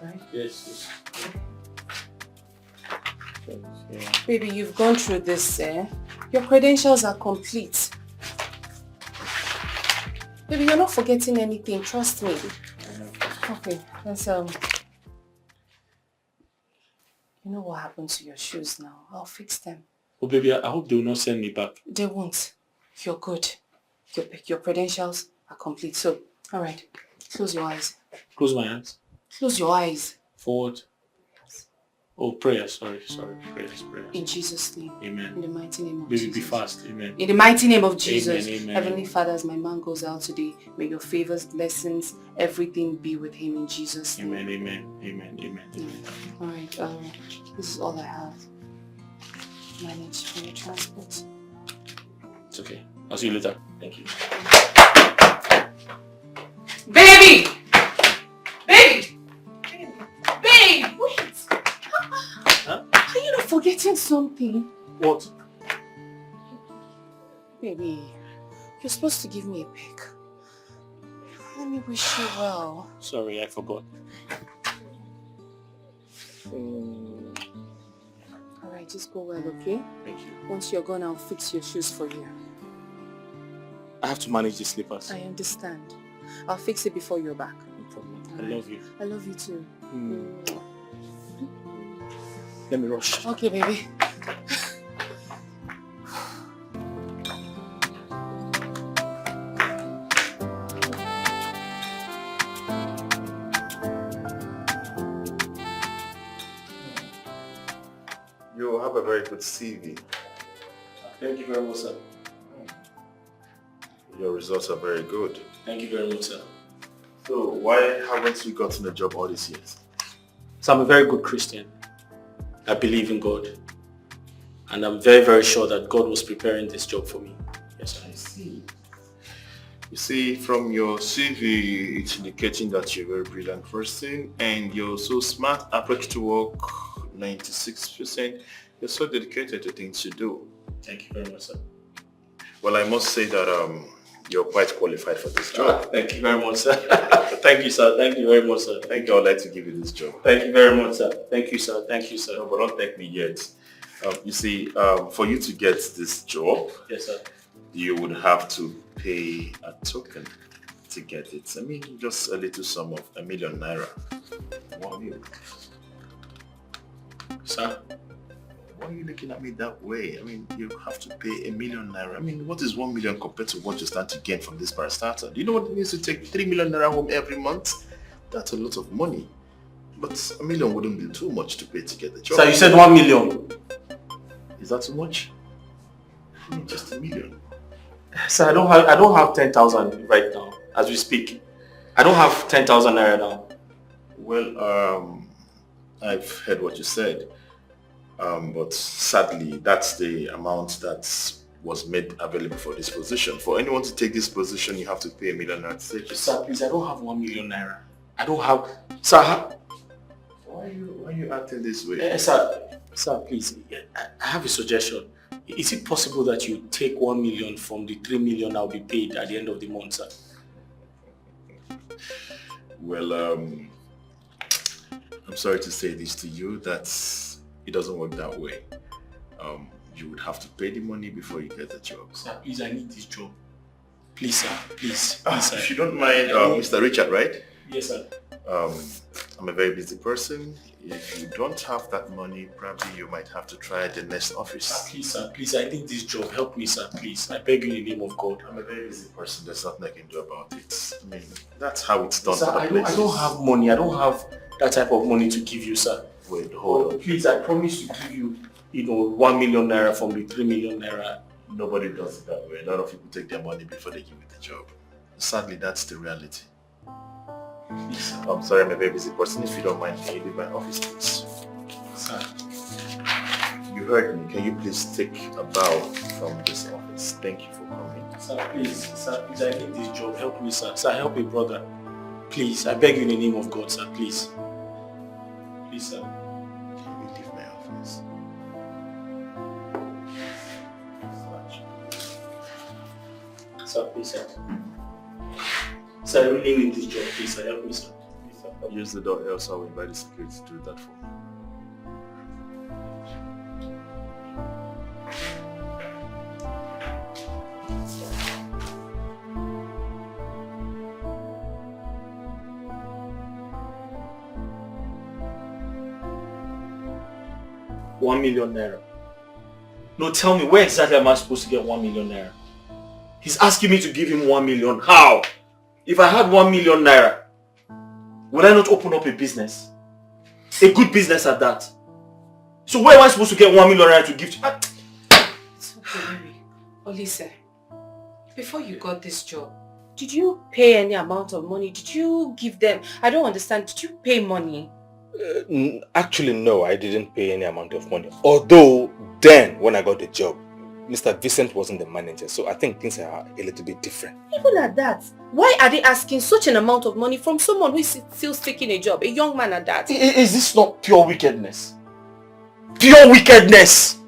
right? Yes. Yeah. Baby, you've gone through this, eh? Your credentials are complete. Baby, you're not forgetting anything, trust me. Okay, let's you know what happened to your shoes now? I'll fix them. Oh baby, I hope they will not send me back. They won't. You're good. Your credentials are complete. So, alright. Close your eyes. Close my eyes. Close your eyes. Forward. Oh, prayer. Sorry. Prayers. In Jesus' name. Amen. In the mighty name of Baby, Jesus. be fast. Amen. In the mighty name of Jesus. Amen. Heavenly Father, as my man goes out today, may your favors, blessings, everything be with him in Jesus' name. Amen. Alright, this is all I have. Manage for your transport. It's okay. I'll see you later. Thank you. Baby! Babe, wait! Huh? Are you not forgetting something? What? Baby, you're supposed to give me a pic. Let me wish you well. Sorry, I forgot. Alright, just go well, okay? Thank you. Once you're gone, I'll fix your shoes for you. I have to manage the slippers. I understand. I'll fix it before you're back. No problem. I love you. I love you too. Let me rush. Okay, baby. You have a very good CV. Thank you very much, sir. Your results are very good. Thank you very much, sir. So why haven't you gotten a job all these years? So I'm a very good Christian. I believe in God. And I'm very, very sure that God was preparing this job for me. Yes, sir. I see. You see, from your CV, it's indicating that you're a very brilliant person and you're so smart, approach to work, 96%. You're so dedicated to things you do. Thank you very much, sir. Well, I must say that you're quite qualified for this job. Thank you very much, sir. Thank you, sir. Thank you very much, sir. Thank you. I'd like to give you this job. Thank you very much, sir. Thank you, sir. Thank you, sir. No, but don't thank me yet. You see, for you to get this job, yes, sir, you would have to pay a token to get it. I mean, just a little sum of ₦1 million. 1 million. Sir? Why are you looking at me that way? I mean, you have to pay ₦1 million. I mean, what is 1 million compared to what you stand to gain from this parastatal? Do you know what it means to take ₦3 million home every month? That's a lot of money. But ₦1 million wouldn't be too much to pay to get the job. Sir, you said 1 million. Is that too much? I mean, just ₦1 million. Sir, I don't have 10,000 right now as we speak. I don't have 10,000 naira now. Well, I've heard what you said. But sadly, that's the amount that was made available for this position. For anyone to take this position, you have to pay ₦1 million naira. Sir, please, I don't have 1 million naira. I don't have... Sir, why are you acting this way? Sir, please, I have a suggestion. Is it possible that you take 1 million from the 3 million I'll be paid at the end of the month, sir? Well, I'm sorry to say this to you, that it doesn't work that way. You would have to pay the money before you get the job. Sir, please, I need this job. Please, sir. Please, sir. If you don't mind, Mr. Richard, right? Yes, sir. I'm a very busy person. If you don't have that money, probably you might have to try the next office. Sir, please, I need this job. Help me, sir, please. I beg you in the name of God. I'm a very busy person. There's nothing I can do about it. I mean, that's how it's done. Sir, I don't have money. I don't have that type of money to give you, sir. Wait, hold on. Please, I promise to give you, 1 million naira from the 3 million naira. Nobody does it that way. A lot of people take their money before they give you the job. Sadly, that's the reality. Please, I'm sorry, I'm a very busy person. If you don't mind, can you leave my office, please? Sir. You heard me. Can you please take a bow from this office? Thank you for coming. Sir, please, I need this job. Help me, sir. Sir, help me, brother. Please, I beg you in the name of God, sir, please. Please, sir. Can you leave my office? Sir, please, sir. Sir, I really need this job. Please, sir, help me, sir. Please, sir. Use the door, else I'll invite the security to do that for me. ₦1 million. No, tell me, where exactly am I supposed to get ₦1 million? He's asking me to give him 1 million. How? If I had 1 million naira, would I not open up a business? A good business at that. So where am I supposed to get 1 million naira to give to? It's okay, baby. Olise, before you got this job, did you pay any amount of money? Did you give them? I don't understand. Did you pay money? Actually, no, I didn't pay any amount of money. Although, then, when I got the job, Mr. Vincent wasn't the manager, so I think things are a little bit different. Even at that, why are they asking such an amount of money from someone who is still seeking a job, a young man at that? Is this not pure wickedness? Pure wickedness!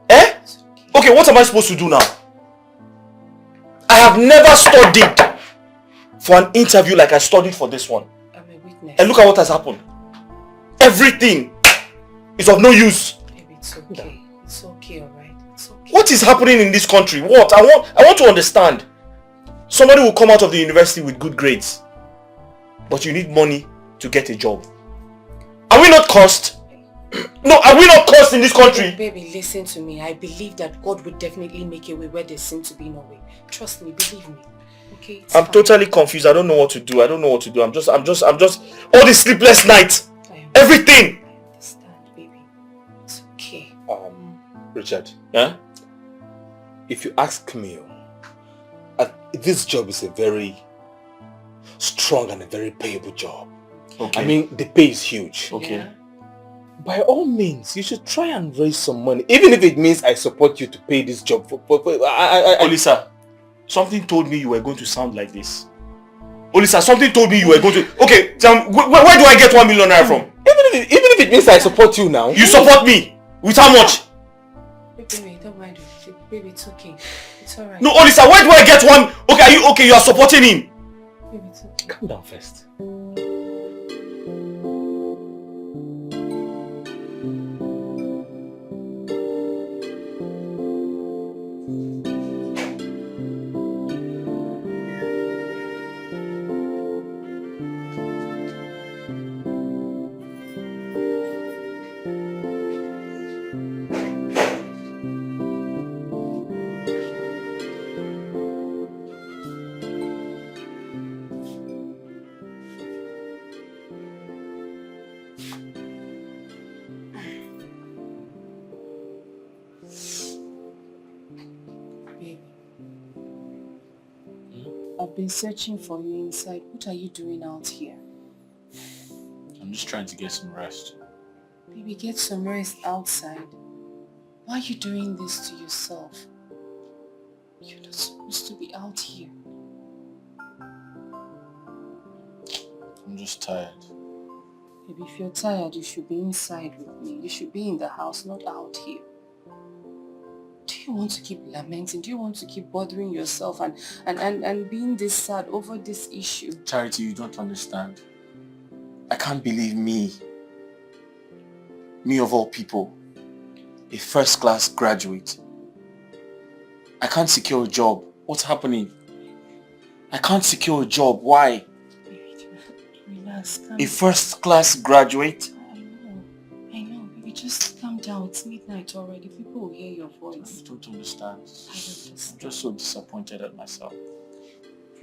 Eh? Okay, what am I supposed to do now? I have never studied for an interview like I studied for this one. I'm a witness. And look at what has happened. Everything is of no use. Baby, it's okay. It's okay, alright? It's okay. What is happening in this country? What? I want to understand. Somebody will come out of the university with good grades, but you need money to get a job. Are we not cursed? No, are we not cursed in this country? Baby, listen to me. I believe that God would definitely make a way where there seems to be no way. Trust me, believe me. Okay? I'm totally confused. I don't know what to do. I'm just all this sleepless night. Everything. I understand, baby. It's okay. Richard. Yeah? If you ask me, this job is a very strong and a very payable job. Okay. I mean, the pay is huge. Okay. Yeah? By all means, you should try and raise some money. Even if it means I support you to pay this job. Olisa, something told me you were going to sound like this. Olisa, something told me you were going to... Okay, tell me, where do I get 1 million naira from? Even if it means I support you now. You support me? With how much? Baby, don't mind it. Baby, it's okay. It's alright. No, Olisa, where do I get one? Okay, are you okay? You are supporting him. Baby, it's okay. Calm down first. I've been searching for you inside. What are you doing out here? I'm just trying to get some rest. Baby, get some rest outside. Why are you doing this to yourself? You're not supposed to be out here. I'm just tired. Baby, if you're tired, you should be inside with me. You should be in the house, not out here. Do you want to keep lamenting? Do you want to keep bothering yourself and being this sad over this issue? Charity, you don't understand. I can't believe me of all people, a first-class graduate. I can't secure a job. What's happening? I can't secure a job. Why? Relax, calm A first-class graduate? I know, baby, just calm down. It's midnight already. People will hear your voice. I don't understand. I don't I'm understand. just so disappointed at myself.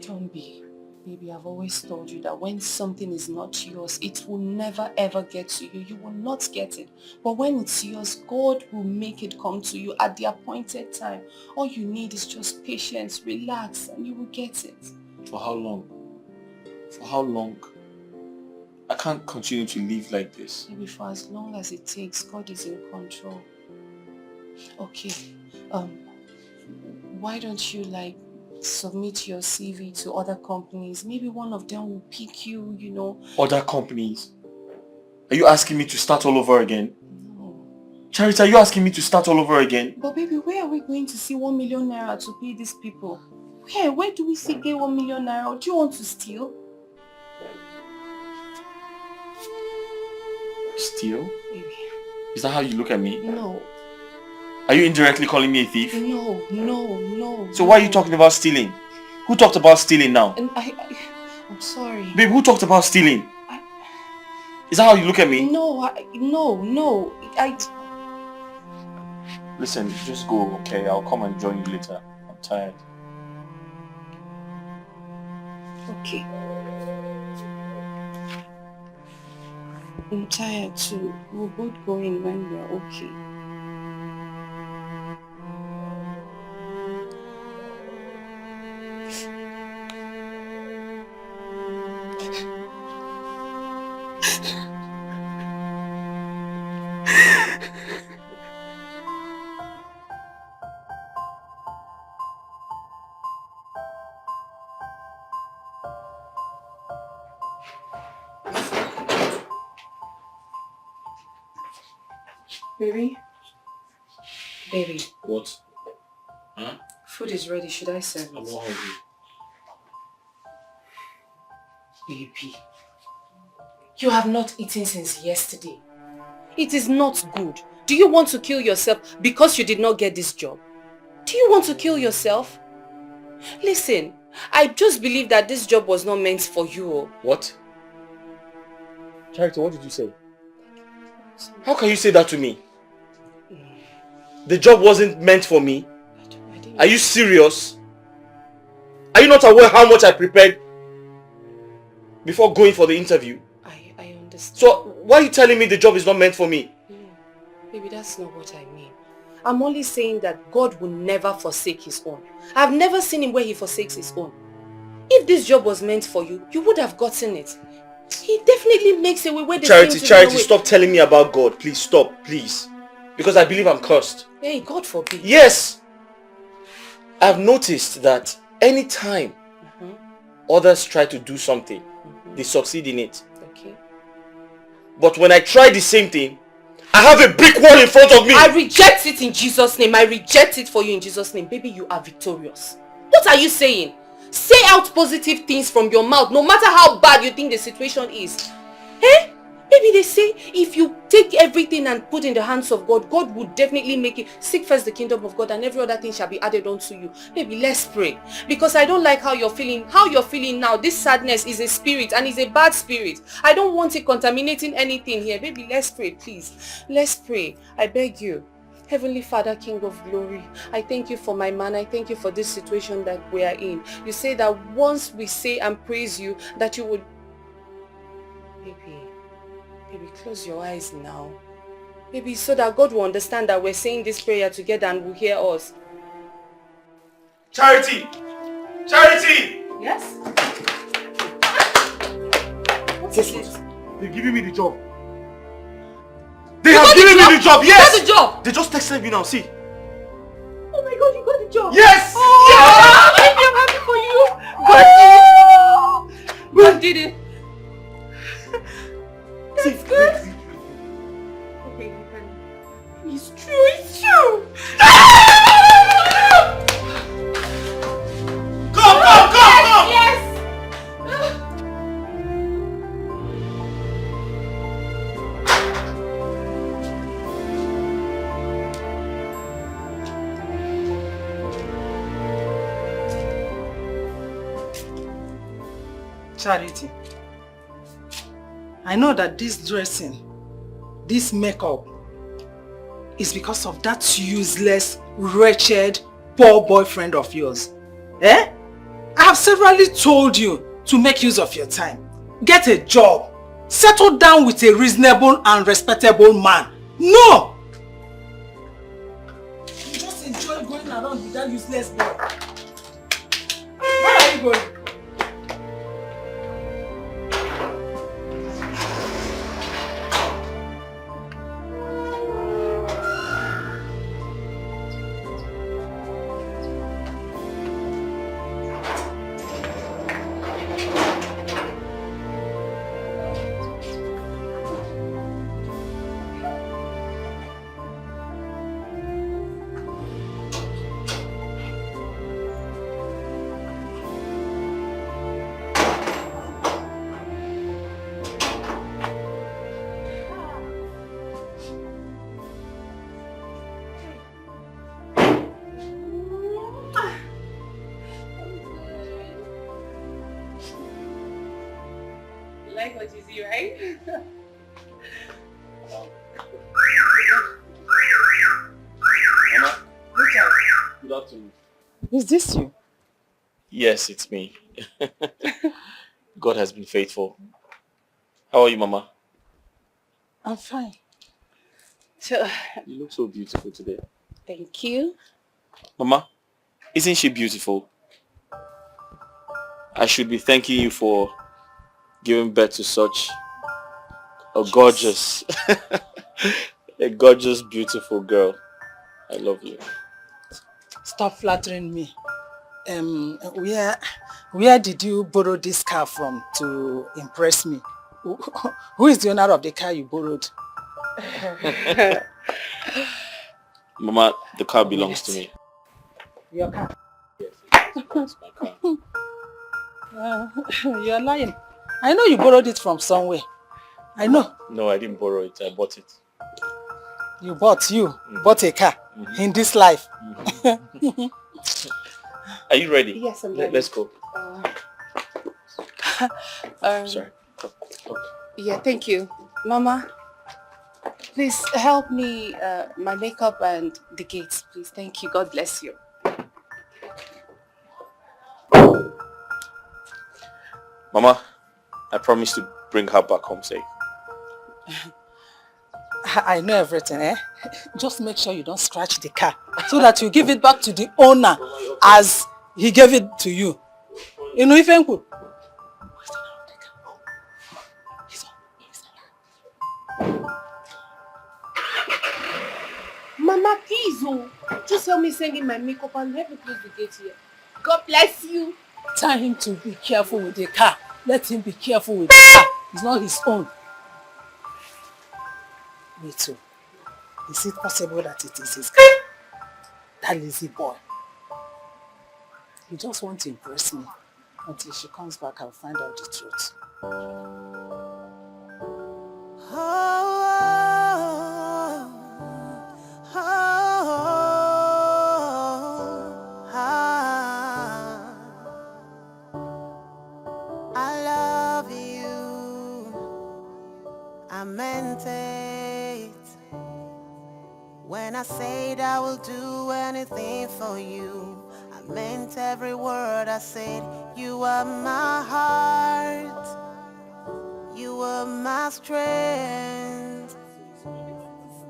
Don't be. Baby, I've always told you that when something is not yours, it will never ever get to you. You will not get it. But when it's yours, God will make it come to you at the appointed time. All you need is just patience, relax, and you will get it. For how long? For how long? I can't continue to live like this. Maybe for as long as it takes, God is in control. Okay, why don't you submit your CV to other companies? Maybe one of them will pick you, you know. Other companies? Are you asking me to start all over again? No. Charity, are you asking me to start all over again? But baby, where are we going to see 1 million naira to pay these people? Where do we see get 1 million naira? Or do you want to steal? Steal? Baby. Is that how you look at me? No. Are you indirectly calling me a thief? No. So why are you talking about stealing? Who talked about stealing now? And I'm sorry. Babe, who talked about stealing? Is that how you look at me? No. Listen, just go, okay? I'll come and join you later. I'm tired. Okay. I'm tired too. We'll both go in when we're okay. Baby. What? Huh? Food is ready. Should I serve it? I'm not hungry. Baby. You have not eaten since yesterday. It is not good. Do you want to kill yourself because you did not get this job? Do you want to kill yourself? Listen, I just believe that this job was not meant for you. What? Charity, what did you say? How can you say that to me? The job wasn't meant for me. Are you serious? Are you not aware how much I prepared before going for the interview? I understand. So why are you telling me the job is not meant for me? Baby, that's not what I mean. I'm only saying that God will never forsake his own. I've never seen him where he forsakes his own. If this job was meant for you, you would have gotten it. He definitely makes a way where there's Charity, stop telling me about God. Please stop, please. Because I believe I'm cursed. Hey, God forbid. Yes! I've noticed that anytime others try to do something, they succeed in it. Okay. But when I try the same thing, I have a brick wall in front of me. I reject it in Jesus' name. I reject it for you in Jesus' name. Baby, you are victorious. What are you saying? Say out positive things from your mouth, no matter how bad you think the situation is. Eh? Maybe they say if you take everything and put in the hands of God, God will definitely make it. Seek first the kingdom of God and every other thing shall be added unto you. Maybe let's pray. Because I don't like how you're feeling. How you're feeling now. This sadness is a spirit and is a bad spirit. I don't want it contaminating anything here. Baby, let's pray, please. Let's pray. I beg you. Heavenly Father, King of Glory, I thank you for my man. I thank you for this situation that we are in. You say that once we say and praise you, that you would... Baby, close your eyes now. Baby, so that God will understand that we're saying this prayer together and will hear us. Charity! Charity! Yes? What is it? They're giving me the job. They have given me the job, yes! You got the job! They just texted me now, see. Oh my God, you got the job! Yes! Oh, baby, I'm happy for you! God did it! That's good! Okay, you can... It's true, it's true! Come! Yes! Charity, I know that this dressing, this makeup, is because of that useless, wretched, poor boyfriend of yours. Eh? I have severally told you to make use of your time. Get a job. Settle down with a reasonable and respectable man. No! You just enjoy going around with that useless boy. Where are you going? You like what you see, right? Mama, good afternoon. Is this you? Yes, it's me. God has been faithful. How are you, Mama? I'm fine. So, You look so beautiful today. thank you. Mama, isn't she beautiful? I should be thanking you for giving birth to such a gorgeous, a gorgeous, beautiful girl. I love you. Stop flattering me. Where did you borrow this car from to impress me? Who is the owner of the car you borrowed? Mama, the car belongs to me. Your car. Yes, it's my car. You're lying. I know you borrowed it from somewhere. I know. No, I didn't borrow it. I bought it. You bought a car in this life. Are you ready? Yes, I'm ready. Let's go. Sorry. Okay. Yeah, thank you. Mama, please help me, my makeup and the gates, please. Thank you. God bless you. Mama, I promise to bring her back home safe. I know everything, eh? Just make sure you don't scratch the car so that you give it back to the owner as he gave it to you. You know, if you Mama, please, just help me send in my makeup and help me close the gate here. God bless you. tell him to be careful with the car. Let him be careful with the car. It's not his own. Me too. Is it possible that it is his car? That lazy boy. He just wants to impress me. Until she comes back, I'll find out the truth. I love you. I meant it. When I said I will do anything for you, I meant every word I said. You are my heart. You are my strength.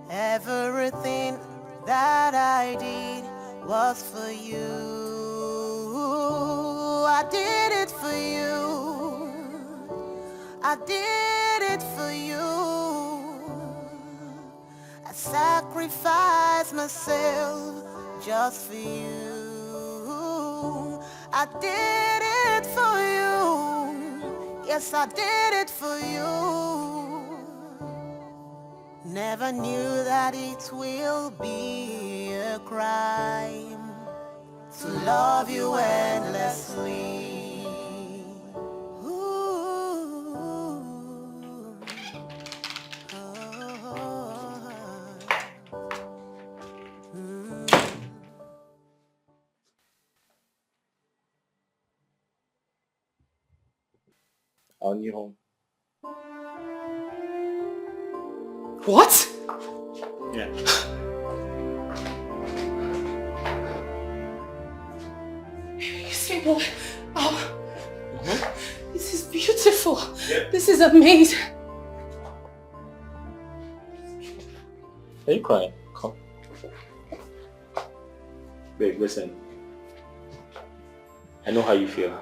Everything that I did was for you. I did it for you. I did it for you. I sacrificed myself just for you. I did it for you. Yes, I did it for you. Never knew that it will be a crime to love you endlessly. Ooh. Our new home. What? Yeah. You see what? Oh, this is beautiful. Yeah. This is amazing. Are you crying? Come. Babe, listen. I know how you feel.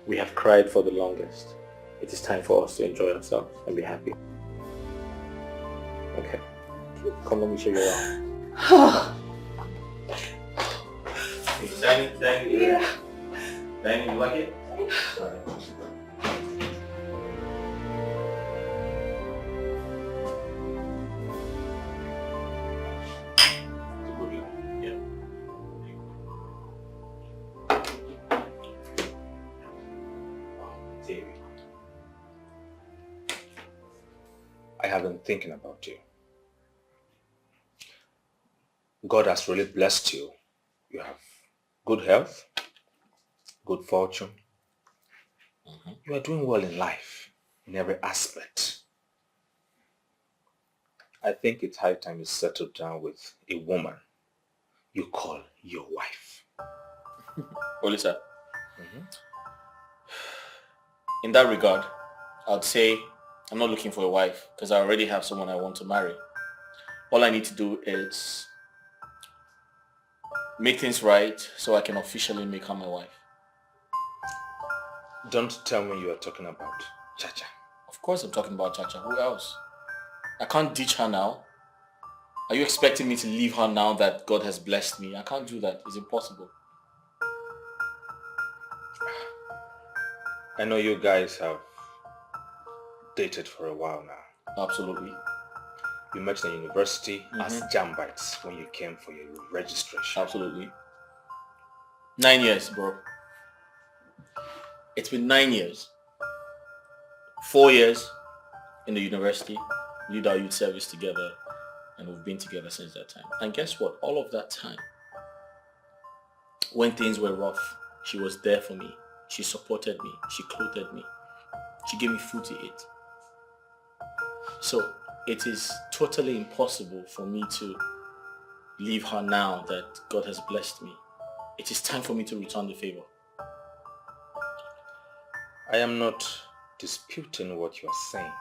We have cried for the longest. It is time for us to enjoy ourselves and be happy. Okay. Come, let me show you around. Dining, Yeah. Dining, you like it? Alright. Yeah. I have been thinking about you. God has really blessed you. you have good health, good fortune. You are doing well in life, in every aspect. I think it's high time you settle down with a woman you call your wife. Olisa, in that regard, I'd say I'm not looking for a wife because I already have someone I want to marry. All I need to do is make things right so I can officially make her my wife. Don't tell me you are talking about Chacha. Of course I'm talking about Chacha. Who else? I can't ditch her now. Are you expecting me to leave her now that God has blessed me? I can't do that. It's impossible. I know you guys have dated for a while now. Absolutely. You met in university as Jambites when you came for your registration. Absolutely. 9 years, bro. It's been 9 years. 4 years in the university. We did our youth service together. And we've been together since that time. And guess what? All of that time, when things were rough, she was there for me. She supported me. She clothed me. She gave me food to eat. So it is totally impossible for me to leave her now that God has blessed me. It is time for me to return the favor. I am not disputing what you are saying.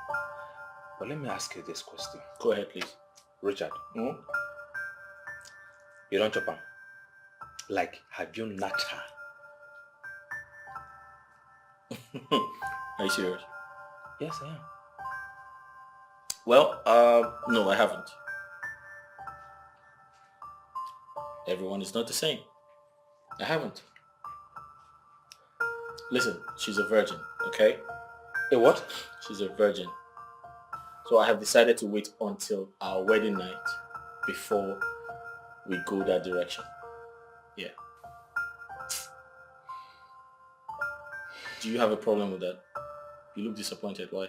But let me ask you this question. Go ahead, please. Richard, you don't chop am? Like, have you not her? Are you serious? Yes, I am. Well, no, I haven't. Everyone is not the same. I haven't. Listen, she's a virgin, okay? A what? She's a virgin. So I have decided to wait until our wedding night before we go that direction. Yeah. Do you have a problem with that? You look disappointed. Why?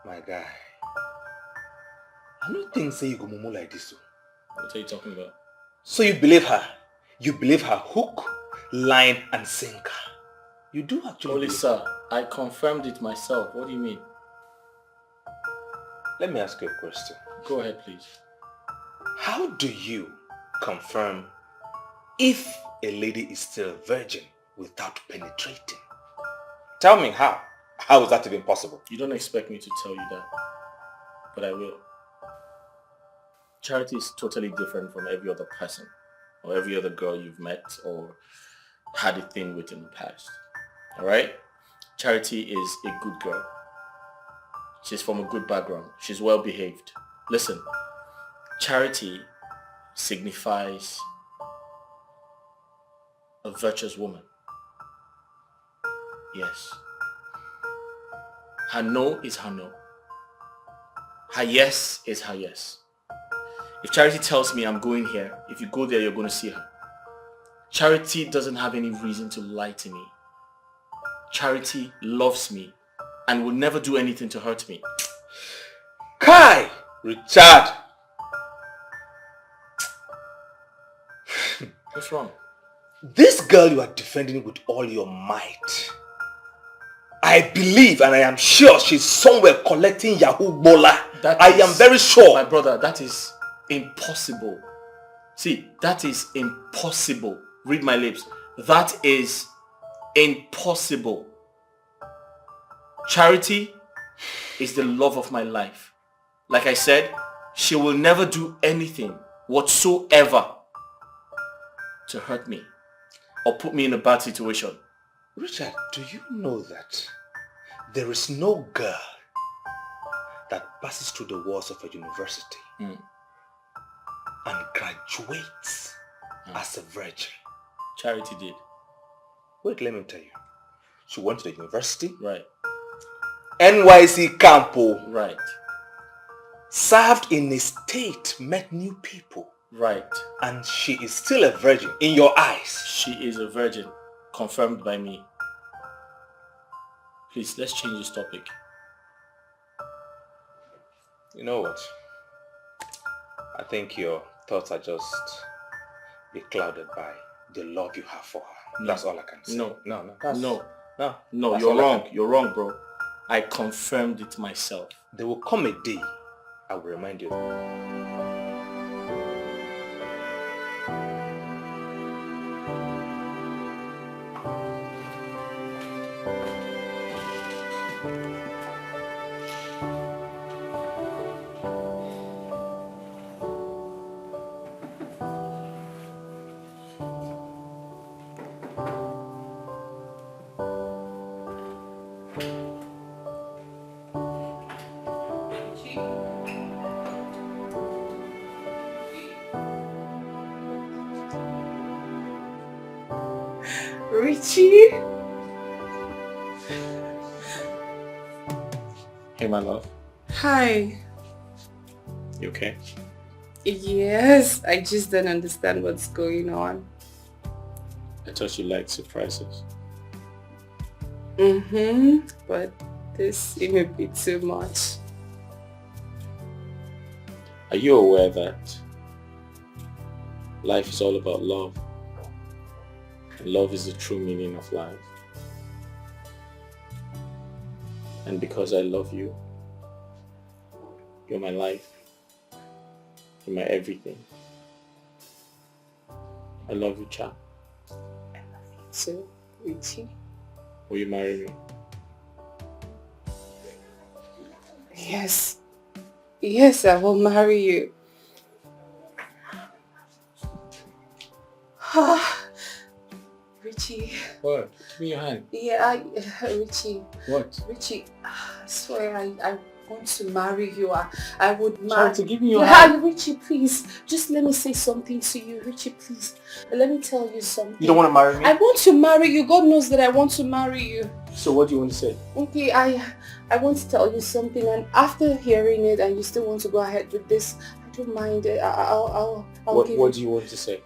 My guy. I don't think say you go mumu like this. What are you talking about? So you believe her? You believe her hook, line and sinker? You do actually Holy believe sir, I confirmed it myself. What do you mean? Let me ask you a question. Go ahead, please. How do you confirm if a lady is still a virgin without penetrating? Tell me how. How is that even possible? You don't expect me to tell you that, but I will. Charity is totally different from every other person or every other girl you've met or had a thing with in the past. Alright? Charity is a good girl. She's from a good background. She's well behaved. Listen, Charity signifies a virtuous woman. Yes. Her no is her no. Her yes is her yes. If Charity tells me I'm going here, if you go there, you're going to see her. Charity doesn't have any reason to lie to me. Charity loves me and will never do anything to hurt me. Kai! Richard! What's wrong? This girl you are defending with all your might. I believe and I am sure she's somewhere collecting Yahoo Bola. I am very sure. My brother, that is impossible. See, that is impossible. Read my lips. That is impossible. Charity is the love of my life. Like I said, she will never do anything whatsoever to hurt me or put me in a bad situation. Richard, do you know that there is no girl that passes through the walls of a university and graduates as a virgin? Charity did. Wait, let me tell you. She went to the university. Right. NYC Campo. Right. Served in a state, met new people. Right. And she is still a virgin in your eyes. She is a virgin. Confirmed by me. Please, let's change this topic. You know what? I think you're thoughts are just beclouded by the love you have for her. That's all I can say. No. No. No, That's you're all I wrong. can- You're wrong, bro. I confirmed it myself. There will come a day I will remind you. Richie? Hey, my love. Hi. You okay? Yes, I just don't understand what's going on. I thought you liked surprises. But this seemed a bit too much. Are you aware that life is all about love? And love is the true meaning of life. And because I love you, you're my life. You're my everything. I love you, Cha. So, Richie? Will you marry me? Yes. Yes, I will marry you. Richie. What? Give me your hand. Yeah, Richie. What? Richie, I swear I want to marry you. I would marry. Charity, give me your Yeah, hand. Richie, please. Just let me say something to you. Richie, please. Let me tell you something. You don't want to marry me? I want to marry you. God knows that I want to marry you. So what do you want to say? Okay, I want to tell you something, and after hearing it and you still want to go ahead with this, I don't mind it. I'll give What do you want to say?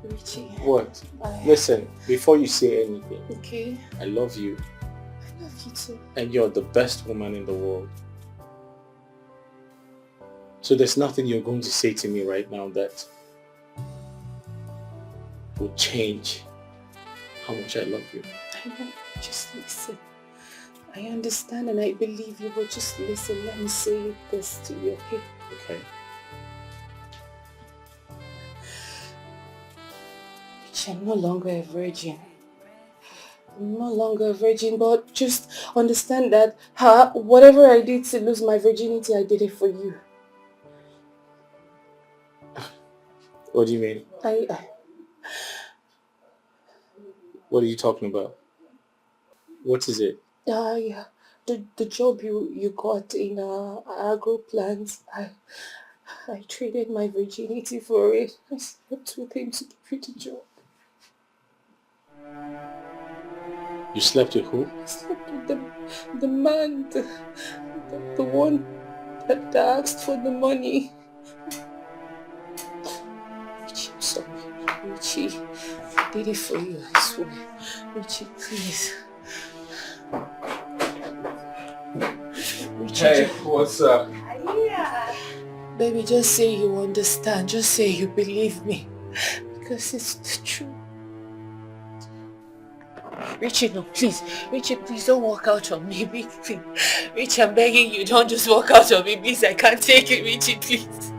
Richie. What? Listen, before you say anything, Okay. I love you. I love you too. And you're the best woman in the world. So there's nothing you're going to say to me right now that will change how much I love you. I know. Just listen. I understand and I believe you, but just listen. Let me say this to you, okay? Okay. I'm no longer a virgin. I'm no longer a virgin, but just understand that whatever I did to lose my virginity, I did it for you. What do you mean? What are you talking about? What is it? Yeah. The job you got in agro plants, I traded my virginity for it. I slept with him to give you the job. You slept with who? I slept with the man, the one that asked for the money. Richie, I'm sorry. Richie, I did it for you, I swear. Richie, please. Richie, Hey, what's up? Baby, just say you understand. Just say you believe me. Because it's the truth. Richie, no, please. Richie, please don't walk out on me. Please. Richie, I'm begging you, don't just walk out on me, please. I can't take it, Richie, please.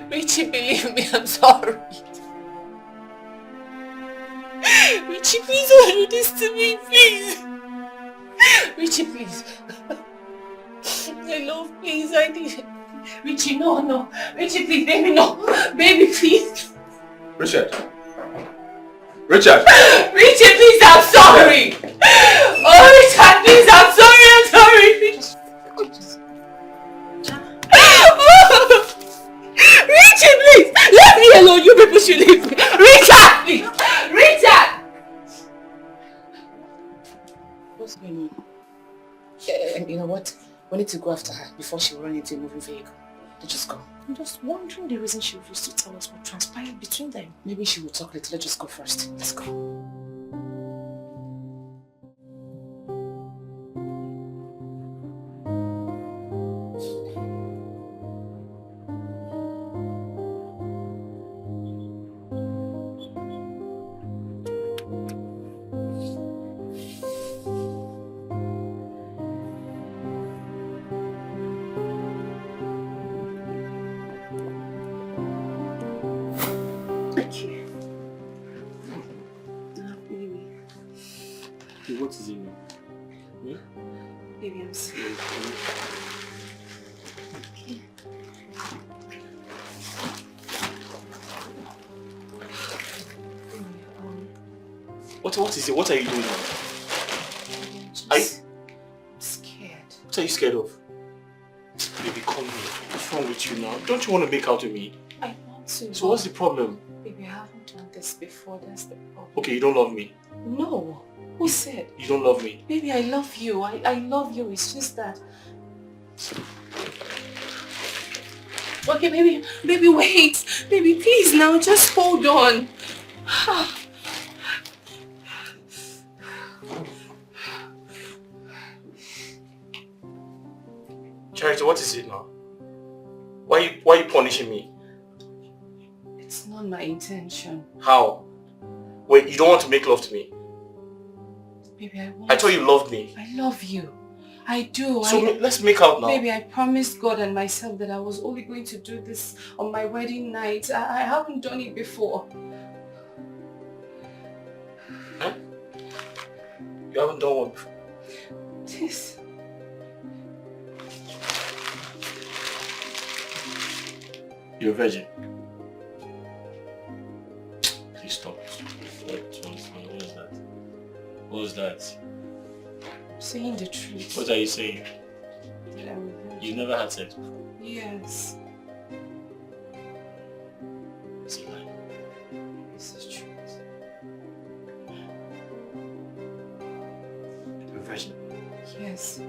Richie, believe me, I'm sorry. Richie, please don't do this to me, please. Richie, please. My love, please, I need it. Richie, no. Richie, please, baby, no. Baby, please. Richard. Richard! Richie, please, I'm sorry! Oh, Richard, please, I'm sorry! Richie, please! Leave me alone, you people should leave me! Richard, please! Richard! What's going on? You know what? We need to go after her before she runs into a moving vehicle. Let's just go. I'm just wondering the reason she refused to tell us what transpired between them. Maybe she will talk later. Let's just go first. Let's go. what is it now? Hmm? Baby, I'm sorry. Okay. What is it? What are you doing now? I'm scared. What are you scared of? Baby, come here. What's wrong with you now? Don't you want to make out with me? I want to. So what's the problem? Baby, I haven't done this before. That's the problem. Okay, you don't love me. No. Who said? You don't love me. Baby, I love you. I love you. It's just that. Okay, baby, wait. Baby, please now, just hold on. Charity, what is it now? Why are you punishing me? It's not my intention. How? Wait, you don't want to make love to me? Baby, I want. I thought you loved me. I love you. I do. So let's make out now. Baby, I promised God and myself that I was only going to do this on my wedding night. I haven't done it before. Huh? You haven't done what before? This. You're a virgin. Please stop. What was that? What was that? I'm saying the truth. What are you saying? That I'm a virgin. You never had sex before? Yes. It's a lie. This is truth. You're a virgin. Yes.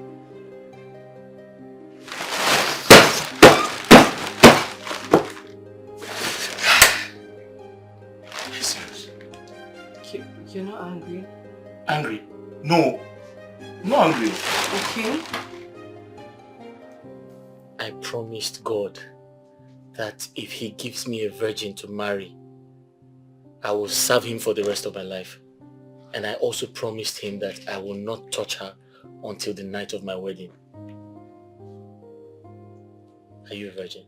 You're not angry? Angry? No. I'm not angry. Okay. I promised God that if he gives me a virgin to marry, I will serve him for the rest of my life. And I also promised him that I will not touch her until the night of my wedding. Are you a virgin?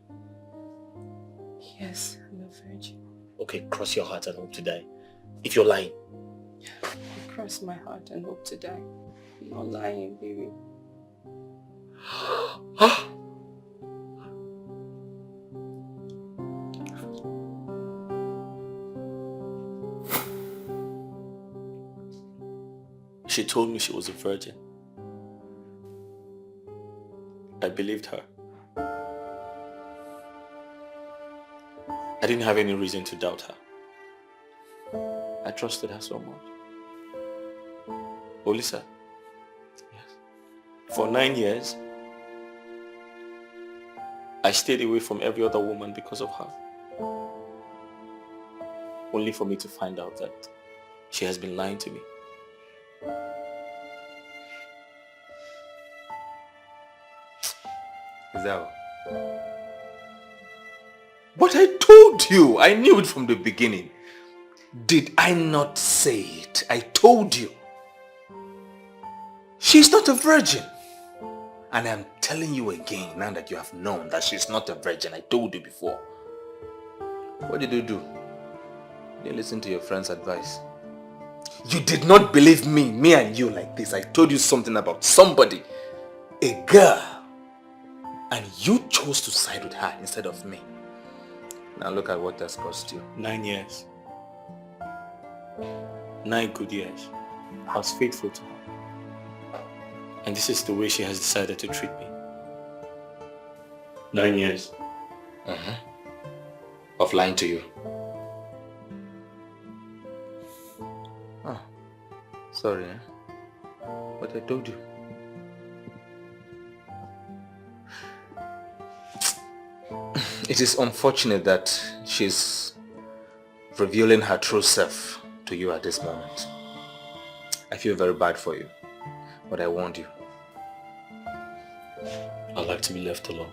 Yes, I'm a virgin. Okay, cross your heart and hope to die. If you're lying. I cross my heart and hope to die. I'm not lying, baby. She told me she was a virgin. I believed her. I didn't have any reason to doubt her. I trusted her so much. Olisa, yes. For 9 years, I stayed away from every other woman because of her. Only for me to find out that she has been lying to me. Is that all? But I told you, I knew it from the beginning. Did I not say it? I told you. She's not a virgin. And I'm telling you again, now that you have known that she's not a virgin. I told you before. What did you do? You didn't listen to your friend's advice. You did not believe me and you like this. I told you something about somebody, a girl. And you chose to side with her instead of me. Now look at what that's cost you. 9 years. 9 good years. I was faithful to her. And this is the way she has decided to treat me. 9 years. Of lying to you. Oh, sorry, but I told you. It is unfortunate that she's revealing her true self to you at this moment. I feel very bad for you, but I warned you. I'd like to be left alone.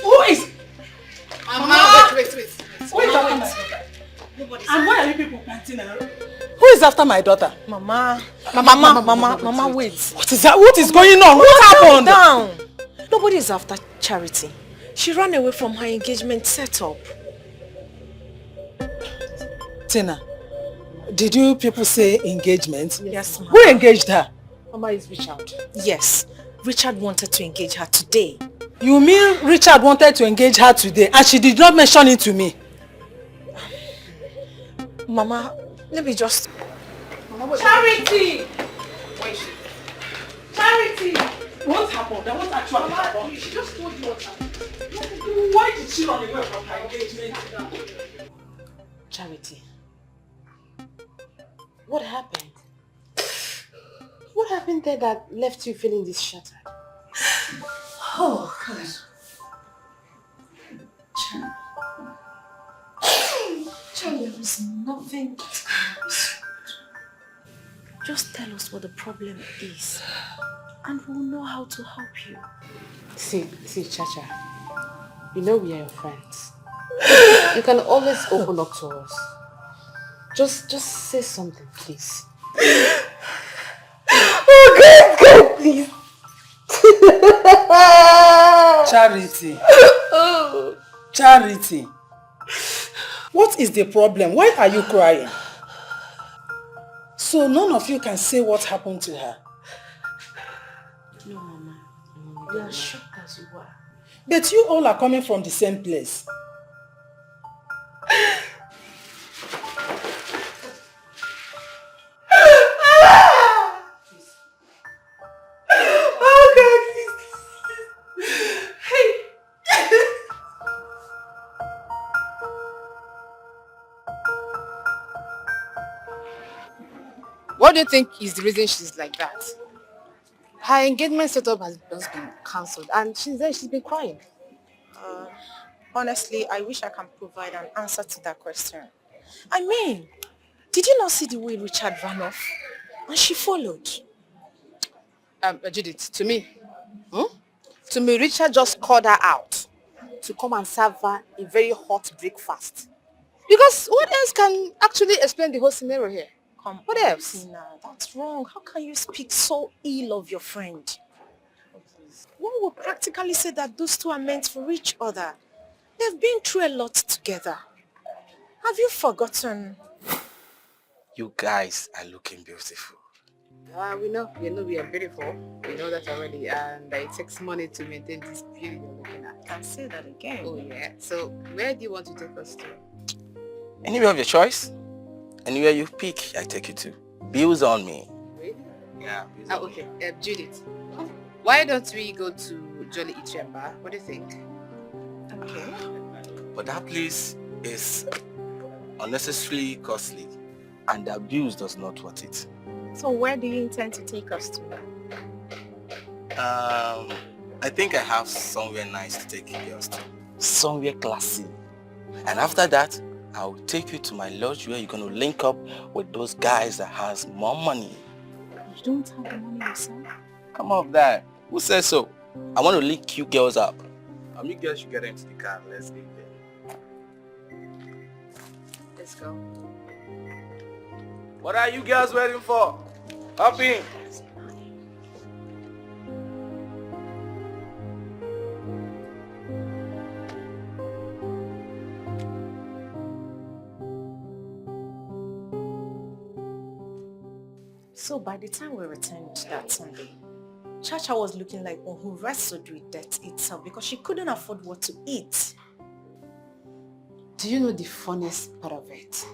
Who is? Mama, wait. Who is after my daughter. Mama, wait. What is that? What is going on? What happened? Calm down. Nobody is after Charity. She ran away from her engagement setup. Tina, did you people say engagement? Yes, ma'am. Who engaged her? Mama is Richard. Yes. Richard wanted to engage her today. You mean Richard wanted to engage her today and she did not mention it to me? Mama, let me just... Charity! Where is she? Charity! What happened? What actually happened? She just told you what happened. Why did she run away from her engagement? Charity. What happened? What happened there that left you feeling this shattered? Oh, God. Charlie, there is nothing that can be solved. Just tell us what the problem is and we'll know how to help you. See, Chacha. You know we are your friends. You can always open up to us. Just say something, please. Oh, God, please. Charity. Charity. What is the problem? Why are you crying? So none of you can say what happened to her. No, Mama. We are shocked as you are. But you all are coming from the same place. What do you think is the reason she's like that? Her engagement setup has just been cancelled and she's been crying. Honestly, I wish I can provide an answer to that question. I mean, did you not see the way Richard ran off? And she followed. Judith, to me, Richard just called her out to come and serve her a very hot breakfast. Because what else can actually explain the whole scenario here? What else? Tina, that's wrong. How can you speak so ill of your friend? One would practically say that those two are meant for each other. They've been through a lot together. Have you forgotten? You guys are looking beautiful. We know we are beautiful. We know that already, and it takes money to maintain this beauty you're looking at. I can say that again. Oh yeah. So where do you want to take us to? Anywhere of your choice. Anywhere you pick, I take you to. Bills on me. Really? Yeah. Okay. Judith, why don't we go to Jolly Eatery and Bar? What do you think? Okay. But that place is unnecessarily costly and the bills does not worth it. So where do you intend to take us to? I think I have somewhere nice to take you girls to. Somewhere classy. And after that, I'll take you to my lodge where you're going to link up with those guys that has more money. You don't have the money yourself? Come off that. Who says so? I want to link you girls up. You girls should get into the car. Let's leave there. Let's go. What are you girls waiting for? Hop in. So by the time we returned that Sunday, Chacha was looking like one who wrestled with death itself because she couldn't afford what to eat. Do you know the funniest part of it?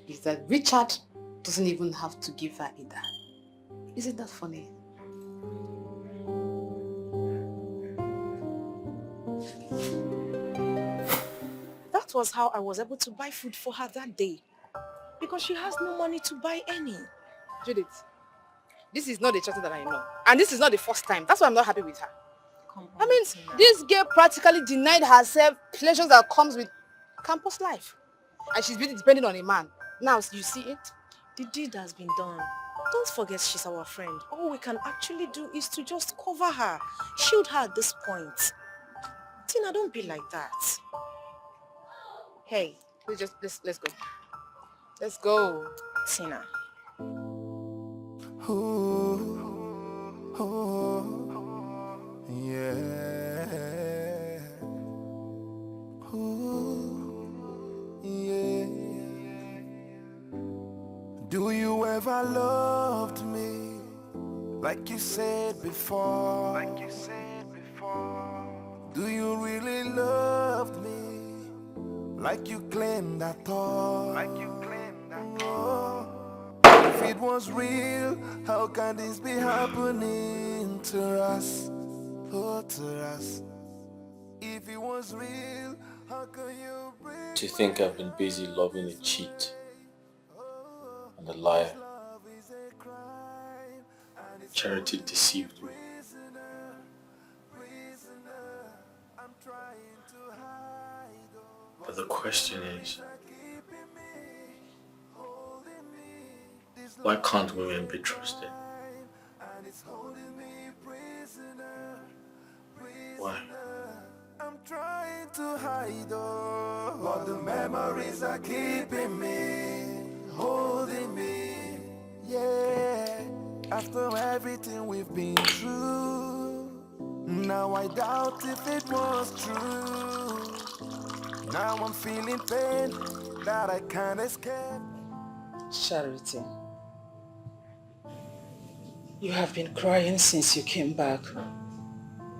Is that Richard doesn't even have to give her either. Isn't that funny? That was how I was able to buy food for her that day. Because she has no money to buy any. Judith, this is not the Chacha that I know. And this is not the first time. That's why I'm not happy with her. I mean, this girl practically denied herself pleasures that comes with campus life. And she's been depending on a man. Now, you see it? The deed has been done. Don't forget she's our friend. All we can actually do is to just cover her, shield her at this point. Tina, don't be like that. Hey, let's go. Let's go. Tina. Do you ever loved me like you said before? Do you really loved me like you claimed I thought? Oh, if it was real, how can this be happening to us? Oh, to us. If it was real, how can you bring? Do you think I've been busy loving a cheat and a liar? Charity deceived me. But the question is, why can't women be trusted? Why? I'm trying to hide all, but the memories are keeping me, holding me. Yeah, after everything we've been through, now I doubt if it was true. Now I'm feeling pain that I can't escape. Charity, you have been crying since you came back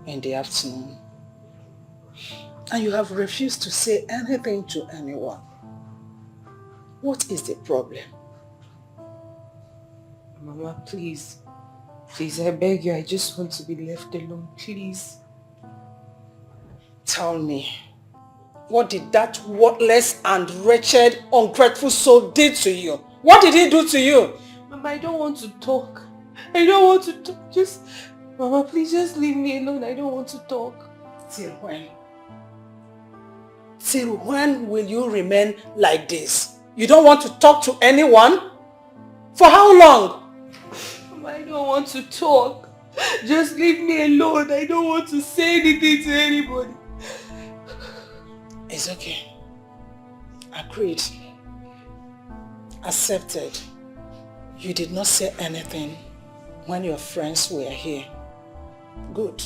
in the afternoon. And you have refused to say anything to anyone. What is the problem? Mama, please. Please, I beg you, I just want to be left alone, please. Tell me, what did that worthless and wretched, ungrateful soul did to you? What did he do to you? Mama, I don't want to talk. I don't want to talk. Mama, please just leave me alone. I don't want to talk. Till when? Till when will you remain like this? You don't want to talk to anyone? For how long? Mama, I don't want to talk. Just leave me alone. I don't want to say anything to anybody. It's okay. Agreed. Accepted. You did not say anything when your friends were here. Good.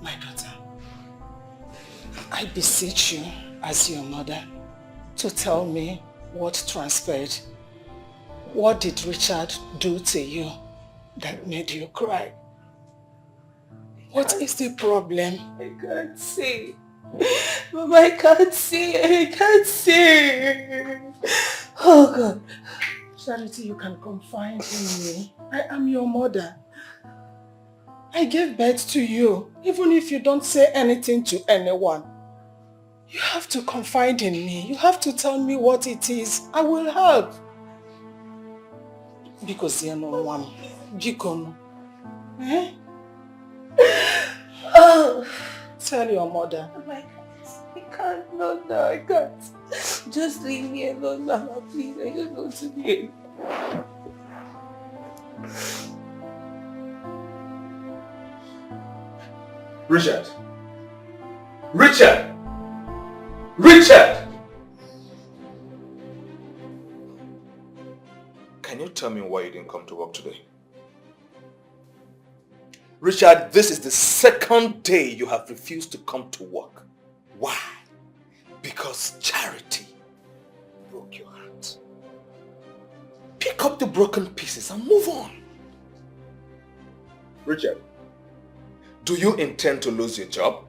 My daughter, I beseech you as your mother to tell me what transpired. What did Richard do to you that made you cry? What is the problem? I can't say. Mama, I can't say. I can't say. Oh God. Charity, you can confide in me. I am your mother. I gave birth to you, even if you don't say anything to anyone. You have to confide in me. You have to tell me what it is. I will help. Because you know one. Jikono. Eh? Oh. Tell your mother. I can't. No, I can't. Just leave me alone, Mama, please. I just want to be alone. Richard! Richard! Richard! Can you tell me why you didn't come to work today? Richard, this is the second day you have refused to come to work. Why? Because Charity broke your heart. Pick up the broken pieces and move on. Richard, do you intend to lose your job?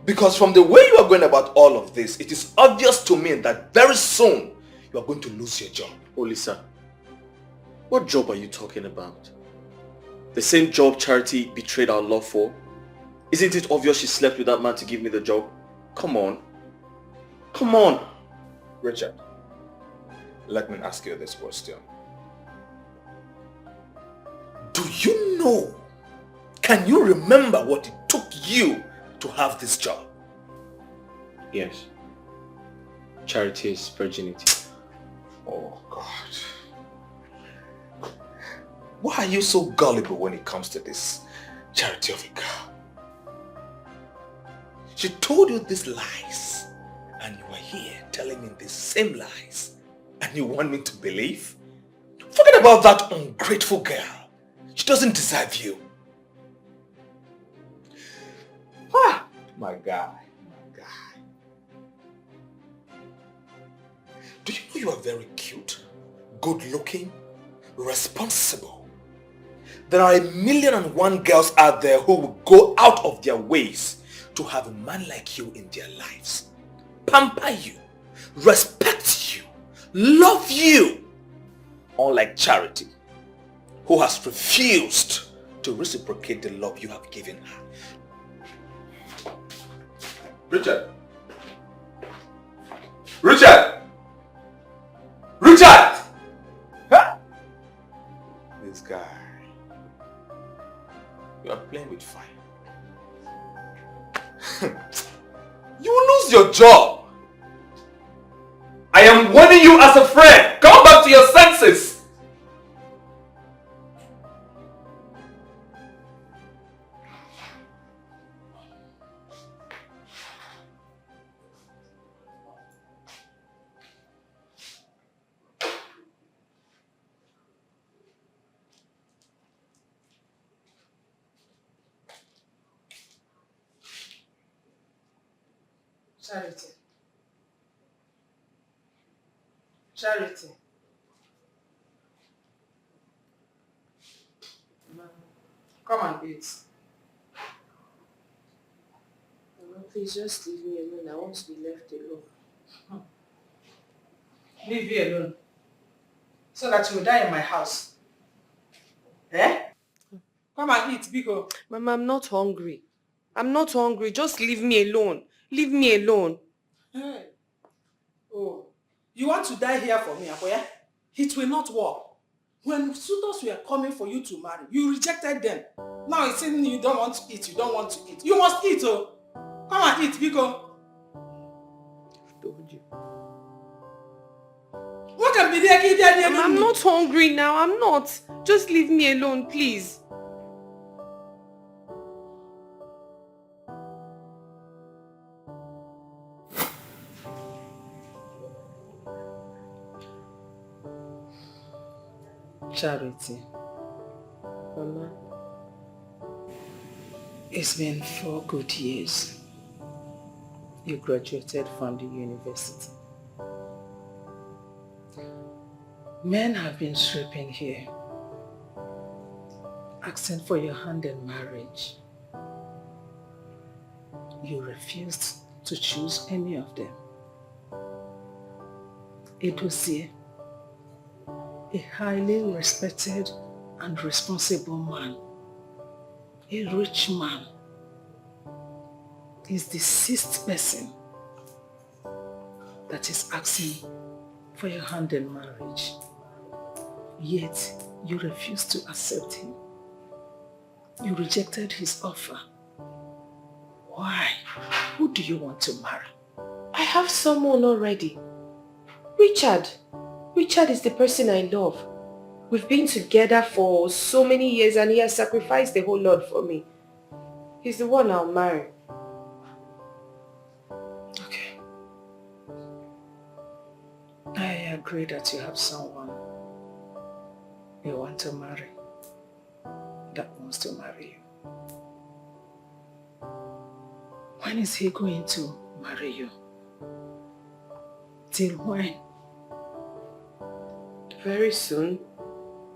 Because from the way you are going about all of this, it is obvious to me that very soon you are going to lose your job. Oh, Lisa, what job are you talking about? The same job Charity betrayed our love for? Isn't it obvious she slept with that man to give me the job? Come on. Come on. Richard, let me ask you this question. Do you know, can you remember what it took you to have this job? Yes. Charity's virginity. Oh God. Why are you so gullible when it comes to this Charity of a girl? She told you these lies and you are here telling me confirming the same lies. And you want me to believe? Forget about that ungrateful girl. She doesn't deserve you. Ah, my guy. Do you know you are very cute, good-looking, responsible? There are 1,000,001 girls out there who will go out of their ways to have a man like you in their lives. Pamper you, respect you, love you. Unlike Charity, who has refused to reciprocate the love you have given her. Richard! Richard! Richard! Huh? This guy. You are playing with fire. You will lose your job. I am warning you as a friend. Come back to your senses. Charity. Charity. Come and eat. Mama, please just leave me alone. I want to be left alone. Leave you alone. So that you will die in my house. Eh? Come and eat, Biko. Mama, I'm not hungry. I'm not hungry. Just leave me alone. Leave me alone. Hey. Oh, you want to die here for me, Aboya? It will not work. When suitors were coming for you to marry, you rejected them. Now it's saying you don't want to eat, you don't want to eat. You must eat, oh. Come and eat, Biko. I've told you. What can be there? Mama, I'm not hungry now. I'm not. Just leave me alone, please. Charity. Mama. It's been 4 good years. You graduated from the university. Men have been sleeping here, asking for your hand in marriage. You refused to choose any of them. Edozie, a highly respected and responsible man, a rich man, is the 6th person that is asking for your hand in marriage. Yet you refuse to accept him. You rejected his offer. Why? Who do you want to marry? I have someone already. Richard. Richard is the person I love. We've been together for so many years and he has sacrificed the whole lot for me. He's the one I'll marry. Okay. I agree that you have someone you want to marry that wants to marry you. When is he going to marry you? Till when? Very soon.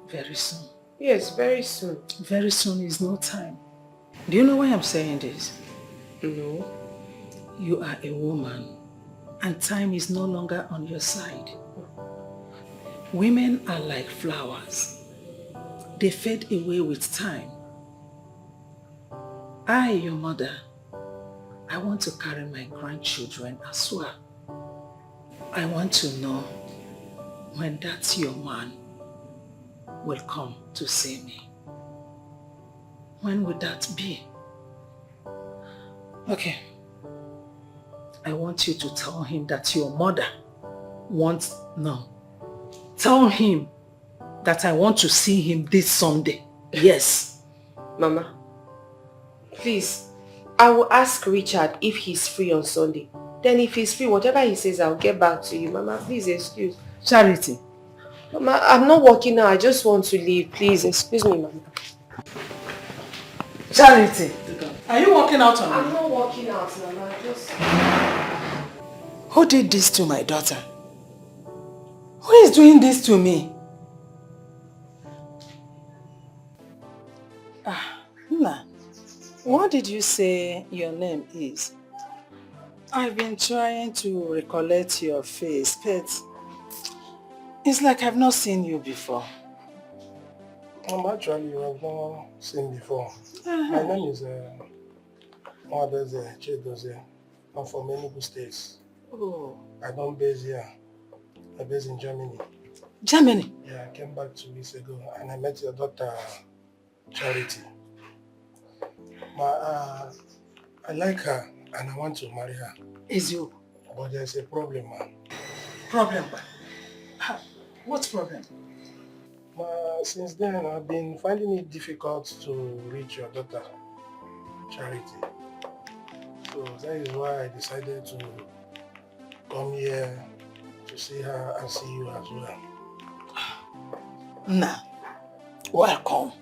Very soon. Yes, very soon. Very soon is no time. Do you know why I'm saying this? No. You are a woman and time is no longer on your side. Women are like flowers. They fade away with time. I, your mother, I want to carry my grandchildren as well. I want to know when that your man will come to see me. When would that be? Okay. I want you to tell him that your mother wants... No. Tell him that I want to see him this Sunday. Yes. Mama, please, I will ask Richard if he's free on Sunday. Then if he's free, whatever he says, I'll get back to you. Mama, please excuse. Charity. Mama, I'm not working now. I just want to leave. Please, excuse me, Mama. Charity. Are you walking out on me? I'm not walking out, Mama. Just... Who did this to my daughter? Who is doing this to me? Nna, what did you say your name is? I've been trying to recollect your face, but it's like I've not seen you before. Actually, you have not seen before. My name is Mwadoze Chidoze. I'm from Enugu States. Oh. I don't base here. I base in Germany. Germany? Yeah, I came back 2 weeks ago and I met your daughter, Charity. I like her and I want to marry her. Is you? But there's a problem, man. Problem? What problem? Since then, I've been finding it difficult to reach your daughter, Charity. So that is why I decided to come here to see her and see you as well. Nah. Welcome.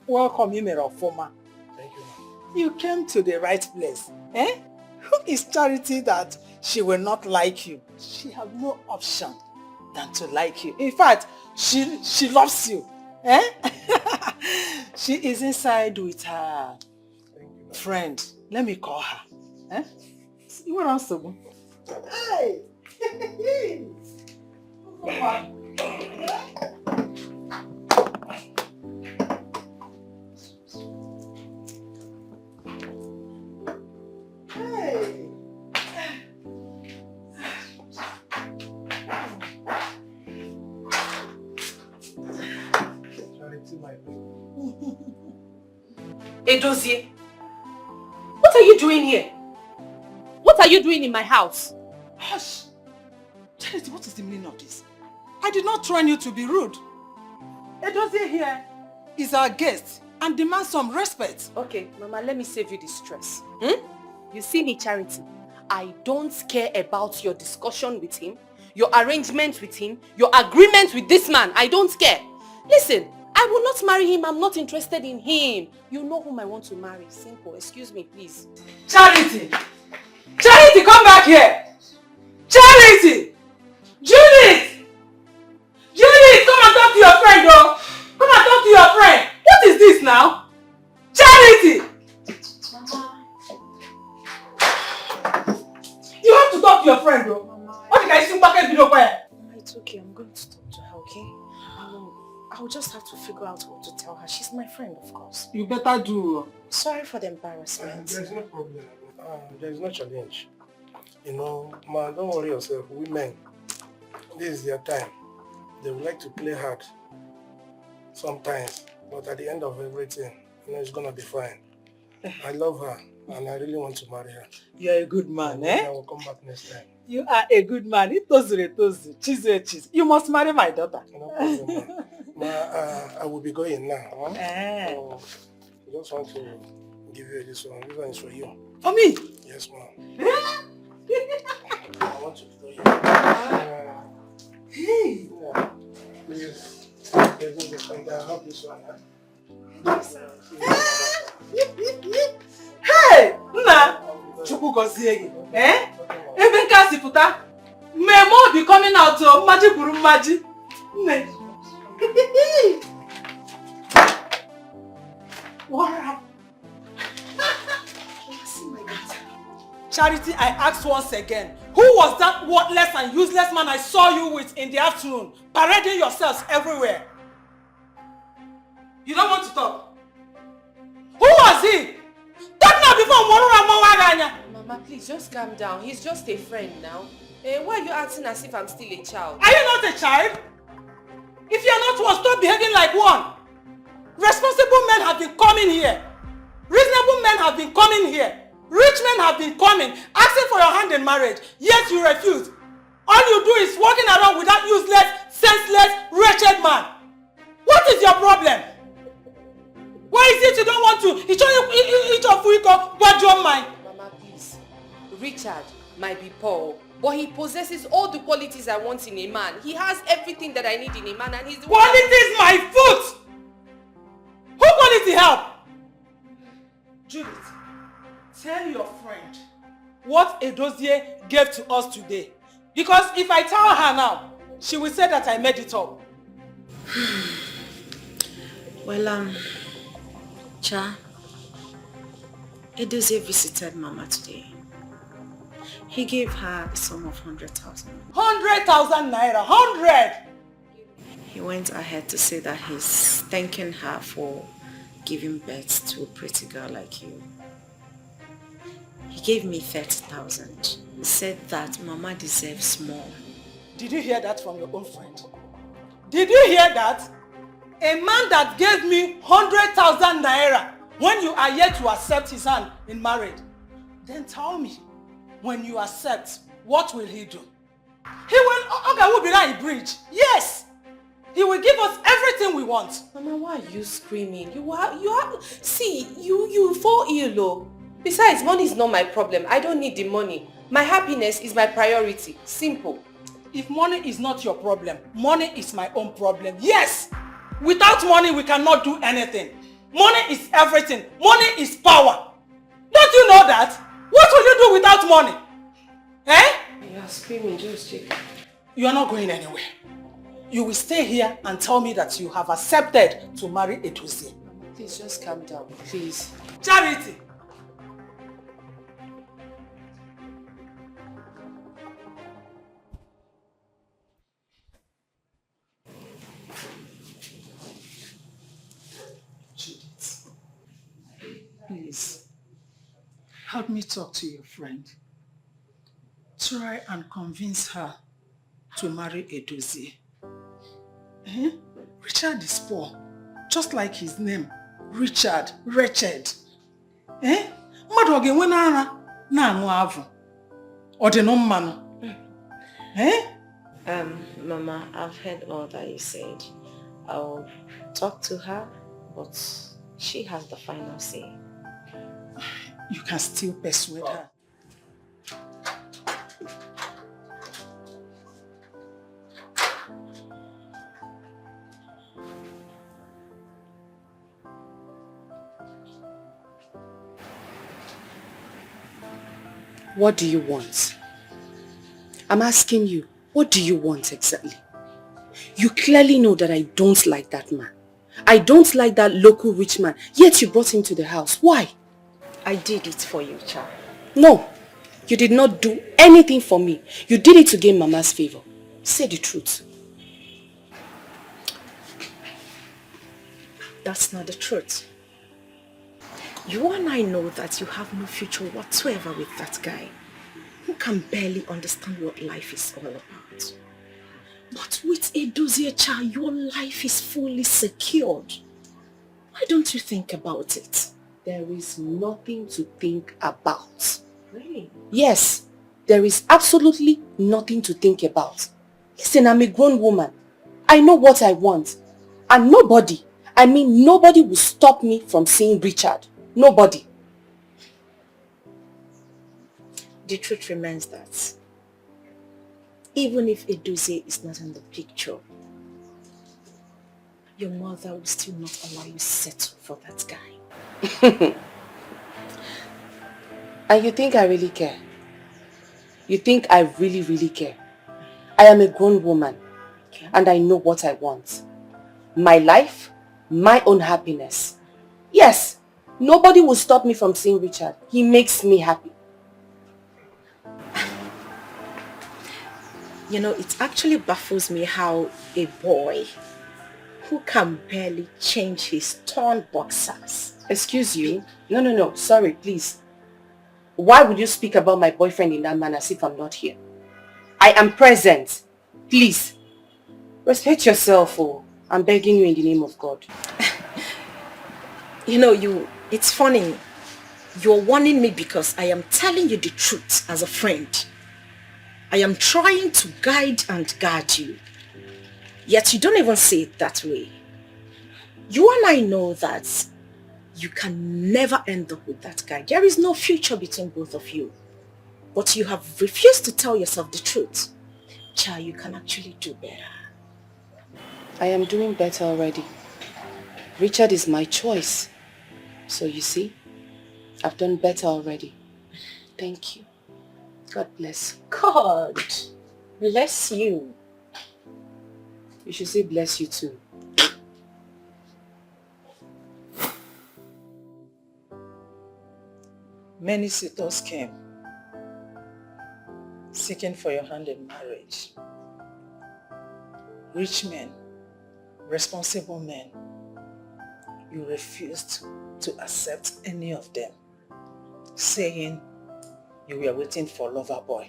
Welcome, Imerofoma. Thank you. You came to the right place. Eh? Who is Charity that she will not like you? She has no option than to like you. In fact, she loves you. Eh? She is inside with her friend. Let me call her. Eh? You want to Hey! Edozie, what are you doing here? What are you doing in my house? Hush! Charity, what is the meaning of this? I did not train you to be rude. Edozie here is our guest and demands some respect. Okay, Mama, let me save you the stress. You see me, Charity, I don't care about your discussion with him, your arrangement with him, your agreement with this man. I don't care. Listen, I will not marry him. I'm not interested in him. You know whom I want to marry. Simple. Excuse me, please. Charity! Charity, come back here! Charity! Judith! Judith, come and talk to your friend, though! Come and talk to your friend! What is this now? Charity! Mama. You have to talk to your friend, though. Mama. What did I see back video quiet? Mama, it's okay. I'm going to talk to her, okay? I'll just have to figure out what to tell her. She's my friend, of course. You better do. Sorry for the embarrassment. There's no problem. There's no challenge. You know, man, don't worry yourself. Women, this is their time. They would like to play hard sometimes, but at the end of everything, you know, it's gonna be fine. I love her, and I really want to marry her. You're a good man, eh? I will come back next time. You are a good man. Cheese. You must marry my daughter. No problem, I will be going now. Huh? Eh. I just want to give you this one. This one is for you. For me? Yes, ma'am. I want to be going. Hey! Yeah. Please, I hope this one. Hey! Nna! Chukwu gozie gị. Eh? Ebe nke a si pụta, mmemme obi coming out o, mmaji kwuru mmaji. Nne. What happened? Charity, I asked once again, who was that worthless and useless man I saw you with in the afternoon, parading yourselves everywhere? You don't want to talk? Who was he? Talk now before Mama, Mama, please just calm down. He's just a friend now. Why are you acting as if I'm still a child? Are you not a child? If you're not one, stop behaving like one. Responsible men have been coming here. Reasonable men have been coming here. Rich men have been coming, asking for your hand in marriage, yet you refuse. All you do is walking around with that useless, senseless, wretched man. What is your problem? Why is it you don't want to? Each of you go, what your mind? Mama, please. Richard, might be poor, but he possesses all the qualities I want in a man. He has everything that I need in a man, and he's the one. Qualities my foot! Who quality help? Judith, tell your friend what Edozie gave to us today. Because if I tell her now, she will say that I made it up. Well, Cha, Edozie visited Mama today. He gave her a sum of 100,000. 100,000 naira, 100! He went ahead to say that he's thanking her for giving birth to a pretty girl like you. He gave me 30,000. He said that Mama deserves more. Did you hear that from your own friend? Did you hear that? A man that gave me 100,000 naira when you are yet to accept his hand in marriage. Then tell me, when you accept, what will he do? He will be like a bridge. Yes! He will give us everything we want. Mama, why are you screaming? See, you fall ill, oh. Besides, money is not my problem. I don't need the money. My happiness is my priority. Simple. If money is not your problem, money is my own problem. Yes! Without money, we cannot do anything. Money is everything. Money is power. Don't you know that? What will you do without money? Eh? You are screaming, just check. You are not going anywhere. You will stay here and tell me that you have accepted to marry Edozie. Please, just calm down, please. Charity! Judith, please, help me talk to your friend. Try and convince her to marry Edozie. Eh? Richard is poor, just like his name. Richard, wretched. Eh? Mmadụ ọ ga-enwe n'ara na-aṅụ avụ. Ọ dị nụ mmanụ. Eh? Mama, I've heard all that you said. I'll talk to her, but she has the final say. You can still persuade her. What do you want? I'm asking you, what do you want exactly? You clearly know that I don't like that man. I don't like that local rich man, yet you brought him to the house. Why? I did it for you, Cha. No, you did not do anything for me. You did it to gain Mama's favor. Say the truth. That's not the truth. You and I know that you have no future whatsoever with that guy who can barely understand what life is all about. But with Edozie Cha, your life is fully secured. Why don't you think about it? There is nothing to think about. Really? Yes, there is absolutely nothing to think about. Listen, I'm a grown woman. I know what I want. And nobody will stop me from seeing Richard. Nobody. The truth remains that even if Edozie is not in the picture, your mother will still not allow you to settle for that guy. And you think I really care? You think I really, really care? I am a grown woman, and I know what I want. My life, my own happiness. Yes, nobody will stop me from seeing Richard. He makes me happy. You know, it actually baffles me how a boy who can barely change his torn boxers. Excuse you? No, sorry, please. Why would you speak about my boyfriend in that manner as if I'm not here? I am present. Please, respect yourself, oh. I'm begging you in the name of God. You know, it's funny. You're warning me because I am telling you the truth as a friend. I am trying to guide and guard you. Yet you don't even see it that way. You and I know that you can never end up with that guy. There is no future between both of you. But you have refused to tell yourself the truth. Child, you can actually do better. I am doing better already. Richard is my choice. So you see, I've done better already. Thank you. God bless. God bless you. You should say bless you too. Many suitors came, seeking for your hand in marriage. Rich men, responsible men, you refused to accept any of them, saying you were waiting for lover boy.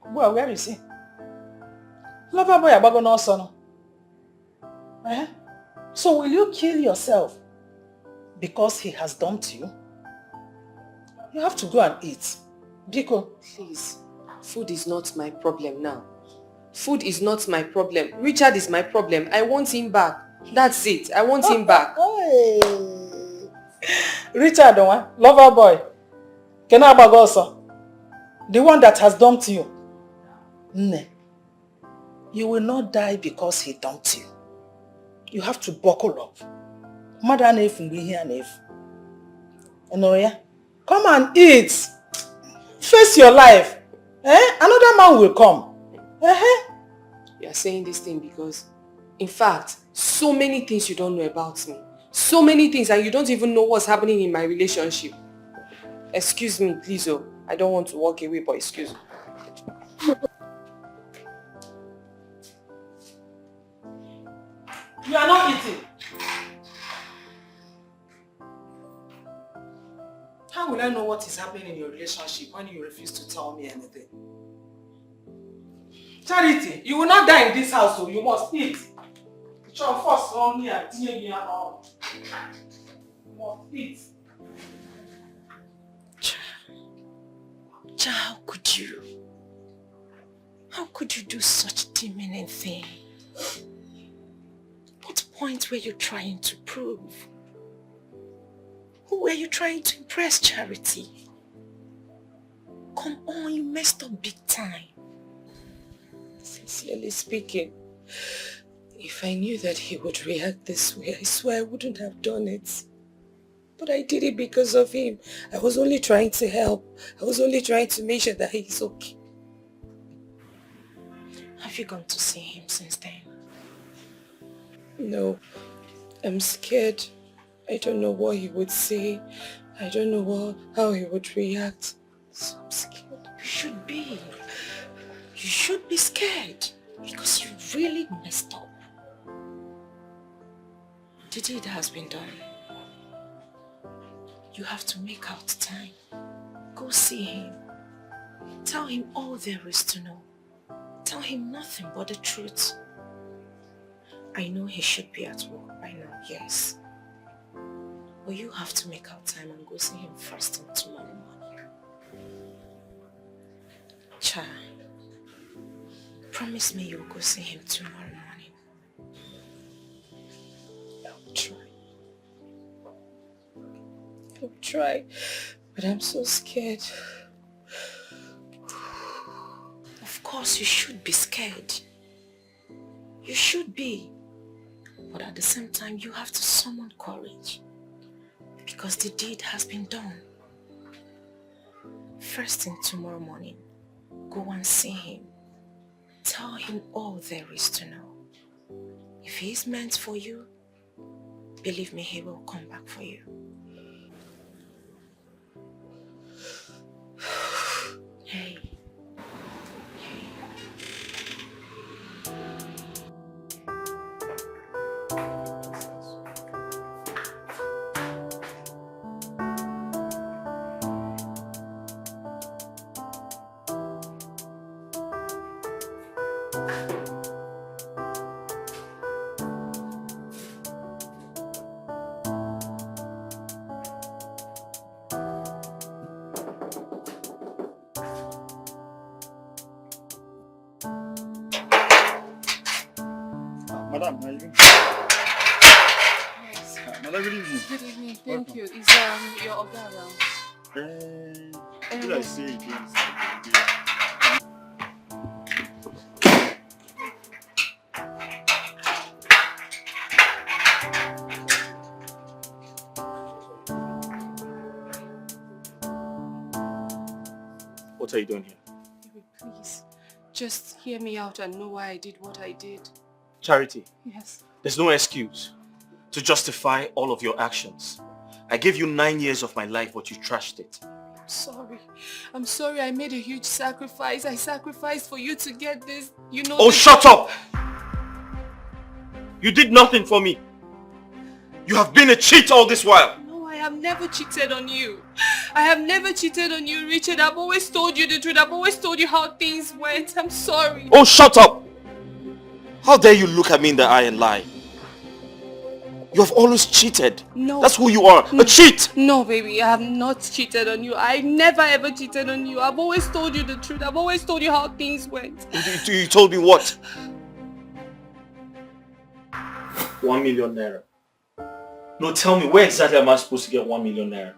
Well, where is he? Lover boy abago no son. Eh? So will you kill yourself because he has dumped you? You have to go and eat. Biko. Please, food is not my problem now. Food is not my problem. Richard is my problem. I want him back. That's it. I want him back. Hey. Richard, the one, lover boy. Kenabagosa. The one that has dumped you. Ne. You will not die because he dumped you. You have to buckle up. Mother Nef will be here, Nef. Enoya, come and eat. Face your life. Another man will come. You are saying this thing because, in fact, so many things you don't know about me. So many things, and you don't even know what's happening in my relationship. Excuse me, please. Oh, I don't want to walk away, but excuse me. You are not eating. How will I know what is happening in your relationship when you refuse to tell me anything? Charity, you will not die in this house, so you must eat. It's your first on here, you must eat. Child, how could you? How could you do such demeaning thing? What point were you trying to prove? Who were you trying to impress, Charity? Come on, you messed up big time. Sincerely speaking, if I knew that he would react this way, I swear I wouldn't have done it. But I did it because of him. I was only trying to help. I was only trying to make sure that he's okay. Have you gone to see him since then? No, I'm scared. I don't know what he would say. I don't know how he would react. So I'm scared. You should be. You should be scared because you really messed up. The deed has been done. You have to make out time. Go see him. Tell him all there is to know. Tell him nothing but the truth. I know he should be at work by now, yes. But you have to make out time and go see him first thing tomorrow morning. Cha, promise me you'll go see him tomorrow morning. I'll try. I'll try, but I'm so scared. Of course you should be scared. You should be. But at the same time, you have to summon courage. Because the deed has been done. First thing tomorrow morning, go and see him. Tell him all there is to know. If he is meant for you, believe me, he will come back for you. Hey. Madam, how are you? Yes. Madam, good evening. Good evening. Thank Welcome. you. Is your Oga around? What did I say again? What are you doing here? Baby, please, just hear me out and know why I did what I did. Charity, Yes. there's no excuse to justify all of your actions. I gave you 9 years of my life, but you trashed it. I'm sorry. I'm sorry I made a huge sacrifice. I sacrificed for you to get this, you know. Oh, shut up! You did nothing for me. You have been a cheat all this while. No, I have never cheated on you. I have never cheated on you, Richard. I've always told you the truth. I've always told you how things went. I'm sorry. Oh, shut up! How dare you look at me in the eye and lie? You have always cheated. No. That's who you are, a cheat! No, baby, I have not cheated on you. I never ever cheated on you. I've always told you the truth. I've always told you how things went. You told me what? 1 million naira. No, tell me, where exactly am I supposed to get 1 million naira?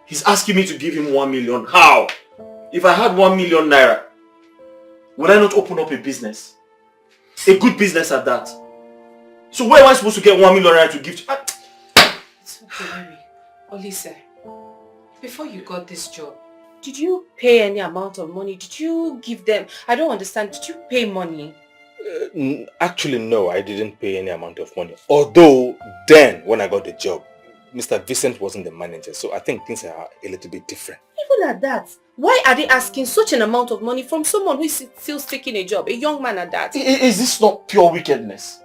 He's asking me to give him 1 million. How? If I had 1 million naira, would I not open up a business? A good business at that. So where am I supposed to get 1 million naira to give to? It's okay, baby. Olisa, before you got this job, did you pay any amount of money? Did you give them? I don't understand. Did you pay money? Actually, no, I didn't pay any amount of money. Although, then, when I got the job, Mr. Vincent wasn't the manager, so I think things are a little bit different. Even at that, why are they asking such an amount of money from someone who is still taking a job, a young man at that? Is this not pure wickedness?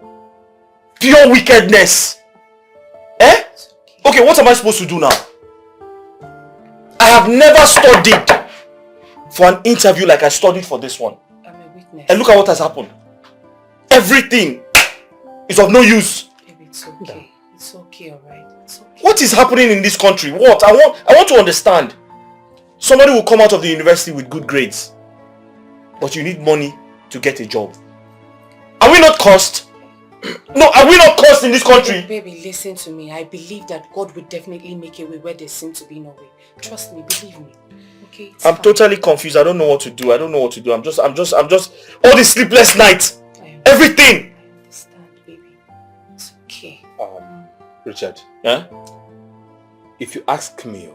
Pure wickedness! Eh? Okay, what am I supposed to do now? I have never studied for an interview like I studied for this one. I'm a witness. And look at what has happened. Everything is of no use. Baby, it's okay. It's okay, alright? It's okay. What is happening in this country? What? I want to understand. Somebody will come out of the university with good grades, but you need money to get a job. Are we not cursed? No, are we not cursed in this country? Baby, listen to me. I believe that God will definitely make a way where there seems to be no way. Trust me, believe me. Okay? I'm totally confused. I don't know what to do. I'm just all these sleepless nights. Everything. I understand, baby. It's okay. Richard. Yeah? If you ask me,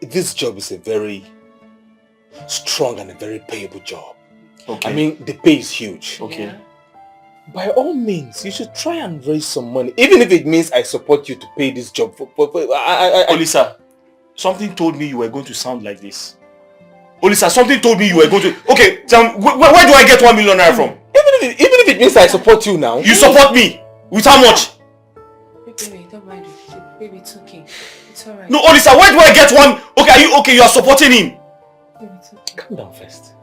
this job is a very strong and a very payable job. Okay. I mean, the pay is huge. Okay. Yeah. By all means, you should try and raise some money, even if it means I support you to pay this job. Olisa, something told me you were going to sound like this. Olisa, something told me you were going to... Okay, tell me, where do I get 1 million naira from? Even if it means I support you now. You support me? With how much? Baby, don't mind it. Baby, it's okay. It's alright. No, Olisa, where do I get one? Okay, are you okay? You are supporting him. Baby, it's okay. Calm down first.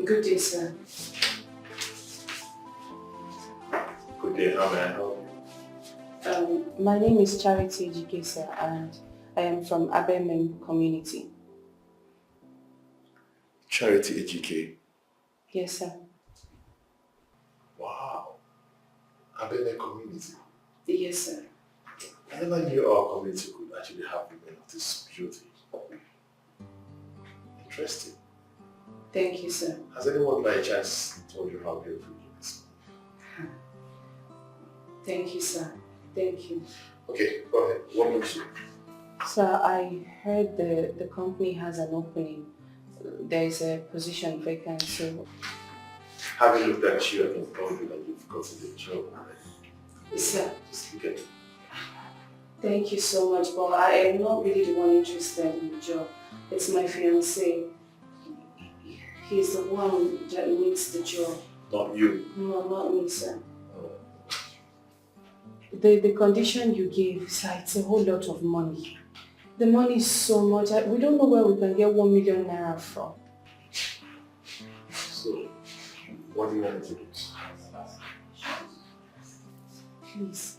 Good day, sir. Good day, how may I help you? My name is Charity Ejike, sir, and I am from Abemem community. Charity AGK. Yes, sir. Wow. Abene community. Yes, sir. I never knew our community could actually have women of this beauty. Interesting. Thank you, sir. Has anyone by chance told you how beautiful you is? Thank you, sir. Thank you. Okay, go ahead. What makes you? Sir, I heard the company has an opening. There is a position vacant, so... Having looked at you, I can tell you that you've gotten the job already. Sir, Just look at it. thank you so much, but I am not really the one interested in the job. It's my fiancé. He's the one that needs the job. Not you. No, not me, sir. Oh. The condition you gave, sir, it's a whole lot of money. The money is so much. We don't know where we can get 1 million naira from. So, what do you want me to do? Please,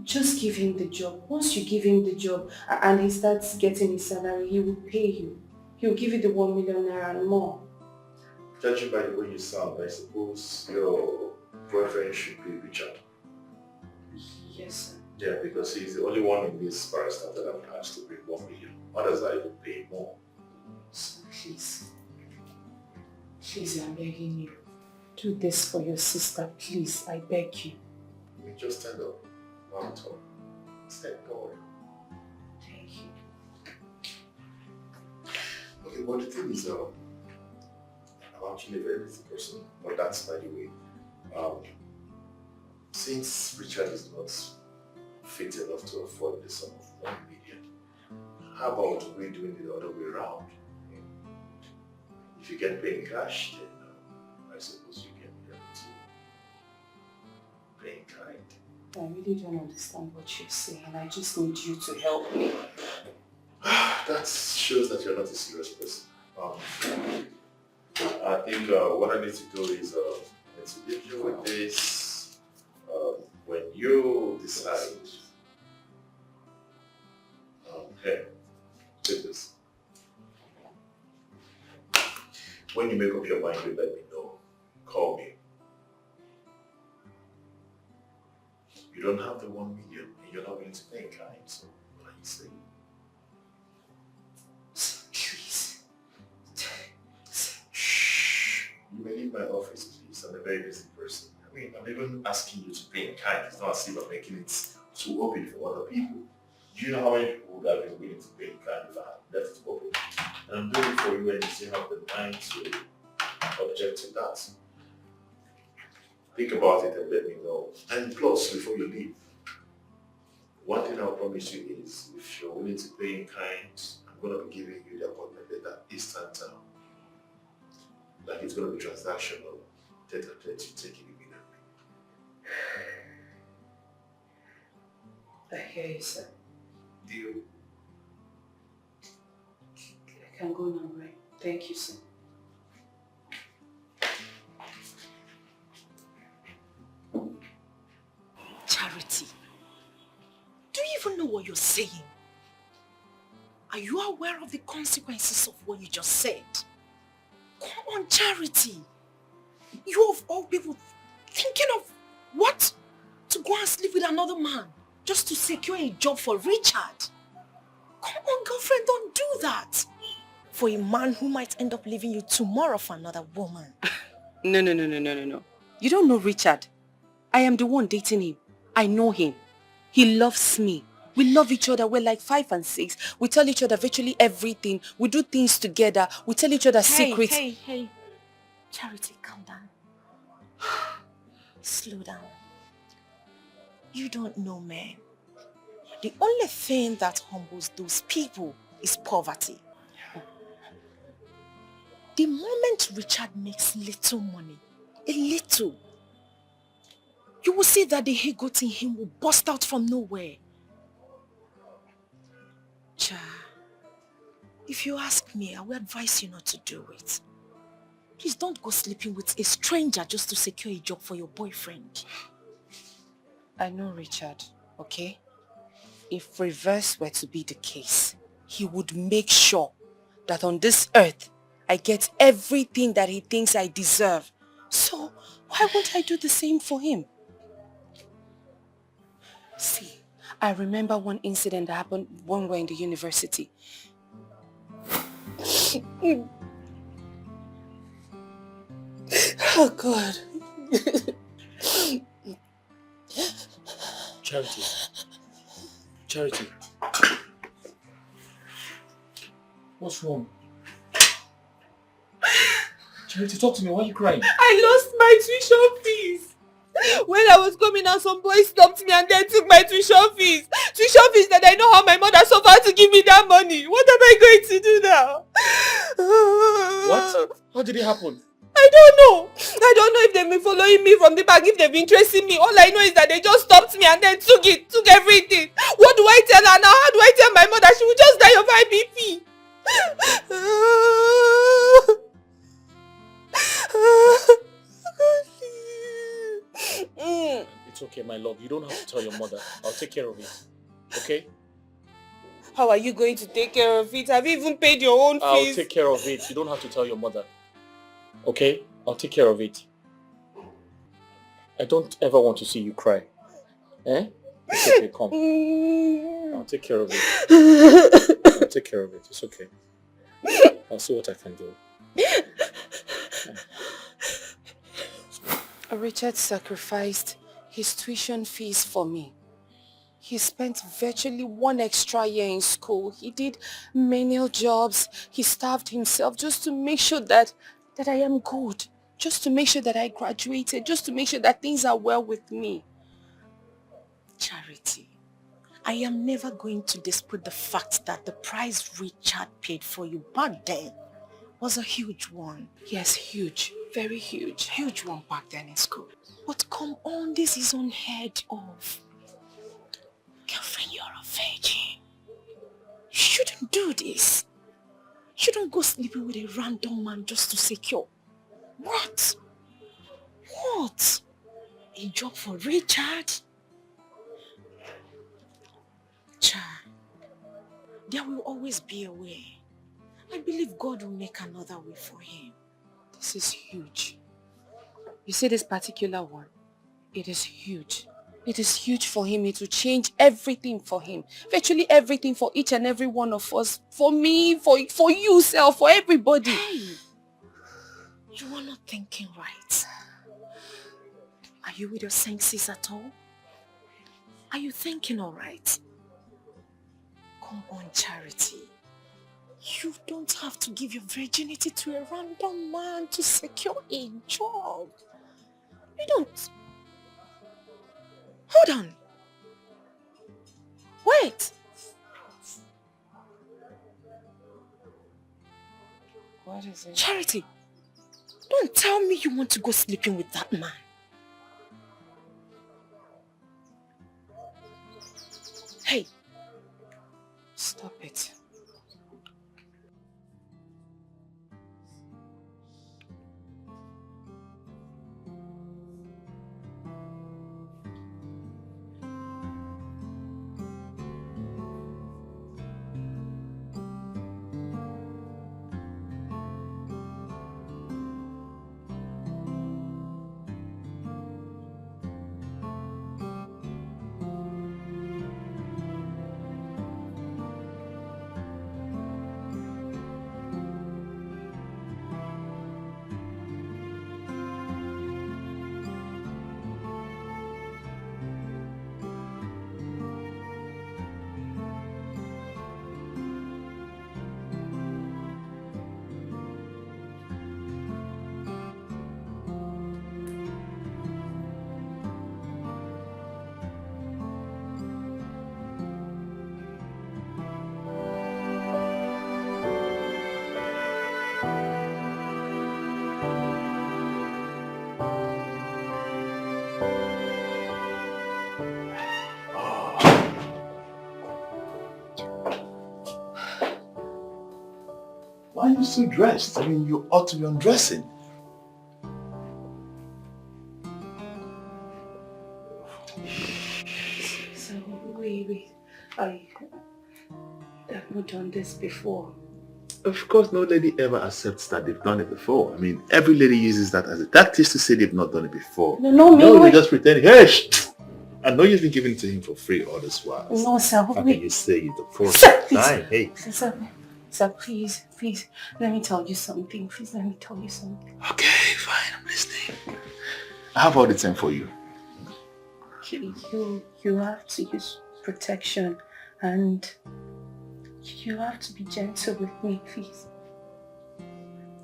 just give him the job. Once you give him the job and he starts getting his salary, he will pay you. He will give you the 1 million naira and more. Judging by the way you sound, I suppose you're boyfriend should be Richard. Yes, sir. Yeah, because he's the only one in this parastatal that I'm asked to bring 1 million. Others are even paying more. Sir, please. Please, I'm begging you. Do this for your sister, please. I beg you. You just stand up. Mom talk. Stand up. Thank you. Okay, but the thing is, I'm actually a very busy person, but that's by the way. Since Richard is not fit enough to afford the sum of 1 million, how about we doing it the other way around? If you get paid in cash, then I suppose you can be able to pay in kind. I really don't understand what you're saying. I just need you to help me. That shows that you're not a serious person. I think what I need to do is to leave you with this. When you decide, hey, take this. When you make up your mind, you let me know. Call me. You don't have the 1 million and you're not willing to pay in kind, so what are you saying? Please. Shh. You may leave my office, please. I'm a very busy person. I mean, I'm even asking you to pay in kind. It's not as if I'm making it too open for other people. Do you know how many people would have been willing to pay in kind if I had left it open? And I'm doing it for you and you still have the mind to object to that. Think about it and let me know. And plus, before you leave, one thing I'll promise you is, if you're willing to pay in kind, I'm going to be giving you the appointment letter instant. Like it's going to be transactional. Tete-a-tete, you take it immediately. I hear you, sir. Deal. I can go now, right? Thank you, sir. Charity, do you even know what you're saying? Are you aware of the consequences of what you just said? Come on, Charity. You of all people thinking of what? To go and sleep with another man just to secure a job for Richard? Come on, girlfriend, don't do that. For a man who might end up leaving you tomorrow for another woman. No. You don't know Richard. I am the one dating him. I know him. He loves me. We love each other. We're like 5 and 6. We tell each other virtually everything. We do things together. We tell each other secrets. Hey. Charity, calm down. Slow down. You don't know men. The only thing that humbles those people is poverty. The moment Richard makes little money, a little, you will see that the ego in him will burst out from nowhere. Cha, if you ask me, I will advise you not to do it. Please don't go sleeping with a stranger just to secure a job for your boyfriend. I know Richard, okay? If reverse were to be the case, he would make sure that on this earth, I get everything that he thinks I deserve. So, why won't I do the same for him? See, I remember one incident that happened when we were in the university. Oh, God. Charity. What's wrong? Charity, talk to me. Why are you crying? I lost my tuition fees. When I was coming out, some boys stopped me and then took my tuition fees. Tuition fees that I know how my mother suffered to give me that money. What am I going to do now? What? How did it happen? I don't know. I don't know if they've been following me from the back, if they've been tracing me. All I know is that they just stopped me and then took everything. What do I tell her now? How do I tell my mother? She will just die of IBP. It's okay, my love. You don't have to tell your mother. I'll take care of it. Okay? How are you going to take care of it? Have you even paid your own fees? I'll take care of it. You don't have to tell your mother. Okay? I'll take care of it. I don't ever want to see you cry. Eh? It's okay, come. I'll take care of it. I'll take care of it. It's okay. I'll see what I can do. Richard sacrificed his tuition fees for me. He spent virtually 1 extra year in school. He did menial jobs. He starved himself just to make sure that I am good. Just to make sure that I graduated. Just to make sure that things are well with me. Charity, I am never going to dispute the fact that the price Richard paid for you back then was a huge one. Yes, huge. Very huge. Huge one back then in school. But come on, this is unheard of. Girlfriend, you're a virgin. You shouldn't do this. You shouldn't go sleeping with a random man just to secure. What? What? A job for Richard? Cha, there will always be a way. I believe God will make another way for him. This is huge. You see this particular one? It is huge. It is huge for him. It will change everything for him. Virtually everything for each and every one of us. For me, for you, Sel, for everybody. Hey, you are not thinking right. Are you with your senses at all? Are you thinking all right? Come on, Charity. You don't have to give your virginity to a random man to secure a job. You don't. Hold on. Wait. What is it? Charity, don't tell me you want to go sleeping with that man. Hey. Stop it. Why are you still dressed? I mean, you ought to be undressing. So, wait. I've not done this before. Of course, no lady ever accepts that they've done it before. I mean, every lady uses that as a tactic to say they've not done it before. No, they just pretend, hey, I know you've been giving it to him for free all this while. No, sir. How can you say it the first Sir, time? Hey. Sir, please, let me tell you something. Please, let me tell you something. Okay, fine, I'm listening. I have all the time for you. You have to use protection and you have to be gentle with me, please.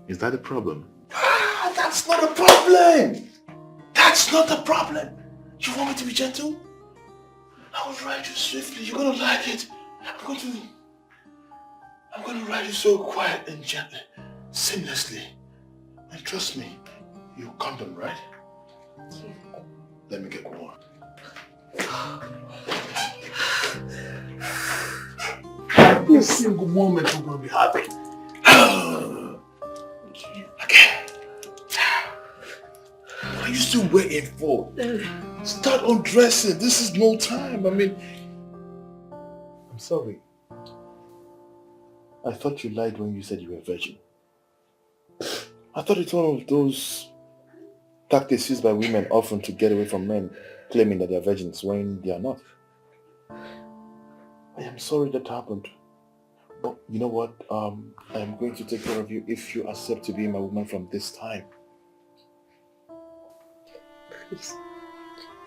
Is that a problem? That's not a problem! That's not a problem! You want me to be gentle? I will ride you swiftly. You're gonna like it. I'm gonna ride you so quiet and gently, seamlessly. And trust me, you condom, right? Yeah. Let me get one. Every single moment you're gonna be happy. Okay. What are you still waiting for? Start undressing. This is no time. I mean, I'm sorry. I thought you lied when you said you were a virgin. I thought it's one of those tactics used by women often to get away from men claiming that they are virgins when they are not. I am sorry that happened. But you know what? I am going to take care of you if you accept to be my woman from this time. Please,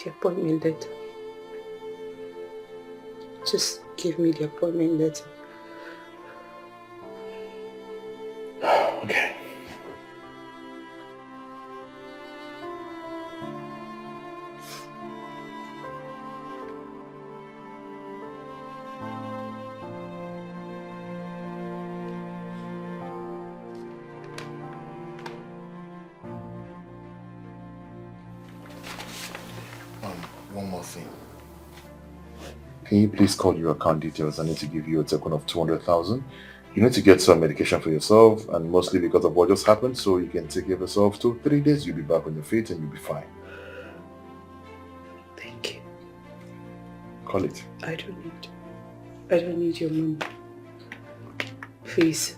the appointment letter. Just give me the appointment letter. Okay. One more thing. Can you please call your account details? I need to give you a token of 200,000. You need to get some medication for yourself, and mostly because of what just happened, so you can take care of yourself. 2-3 days, you'll be back on your feet and you'll be fine. Thank you. Call it. I don't need your money. Please,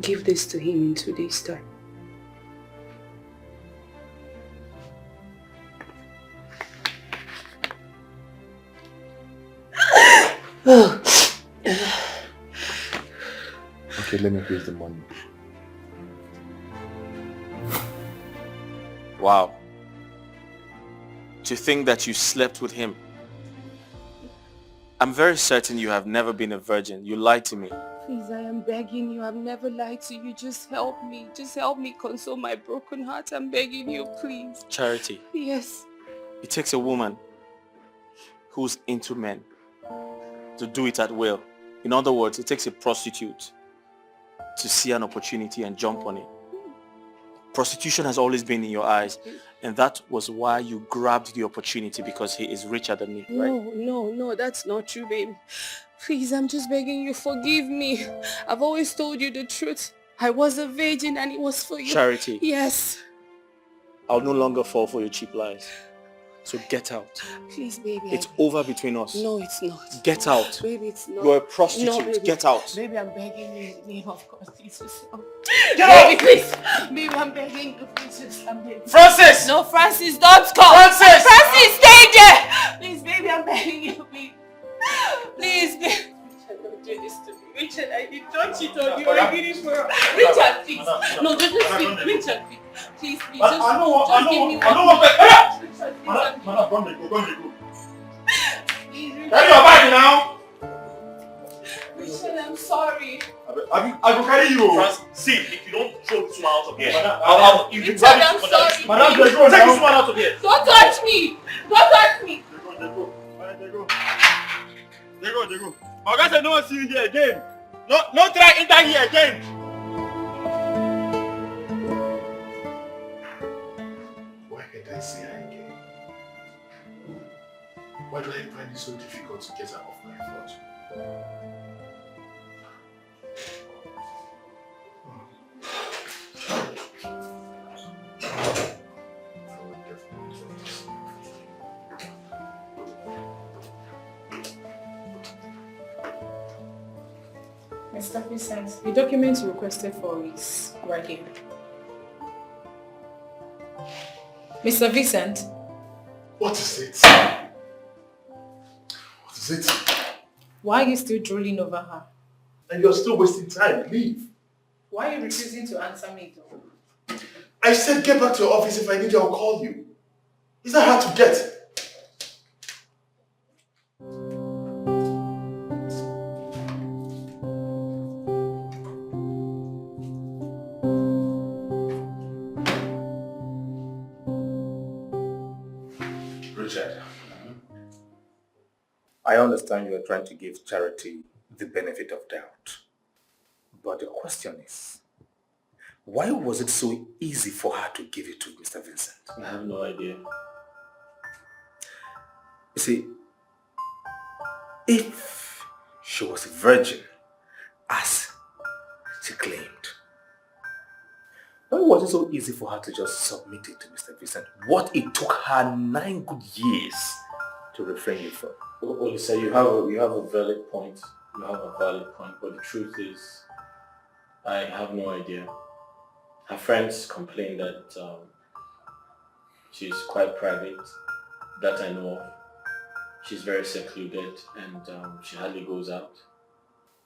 give this to him in 2 days' time. Okay, let me place the money. Wow. To think that you slept with him. I'm very certain you have never been a virgin. You lied to me. Please, I am begging you. I've never lied to you. Just help me. Just help me console my broken heart. I'm begging you, please. Charity. Yes. It takes a woman who's into men to do it at will. In other words, it takes a prostitute to see an opportunity and jump on it. Prostitution has always been in your eyes, and that was why you grabbed the opportunity, because he is richer than me, right? No, that's not true, baby. Please, I'm just begging you, forgive me. I've always told you the truth. I was a virgin and it was for you. Charity. Yes. I'll no longer fall for your cheap lies. So get out. Please, baby. It's over between us. No, it's not. Get out. Baby, it's not. You're a prostitute. No, baby. Get out. Baby, I'm begging you in the name of God. Please just help. Get out! Baby, please. Baby, I'm begging you. Please just, I'm begging. Francis! No, Francis, don't come. Francis! Francis, stay there. Please, baby, I'm begging you. Please. Please, baby. Richard, don't do this to me. Richard, I did not cheat on you. I did it for Richard, please. No, don't speak. Richard, please. Please, just give me one. Madam, don't let go. Please, Richard. Carry your bag now. Richard, I'm sorry. I will carry you. France, see, if you don't throw this one out of here, Richard, I'm sorry. Madam, take this one out of here. Don't touch me. Don't touch me. They go. My guys, I don't see you here again. No try enter here again. Why can't I see her again? Why do I find it so difficult to get her off my thought? Mr. Vincent, the document you requested for is right here. Mr. Vincent? What is it? What is it? Why are you still drooling over her? And you're still wasting time. Leave. Why are you refusing to answer me though? I said get back to your office. If I need you, I'll call you. Is that hard to get? Richard, I understand you are trying to give Charity the benefit of doubt. But the question is, why was it so easy for her to give it to Mr. Vincent? I have no idea. You see, if she was a virgin, as she claimed, why was it so easy for her to just submit it to Mr. Vincent? What it took her 9 good years to refrain you from? Olisa, you have a valid point. You have a valid point, but the truth is, I have no idea. Her friends complained that She's quite private, that I know of. She's very secluded and she hardly goes out.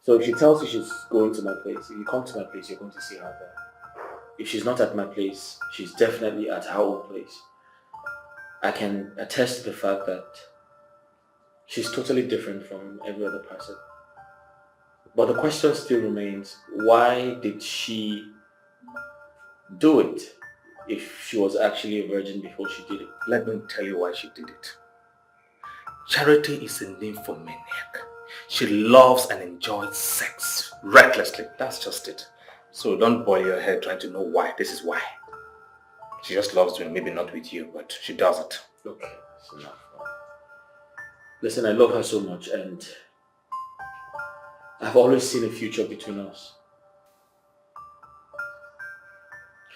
So if she tells you she's going to my place, if you come to my place, you're going to see her there. If she's not at my place, she's definitely at her own place. I can attest to the fact that she's totally different from every other person. But the question still remains, why did she do it if she was actually a virgin before she did it? Let me tell you why she did it. Charity is a nymphomaniac. She loves and enjoys sex recklessly. That's just it. So don't boil your head trying to know why. This is why. She just loves doing, maybe not with you, but she does it. Okay, that's enough. Listen, I love her so much and I've always seen a future between us.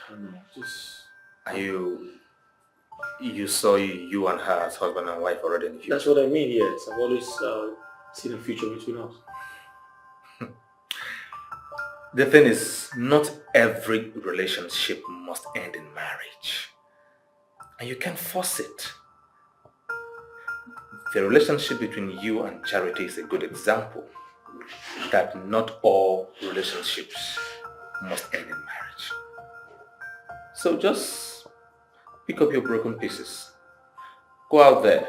I don't know, just... Are you saw you and her as husband and wife already in the future? That's what I mean, yes. I've always seen a future between us. The thing is, not every relationship must end in marriage. And you can't force it. The relationship between you and Charity is a good example that not all relationships must end in marriage. So just pick up your broken pieces. Go out there.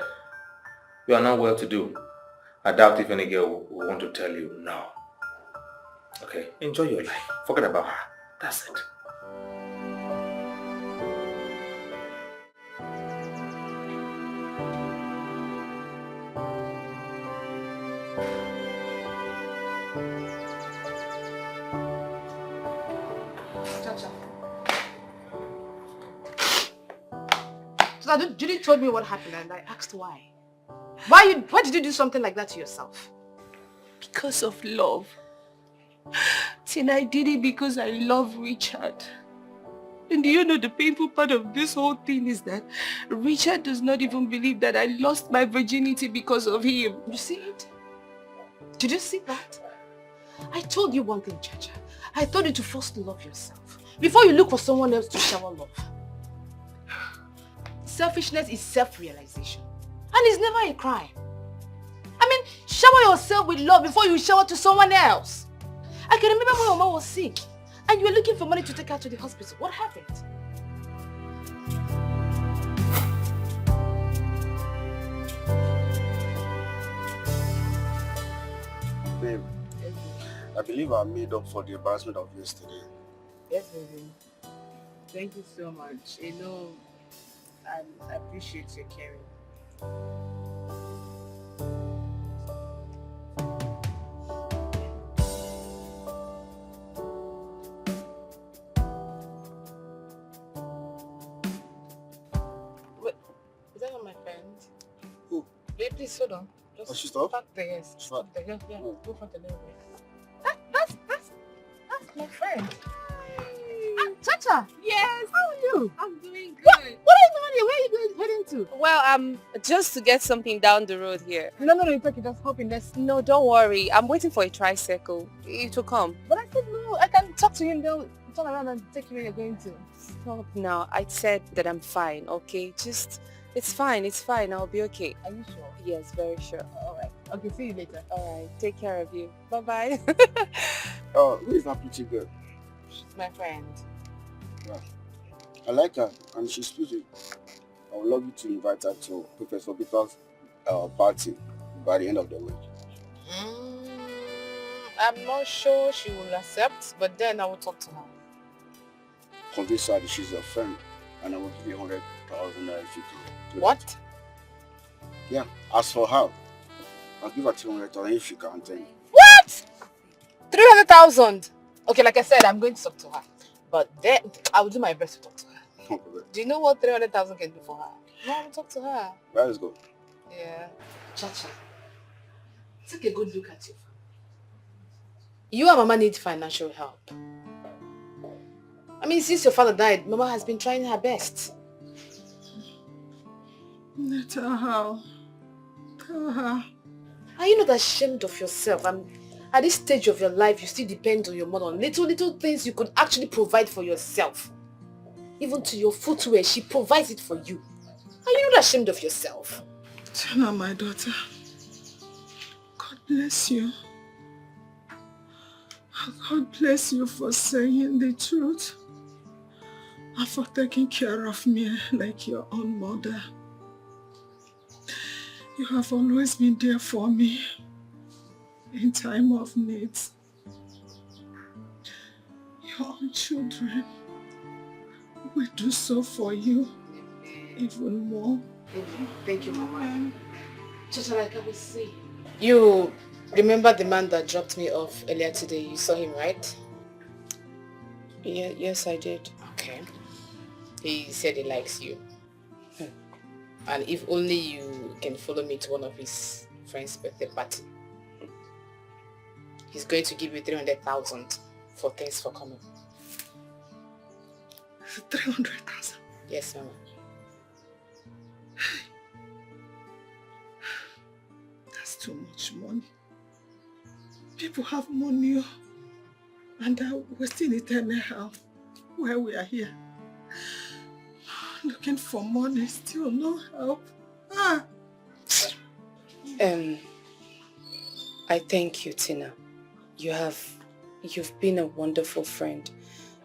You are now well-to-do. I doubt if any girl will want to tell you no. Okay, enjoy your life. Forget about her. That's it. So Judy told me what happened and I asked why. Why did you do something like that to yourself? Because of love. Tina, I did it because I love Richard. And do you know the painful part of this whole thing is that Richard does not even believe that I lost my virginity because of him. You see it? Did you see that? I told you one thing, Chacha. I told you to first love yourself before you look for someone else to shower love. Selfishness is self-realization. And it's never a crime. I mean, shower yourself with love before you shower to someone else. I can remember when Mama was sick and you were looking for money to take her to the hospital. What happened? Babe, I believe I made up for the embarrassment of yesterday. Yes, baby. Thank you so much. You know, I appreciate your caring. Wait, is that not my friend? Who? Babe, please hold on. Just Oh, she stopped? Park there, yes. She's Stop there. Yeah, Oh. go front a little bit. That's my friend. Chacha! Yes! How are you? I'm doing good. What is the money? Where are you heading to? Well, just to get something down the road here. No, it's okay. Just hoping that's... No, don't worry. I'm waiting for a tricycle. It will come. But I said no. I can talk to you and they'll turn around and take you where you're going to. Stop now. I said that I'm fine, okay? Just, it's fine. I'll be okay. Are you sure? Yes, very sure. Alright. Okay, see you later. Alright, take care of you. Bye-bye. Oh, who is that pretty girl? She's my friend. Yeah. I like her and she's pretty. I would love you to invite her to Professor Peter's party by the end of the week. I'm not sure she will accept, but then I will talk to her. Convince her that she's your friend and I will give you 100,000 if you can. What? Yeah, as for her, I'll give her 200,000 if she can tell me. What? 300,000? Okay, like I said, I'm going to talk to her. But then I will do my best to talk to her. Do you know what 300,000 can do for her? No, I will talk to her. Let's go. Yeah. Chacha, take a good look at your family. You and Mama need financial help. I mean, since your father died, Mama has been trying her best. Tell her. Are you not ashamed of yourself? At this stage of your life, you still depend on your mother on little things you could actually provide for yourself. Even to your footwear, she provides it for you. Are you not ashamed of yourself? Tina, my daughter, God bless you. God bless you for saying the truth and for taking care of me like your own mother. You have always been there for me in time of need. Your own children will do so for you even more. Thank you, Mama. Chacha, I will see. You remember the man that dropped me off earlier today? You saw him, right? Yeah, yes, I did. Okay. He said he likes you. And if only you can follow me to one of his friend's birthday party. He's going to give you 300,000 for thanks for coming. 300,000? Yes, Mama. That's too much money. People have money and are wasting it anyhow while we are here. Looking for money, still no help. I thank you, Tina. You've been a wonderful friend.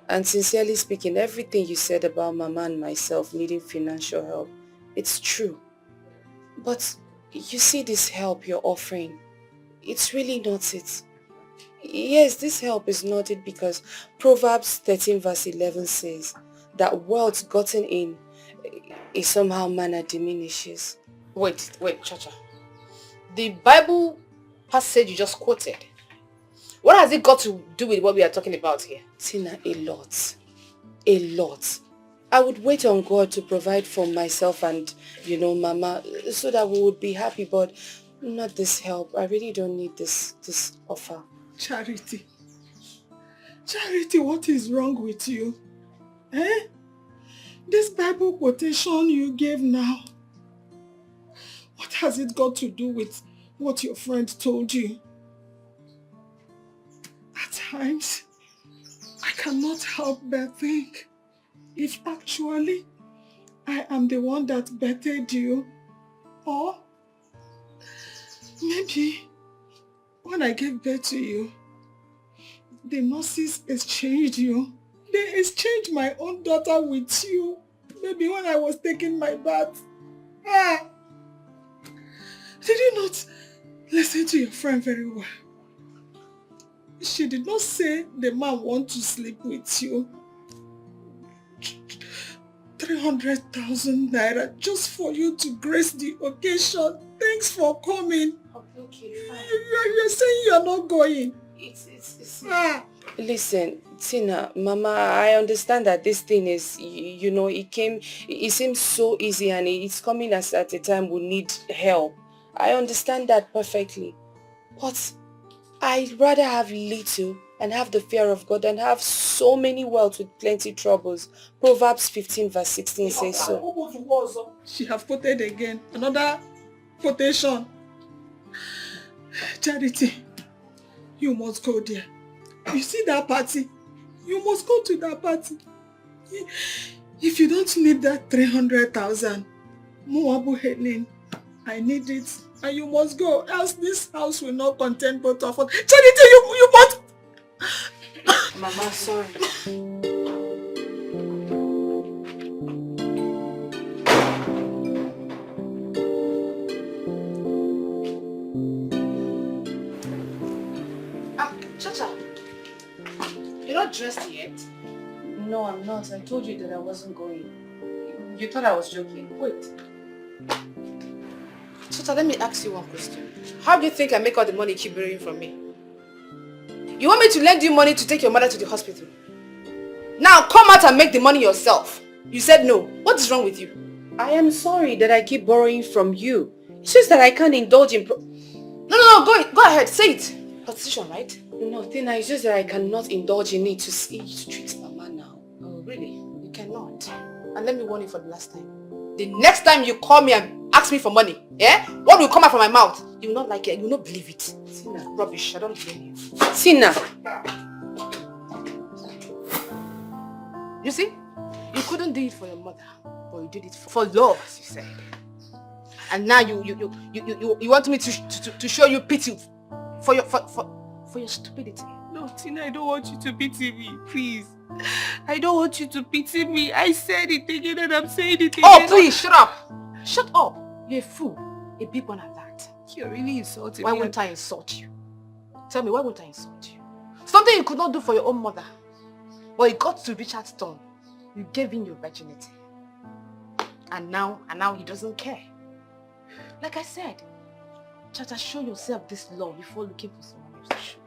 And sincerely speaking, everything you said about Mama and myself needing financial help, it's true. But you see this help you're offering, it's really not it. Yes, this help is not it because Proverbs 13 verse 11 says that wealth gotten in is somehow manna diminishes. Wait, Chacha. The Bible passage you just quoted, what has it got to do with what we are talking about here? Tina, a lot. A lot. I would wait on God to provide for myself and, Mama, so that we would be happy, but not this help. I really don't need this offer. Charity. Charity, what is wrong with you? This Bible quotation you gave now, what has it got to do with what your friend told you? At times, I cannot help but think if actually I am the one that bettered you, or maybe when I gave birth to you, the nurses exchanged you. They exchanged my own daughter with you. Maybe when I was taking my bath. Did you not listen to your friend very well? She did not say the man wants to sleep with you. 300,000 naira just for you to grace the occasion. Thanks for coming. Okay, fine. You're saying you're not going. It's Listen, Tina, Mama, I understand that this thing is, it seems so easy and it's coming at a time we need help. I understand that perfectly. But I'd rather have little and have the fear of God than have so many wealth with plenty troubles. Proverbs 15 verse 16 says so. She have quoted again. Another quotation. Charity, you must go there. You see that party? You must go to that party. If you don't need that 300,000, Moabu Helen, I need it. And you must go, else this house will not contain both of us. Charity, you must... Mama, sorry. Chacha, you're not dressed yet? No, I'm not. I told you that I wasn't going. You thought I was joking. Wait. Chacha, let me ask you one question. How do you think I make all the money you keep borrowing from me? You want me to lend you money to take your mother to the hospital? Now come out and make the money yourself. You said no. What is wrong with you? I am sorry that I keep borrowing from you. It's just that I can't indulge in No, go ahead, say it. Prostitution, right? No, Tina, it's just that I cannot indulge in it to treat Mama now. Oh, really? You cannot. And let me warn you for the last time. The next time you call me and ask me for money, what will come out from my mouth? You will not like it, you will not believe it. Tina. Rubbish, I don't blame you. Tina! You see? You couldn't didn't do it for your mother, but you did it for love, as you said. And now you want me to show you pity for your stupidity. No, Tina, I don't want you to pity me, please. I don't want you to pity me. I said it again and I'm saying it again. Oh, please, shut up. Shut up. You're a fool. A big one at that. You're really insulting me. Why won't I insult you? Tell me, why won't I insult you? Something you could not do for your own mother. But you got to Richard's turn. You gave in your virginity. And now he doesn't care. Like I said, Chacha, show yourself this love before looking for someone else to show.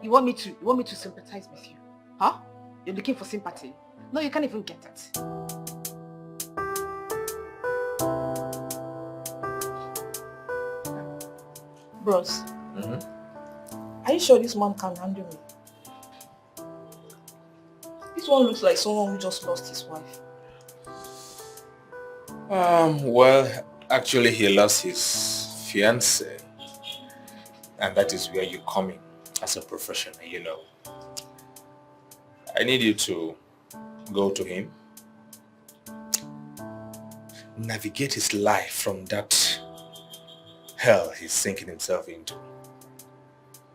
You want me to sympathize with you? Huh? You're looking for sympathy? No, you can't even get it. Bros, are you sure this man can handle me? This one looks like someone who just lost his wife. Well, actually he lost his fiancée. And that is where you come in as a professional, you know. I need you to go to him, navigate his life from that hell he's sinking himself into.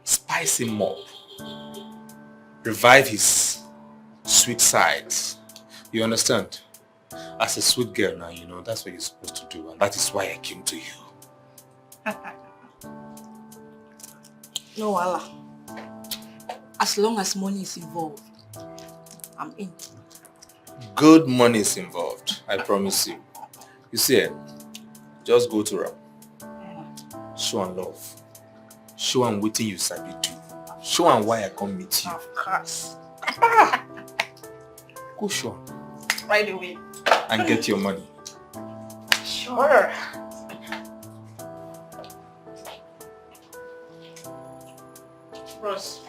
Spice him up, revive his sweet sides. You understand? As a sweet girl now, you know, that's what you're supposed to do, and that is why I came to you. No, Allah. As long as money is involved, I'm in. Good money is involved, I promise you. You see, just go to Ram. Show and love. Show and waiting you sabi do. Show and why I come meet you. Of course. Go show. Right away. And get your money. Sure. Bros.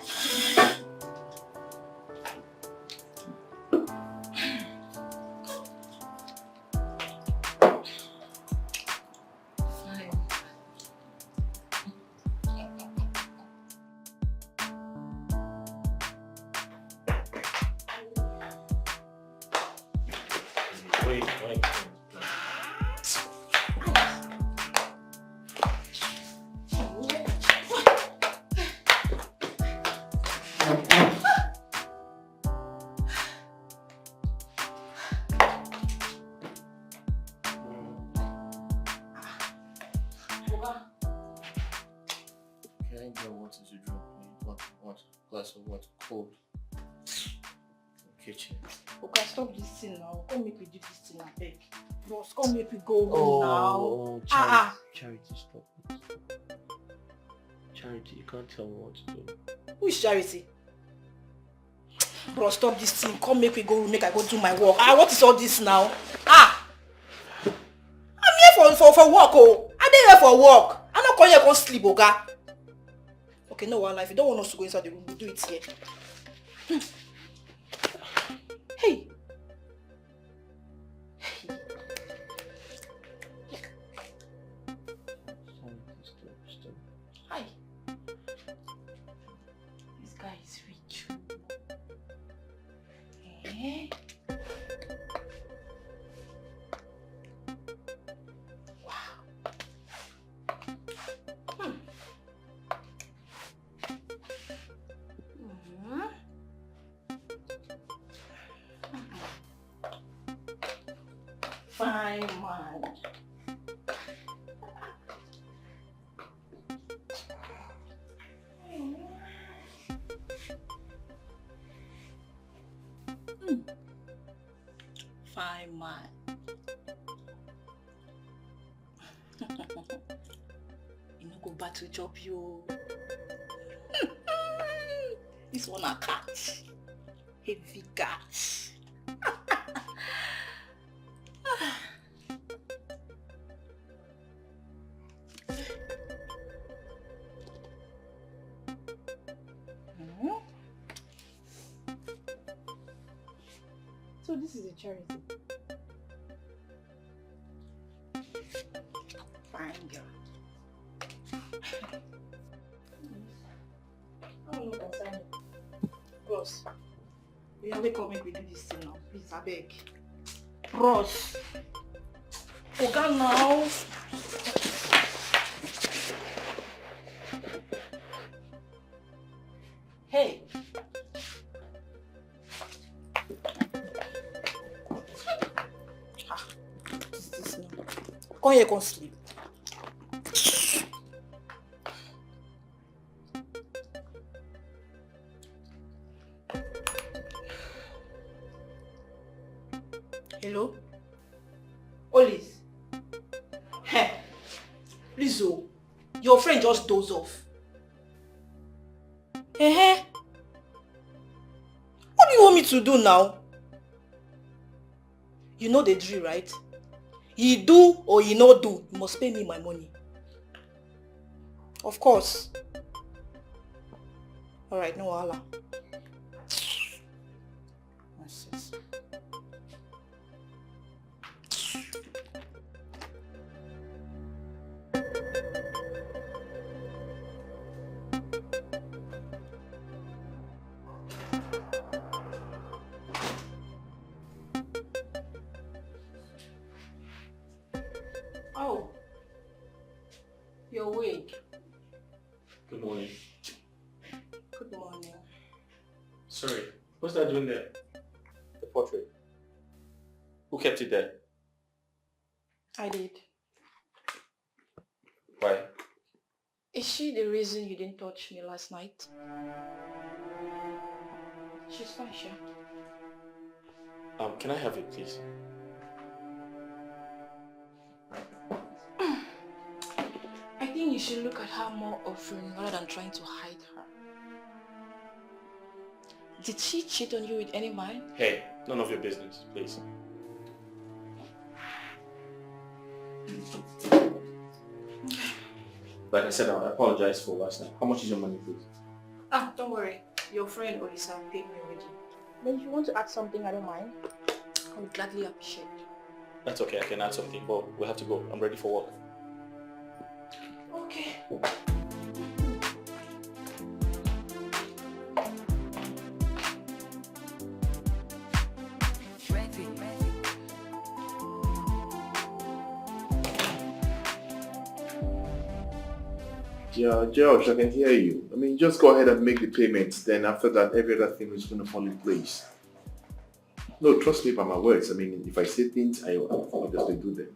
Glass of water, cold. Kitchen. Okay, stop this thing now. Come make me do this thing, I beg. Bros, come make me go home now. Charity, stop. Charity, you can't tell me what to do. Who is Charity? Bro, stop this thing. Come make me go home, make I go do my work. What is all this now? I'm here for work, oh. I'm here for work. I'm not going here to sleep, okay? Okay, no, well, if you don't want us to go inside the room, we'll do it here. Hey. Hi. This guy is rich. Eh? Fine man. Fine man. You no go back to job you. This one a cat. Heavy cat. So this is a charity. Fine girl. I don't know concern. Bros, Yeah, wake up, make we do this thing now. Please, I beg. Bros. Oga now. Hey. What is this now? Come here, come sleep. Hello? Olis. Hey. Please, oh. Your friend just doze off. Eh? What do you want me to do now? You know the drill, right? He do or he not do, you must pay me my money. Of course. Alright, no wahala. Nonsense. Oh, you're awake. Good morning. Good morning. Sorry, what's that doing there? The portrait. Who kept it there? I did. Why? Is she the reason you didn't touch me last night? She's fine, sure. Can I have it, please? I think you should look at her more often rather than trying to hide her. Did she cheat on you with any man? Hey, none of your business, please. Like I said, I apologize for last night. How much is your money, please? Ah, don't worry. Your friend Olisa paid me already. Then if you want to add something, I don't mind. I would gladly appreciate. That's okay, I can add something, but we have to go. I'm ready for work. Okay. Yeah, Josh, I can hear you. I mean, just go ahead and make the payments. Then after that, every other thing is going to fall in place. No, trust me by my words. I mean, if I say things, I obviously do them.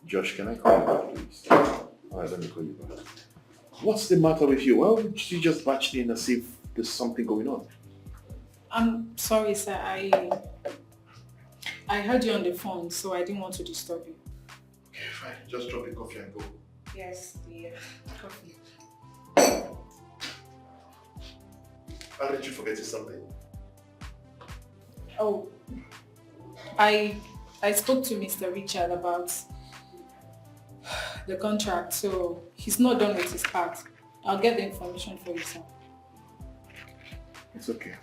Josh, can I call you back, please? Alright, let me call you back. What's the matter with you? Why would you just barge in as if there's something going on? I'm sorry, sir. I heard you on the phone, so I didn't want to disturb you. Okay, fine. Just drop the coffee and go. Yes, the coffee. How did you forget something? Oh, I spoke to Mr. Richard about the contract, so he's not done with his part. I'll get the information for you, sir. It's okay.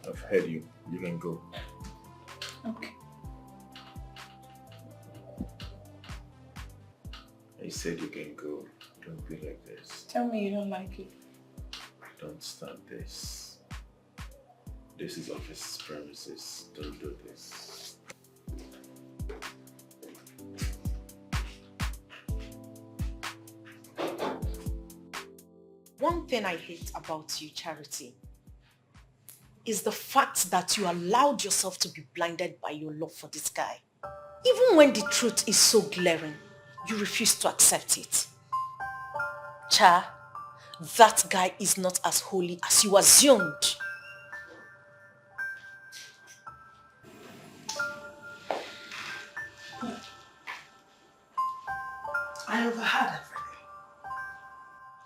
I've heard you. You can go. Okay. I said you can go. Don't be like this. Tell me you don't like it. Don't start this. This is office premises. Don't do this. One thing I hate about you, Charity, is the fact that you allowed yourself to be blinded by your love for this guy. Even when the truth is so glaring, you refuse to accept it. Cha, that guy is not as holy as you assumed. I overheard everything.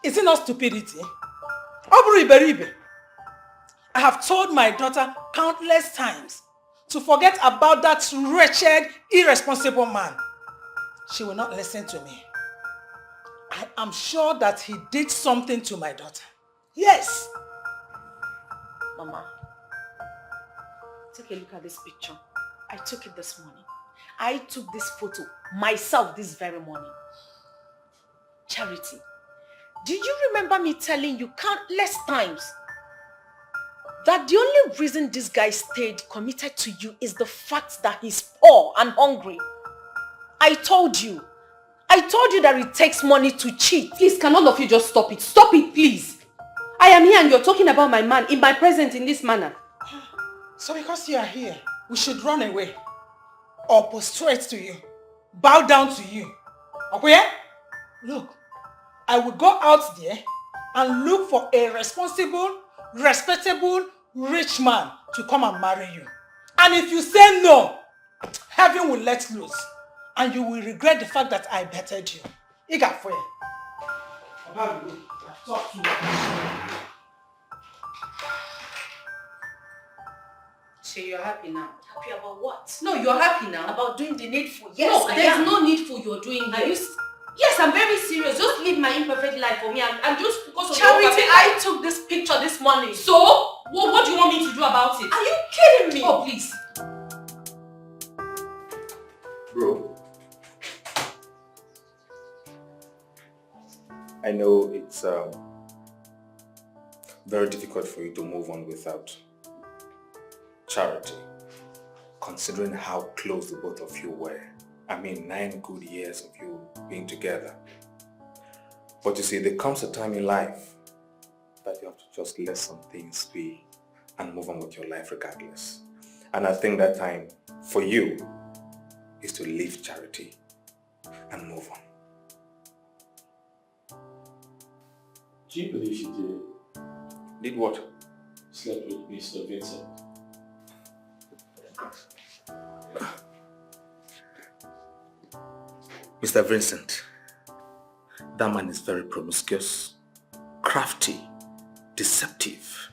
Is it not stupidity? Obru Iberibe. I have told my daughter countless times to forget about that wretched, irresponsible man. She will not listen to me. I am sure that he did something to my daughter. Yes. Mama, take a look at this picture. I took it this morning. I took this photo myself this very morning. Charity, Do you remember me telling you countless times that the only reason this guy stayed committed to you is the fact that he's poor and hungry? I told you that it takes money to cheat. Please, can all of you just stop it? Stop it, please. I am here and you're talking about my man in my presence in this manner. So because you are here, we should run away or prostrate to you, bow down to you. Okay? Look, I will go out there and look for a responsible, respectable, rich man to come and marry you. And if you say no, heaven will let loose and you will regret the fact that I bettered you. Igafoye. I've talked to you. So you're happy now? Happy about what? No, you're happy now. About doing the needful. Yes, no, there's no needful you're doing here. Are you... Yes, I'm very serious. Just live my imperfect life for me. I'm just because of Charity, I took this picture this morning. So? What do you want me to do about it? Are you kidding me? Oh, please. Bro, I know it's very difficult for you to move on without Charity, considering how close the both of you were. I mean, 9 good years of you being together. But you see, there comes a time in life that you have to just let some things be and move on with your life regardless. And I think that time for you is to leave Charity and move on. Do you believe she did it? Did what? Slept with Mr. Vincent. Mr. Vincent, that man is very promiscuous, crafty, deceptive.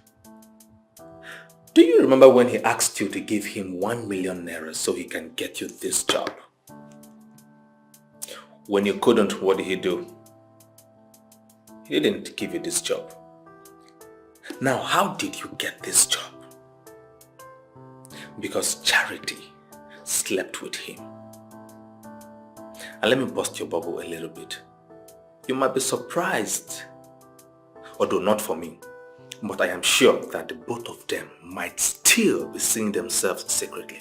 Do you remember when he asked you to give him 1 million naira so he can get you this job? When you couldn't, what did he do? He didn't give you this job. Now, how did you get this job? Because Charity slept with him. And let me bust your bubble a little bit. You might be surprised, although not for me, but I am sure that the both of them might still be seeing themselves secretly.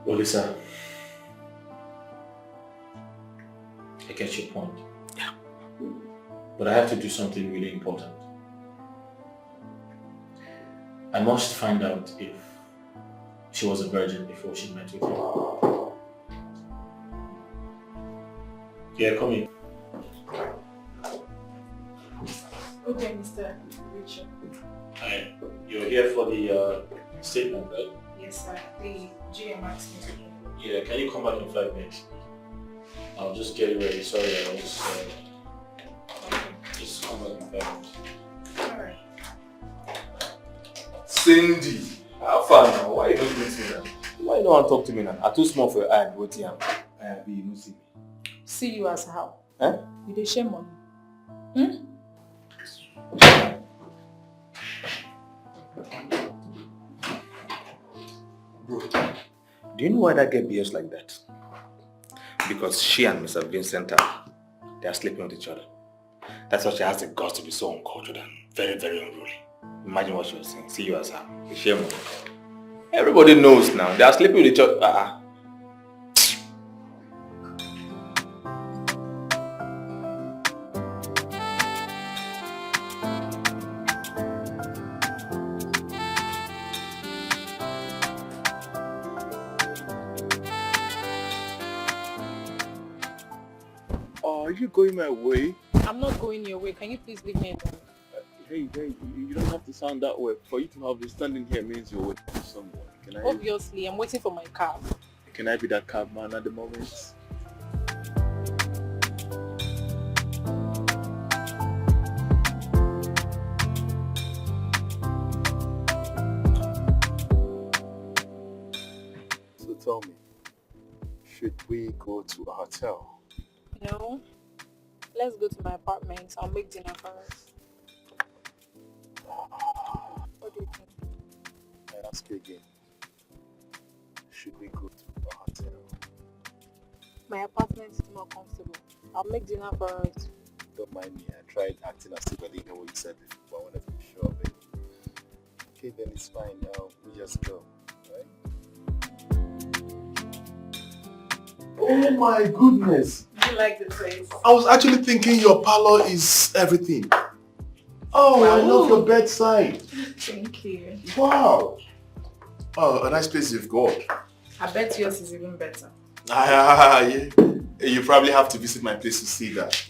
Well, Lisa, I get your point. Yeah. But I have to do something really important. I must find out if she was a virgin before she met with you. Yeah, come in. Okay, Mr. Richard. Hi. You're here for the statement, right? Yes, sir. The GM asked me to. Yeah, can you come back in 5 minutes? I'll just get it ready. Sorry, I was... just come back in 5 minutes. Alright. Cindy, how far now? Why you don't meet me now? Why you don't want to talk to me now? I'm too small for your eye and what you have. You don't see me. See you as how? Eh? You dey share money. Hmm? Bro, do you know why that girl behaves like that? Because she and Mr. Vincent they are sleeping with each other. That's why she has the guts to be so uncultured and very, very unruly. Imagine what she was saying. See you as her. The shame on her. Everybody knows now. They are sleeping with each other. Are you going my way? I'm not going your way. Can you please leave me alone? Hey, you don't have to sound that way. For you to have been standing here means you're waiting for someone. Obviously, I'm waiting for my cab. Can I be that cab man at the moment? So tell me, should we go to a hotel? No. Let's go to my apartment. I'll make dinner for us. What do asking again. Should we go to a hotel? My apartment is more comfortable. I'll make dinner for us. Don't mind me. I tried acting as if I didn't know what you said before, but I wanted to be sure of it. Okay, then it's fine. We just go, right? Oh my goodness! Do you like the place? I was actually thinking your parlor is everything. Oh, wow. I love your bedside. Thank you. Wow. Oh, a nice place you've got. I bet yours is even better. Yeah. You probably have to visit my place to see that.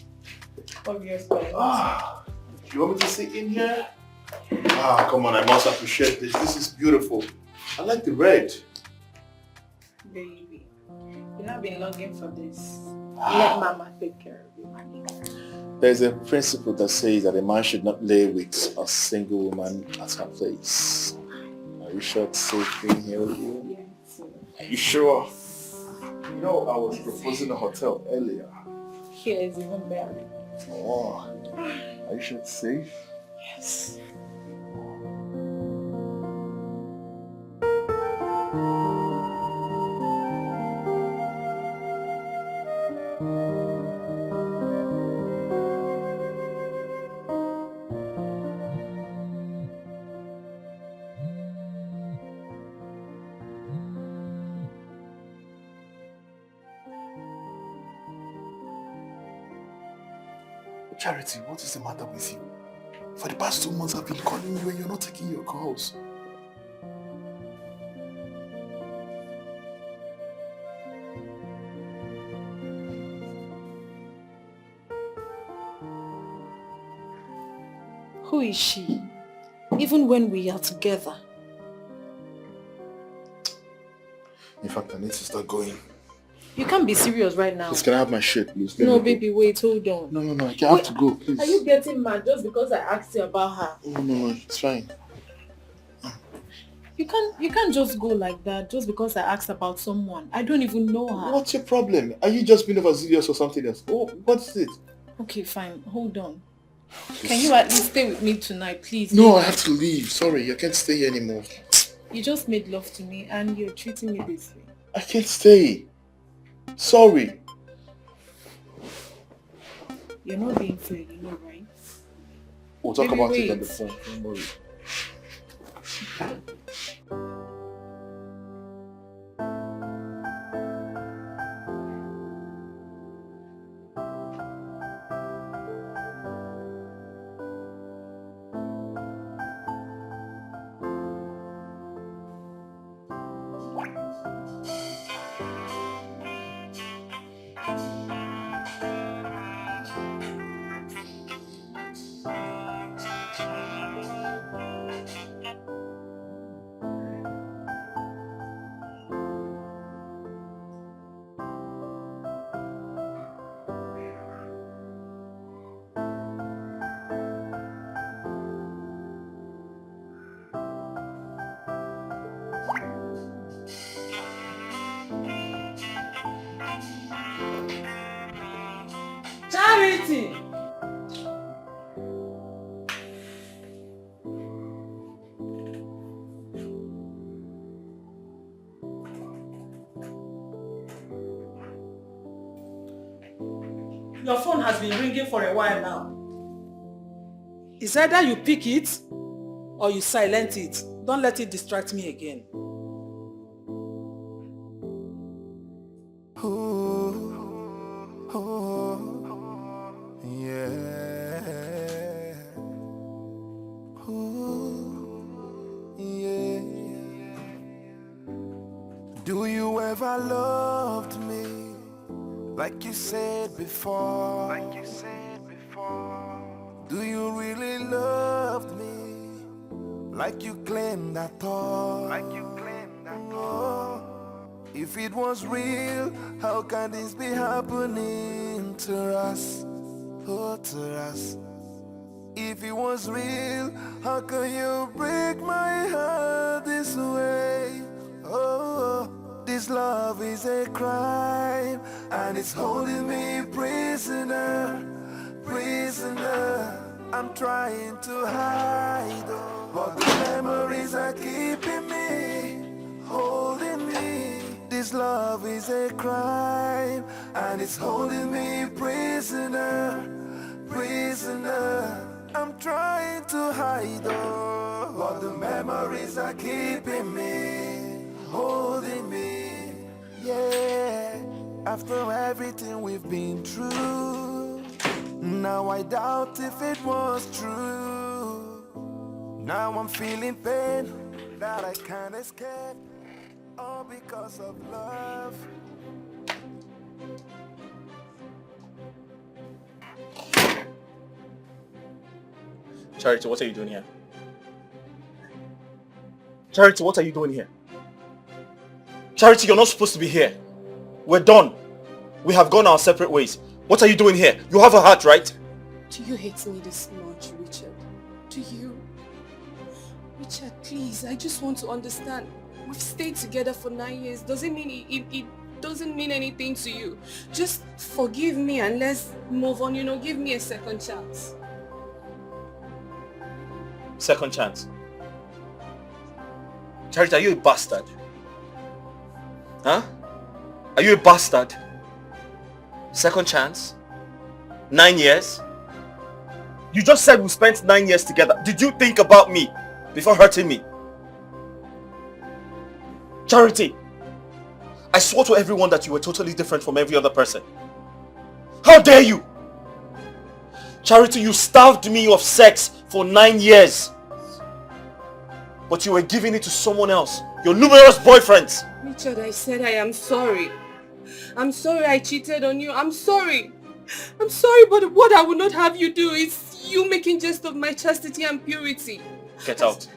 Obviously. You want me to sit in here? Come on, I must appreciate this. This is beautiful. I like the red. Baby, you have been longing for this. Let Mama take care of you, honey. There's a principle that says that a man should not lay with a single woman at her place. Are you sure it's safe being here with you? Yes. Are you sure? You know, I was proposing a hotel earlier. Here is even better. Oh, are you sure it's safe? Yes. Charity, what is the matter with you? For the past 2 months I've been calling you and you're not taking your calls. Who is she? Even when we are together. In fact, I need to start going. You can't be serious right now. Please, can I have my shirt, please? No, baby, wait, hold on. No, I have to go, please. Are you getting mad just because I asked you about her? No, it's fine. You can't just go like that just because I asked about someone. I don't even know her. What's your problem? Are you just being overzealous or something else? Oh, what's it? Okay, fine. Hold on. Can you at least stay with me tonight, please? No, I have to leave. Sorry, I can't stay here anymore. You just made love to me and you're treating me this way. I can't stay. Sorry. You're not being fair, you know, right? We'll talk Baby, about wait. it on the phone. Don't worry. Charity! Your phone has been ringing for a while now. It's either you pick it or you silent it. Don't let it distract me again. Do you ever loved me like you said before? Do you really loved me like you claimed I thought? Oh, if it was real, how can this be happening to us? Oh, to us. If it was real, how can you break my heart this way? Oh, this love is a crime, and it's holding me prisoner, prisoner. I'm trying to hide, but the memories are keeping me. this love is a crime, and it's holding me prisoner, prisoner. I'm trying to hide all, but the memories are keeping me, holding me. Yeah, after everything we've been through, now I doubt if it was true. Now I'm feeling pain that I can't escape, all because of love. Charity, what are you doing here? Charity, what are you doing here? Charity, you're not supposed to be here. We're done. We have gone our separate ways. What are you doing here? You have a heart, right? Do you hate me this much, Richard? Do you? Richard, please, I just want to understand. We've stayed together for 9 years. Doesn't mean it doesn't mean anything to you. Just forgive me and let's move on, give me a second chance. Second chance. Charity, are you a bastard? Huh? Are you a bastard? Second chance? 9 years? You just said we spent 9 years together. Did you think about me before hurting me? Charity, I swore to everyone that you were totally different from every other person. How dare you? Charity, you starved me of sex for 9 years. But you were giving it to someone else. Your numerous boyfriends. Richard, I said I am sorry. I'm sorry I cheated on you. I'm sorry. I'm sorry, but what I would not have you do is you making jest of my chastity and purity. Get out.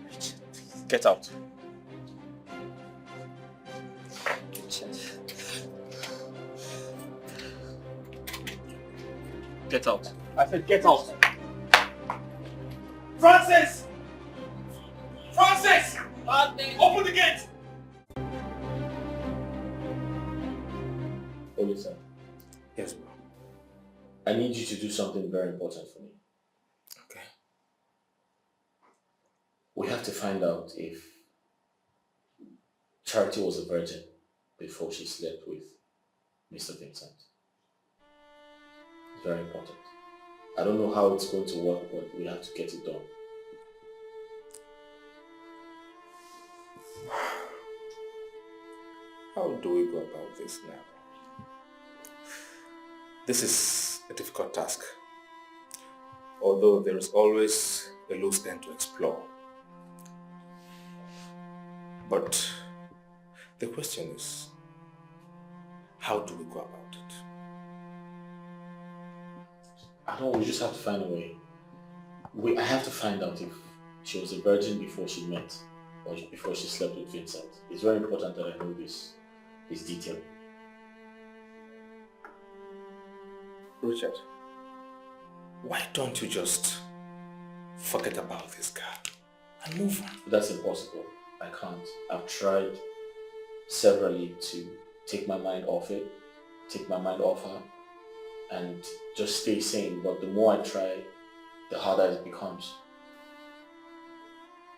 Richard, please. Get out. Richard. Get out. I said get out. Francis! Francis! Open the gate! Olisa. Yes, bro. I need you to do something very important for me. Okay. We have to find out if Charity was a virgin before she slept with Mr. Vincent. It's very important. I don't know how it's going to work, but we have to get it done. How do we go about this now? This is a difficult task, although there is always a loose end to explore. But the question is, how do we go about it? I don't know, we just have to find a way. I have to find out if she was a virgin before she met or before she slept with Vincent. It's very important that I know this detail. Richard, why don't you just forget about this girl and move on? That's impossible. I can't. I've tried severally to take my mind off it, take my mind off her, and just stay sane. But the more I try, the harder it becomes.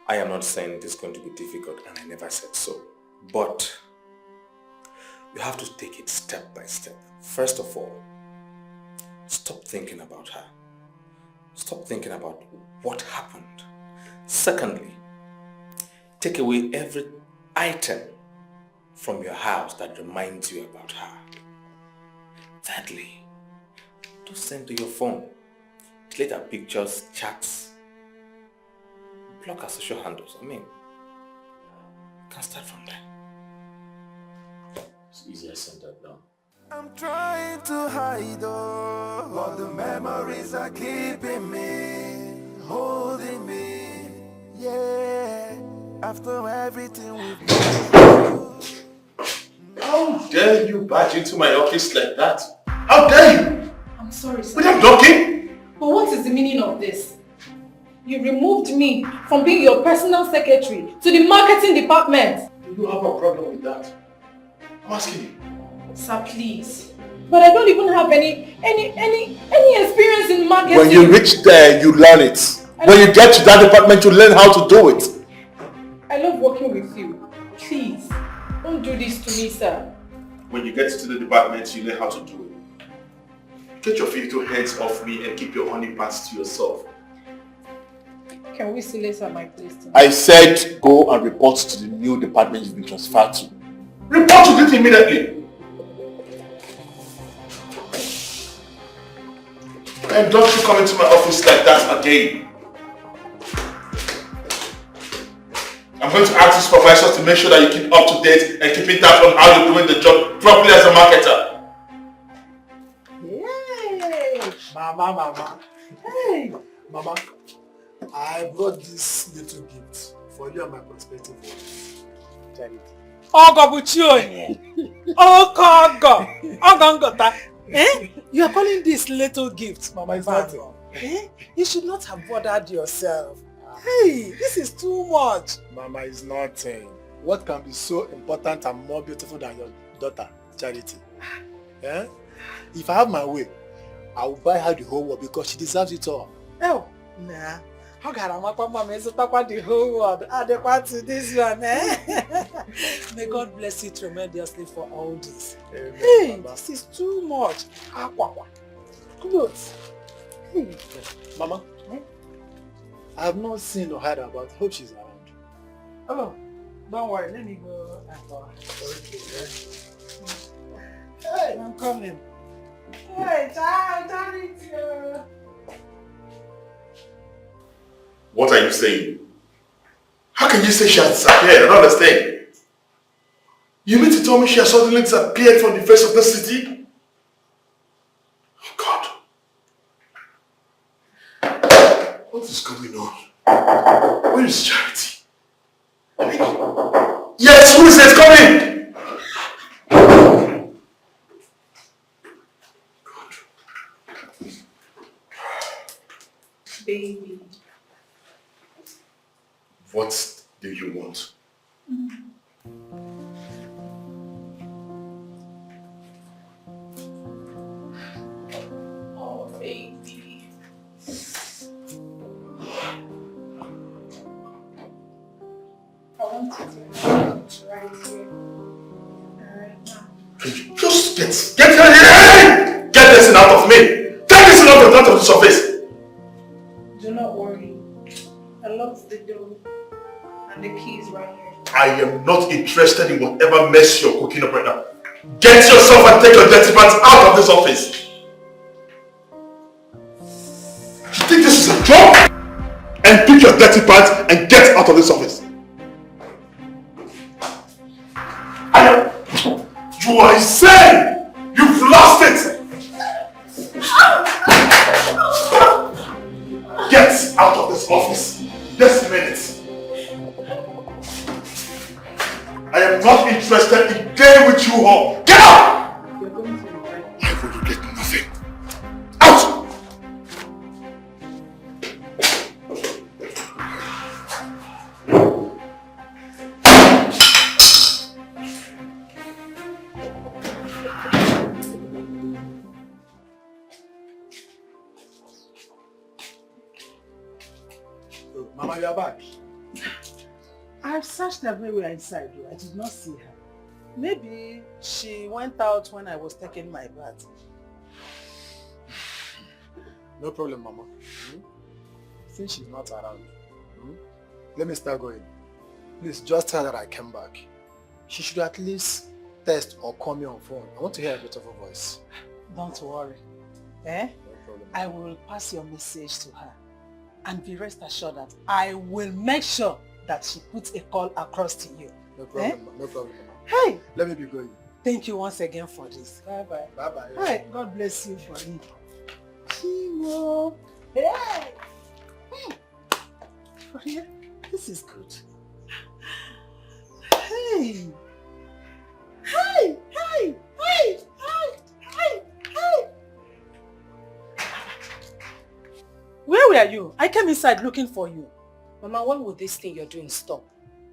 I am not saying it is going to be difficult, and I never said so. But you have to take it step by step. First of all, stop thinking about her. Stop thinking about what happened. Secondly, take away every item from your house that reminds you about her. Thirdly, don't send to your phone. Delete her pictures, chats, block her social handles. I mean, you can start from there. It's easier said than done. I'm trying to hide all, but the memories are keeping me, holding me. Yeah, after everything we've been through. How dare you barge into my office like that? How dare you? I'm sorry, sir. Without knocking? But what is the meaning of this? You removed me from being your personal secretary to the marketing department. Do you have a problem with that? I'm asking you. Sir, please. But I don't even have any experience in marketing. When you reach there, you learn it. When you get to that department, you learn how to do it. I love working with you. Please, don't this to me, sir? When you get to the department, you learn how to do it. Get your filthy hands off me and keep your honey pants to yourself. Can we see later at my place tonight? I said go and report to the new department you've been transferred to. Report to it immediately. And don't you come into my office like that again. I'm going to ask the supervisors to make sure that you keep up to date and keeping tabs on how you're doing the job properly as a marketer. Yay! Mama. Hey! Mama, I brought this little gift for you and my prospective wife. Charity. Eh? You are calling this little gift? Mama, it's nothing. Eh? You should not have bothered yourself. Hey, this is too much. Mama, it's nothing. What can be so important and more beautiful than your daughter, Charity? Eh? If I have my way, I will buy her the whole world because she deserves it all. Oh, nah. How can I make Mama talk the whole world? Adequate to this one, eh? May God bless you tremendously for all this. Amen, hey, Mama. This is too much. Clothes. Hey. Mama, I have not seen or heard about. Hope she's around. Oh, don't worry. Let me go and call her. Hey, I'm coming. Hey, Charity. What are you saying? How can you say she has disappeared? I don't understand. You mean to tell me she has suddenly disappeared from the face of the city? Oh God. What is going on? Where is Charity? I mean, yes, who is it coming? Baby. What do you want? Oh, baby. I want you to right here. Alright now. Just get her here! Get this thing out of me! Take this thing out of the surface! Do not worry. I locked the door and the key is right here. I am not interested in whatever mess you're cooking up right now. Get yourself and take your dirty pants out of this office! You think this is a job? And pick your dirty pants and get out of this office. You are insane! You've lost it! Get out of this office this minute. I am not interested in getting with you home. Get out! I will regret nothing. Out! Mama, you are back. I've searched everywhere inside you. I did not see her. Maybe she went out when I was taking my bath. No problem, Mama. Since she's not around, let me start going. Please, just tell her I came back. She should at least text or call me on phone. I want to hear a bit of her voice. Don't worry. Eh? No problem. I will pass your message to her. And be rest assured that I will make sure that she puts a call across to you. No problem, no problem, Mama. Hey! Let me be going. Thank you once again for this. Bye-bye. Bye-bye. Hey, God bless you for it. Chimo. Hey! For real? This is good. Hey! Hey! Hey! Hey! Hey! Hey! Hey! Where were you? I came inside looking for you. Mama, when will this thing you're doing stop?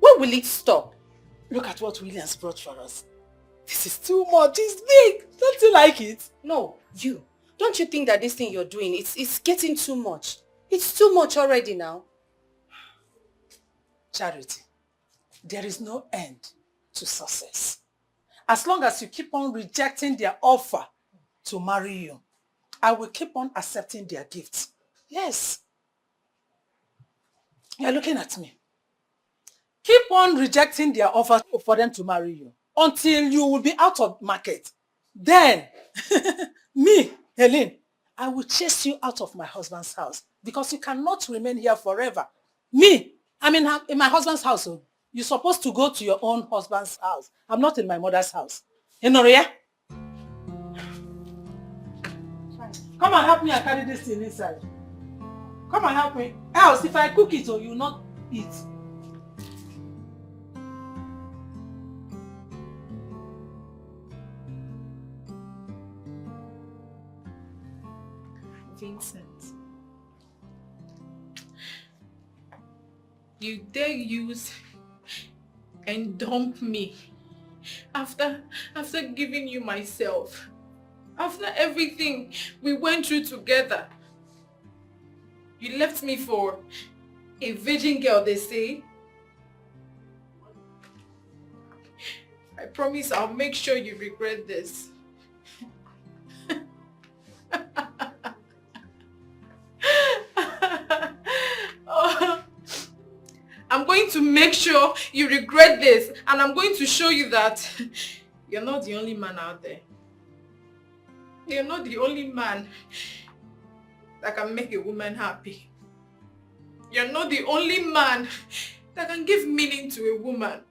When will it stop? Look at what Williams brought for us. This is too much. It's big. Don't you like it? No, you. Don't you think that this thing you're doing, it's getting too much? It's too much already now. Charity, there is no end to success. As long as you keep on rejecting their offer to marry you, I will keep on accepting their gifts. Yes. You're looking at me. Keep on rejecting their offer for them to marry you until you will be out of market. Then, me, Helene, I will chase you out of my husband's house because you cannot remain here forever. Me, I'm in my husband's house. So you're supposed to go to your own husband's house. I'm not in my mother's house. Enoria? Come and help me and carry this thing inside. Come and help me. Else, if I cook it, you will not eat. Vincent, you dare use and dump me after giving you myself, after everything we went through together. You left me for a virgin girl, they say. I promise I'll make sure you regret this. I'm going to make sure you regret this, and I'm going to show you that you're not the only man out there. You're not the only man that can make a woman happy. You're not the only man that can give meaning to a woman.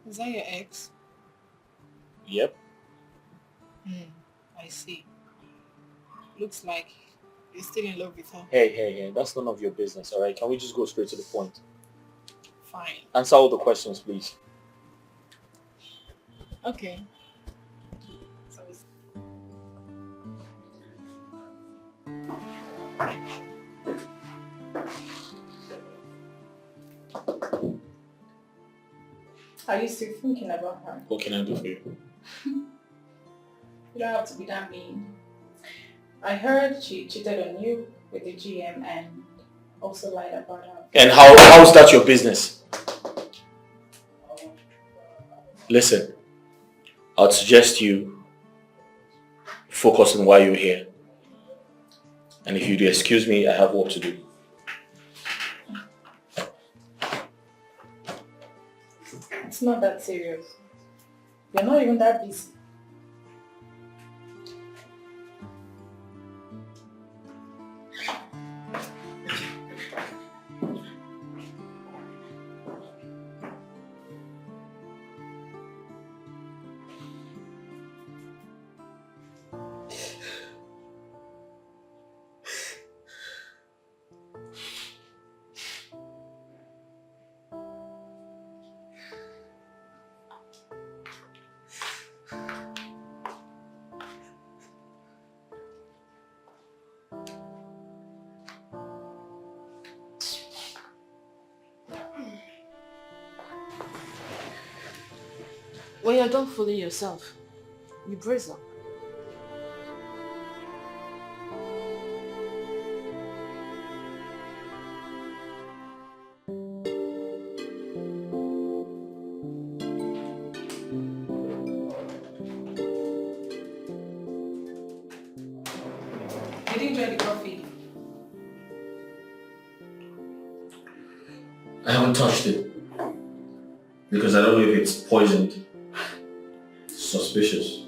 Is that your ex? Yep. I see. Looks like you're still in love with her. Hey, that's none of your business, alright? Can we just go straight to the point? Fine. Answer all the questions, please. Okay. Are you still thinking about her? What can I do for you? You don't have to be that mean. I heard she cheated on you with the GM and also lied about her. And how's that your business? Listen, I'd suggest you focus on why you're here. And if you'd excuse me, I have work to do. It's not that serious. You're not even that busy. When you're done fooling yourself, you brace up. Did you enjoy the coffee? I haven't touched it. Because I don't know if it's poisoned. Suspicious.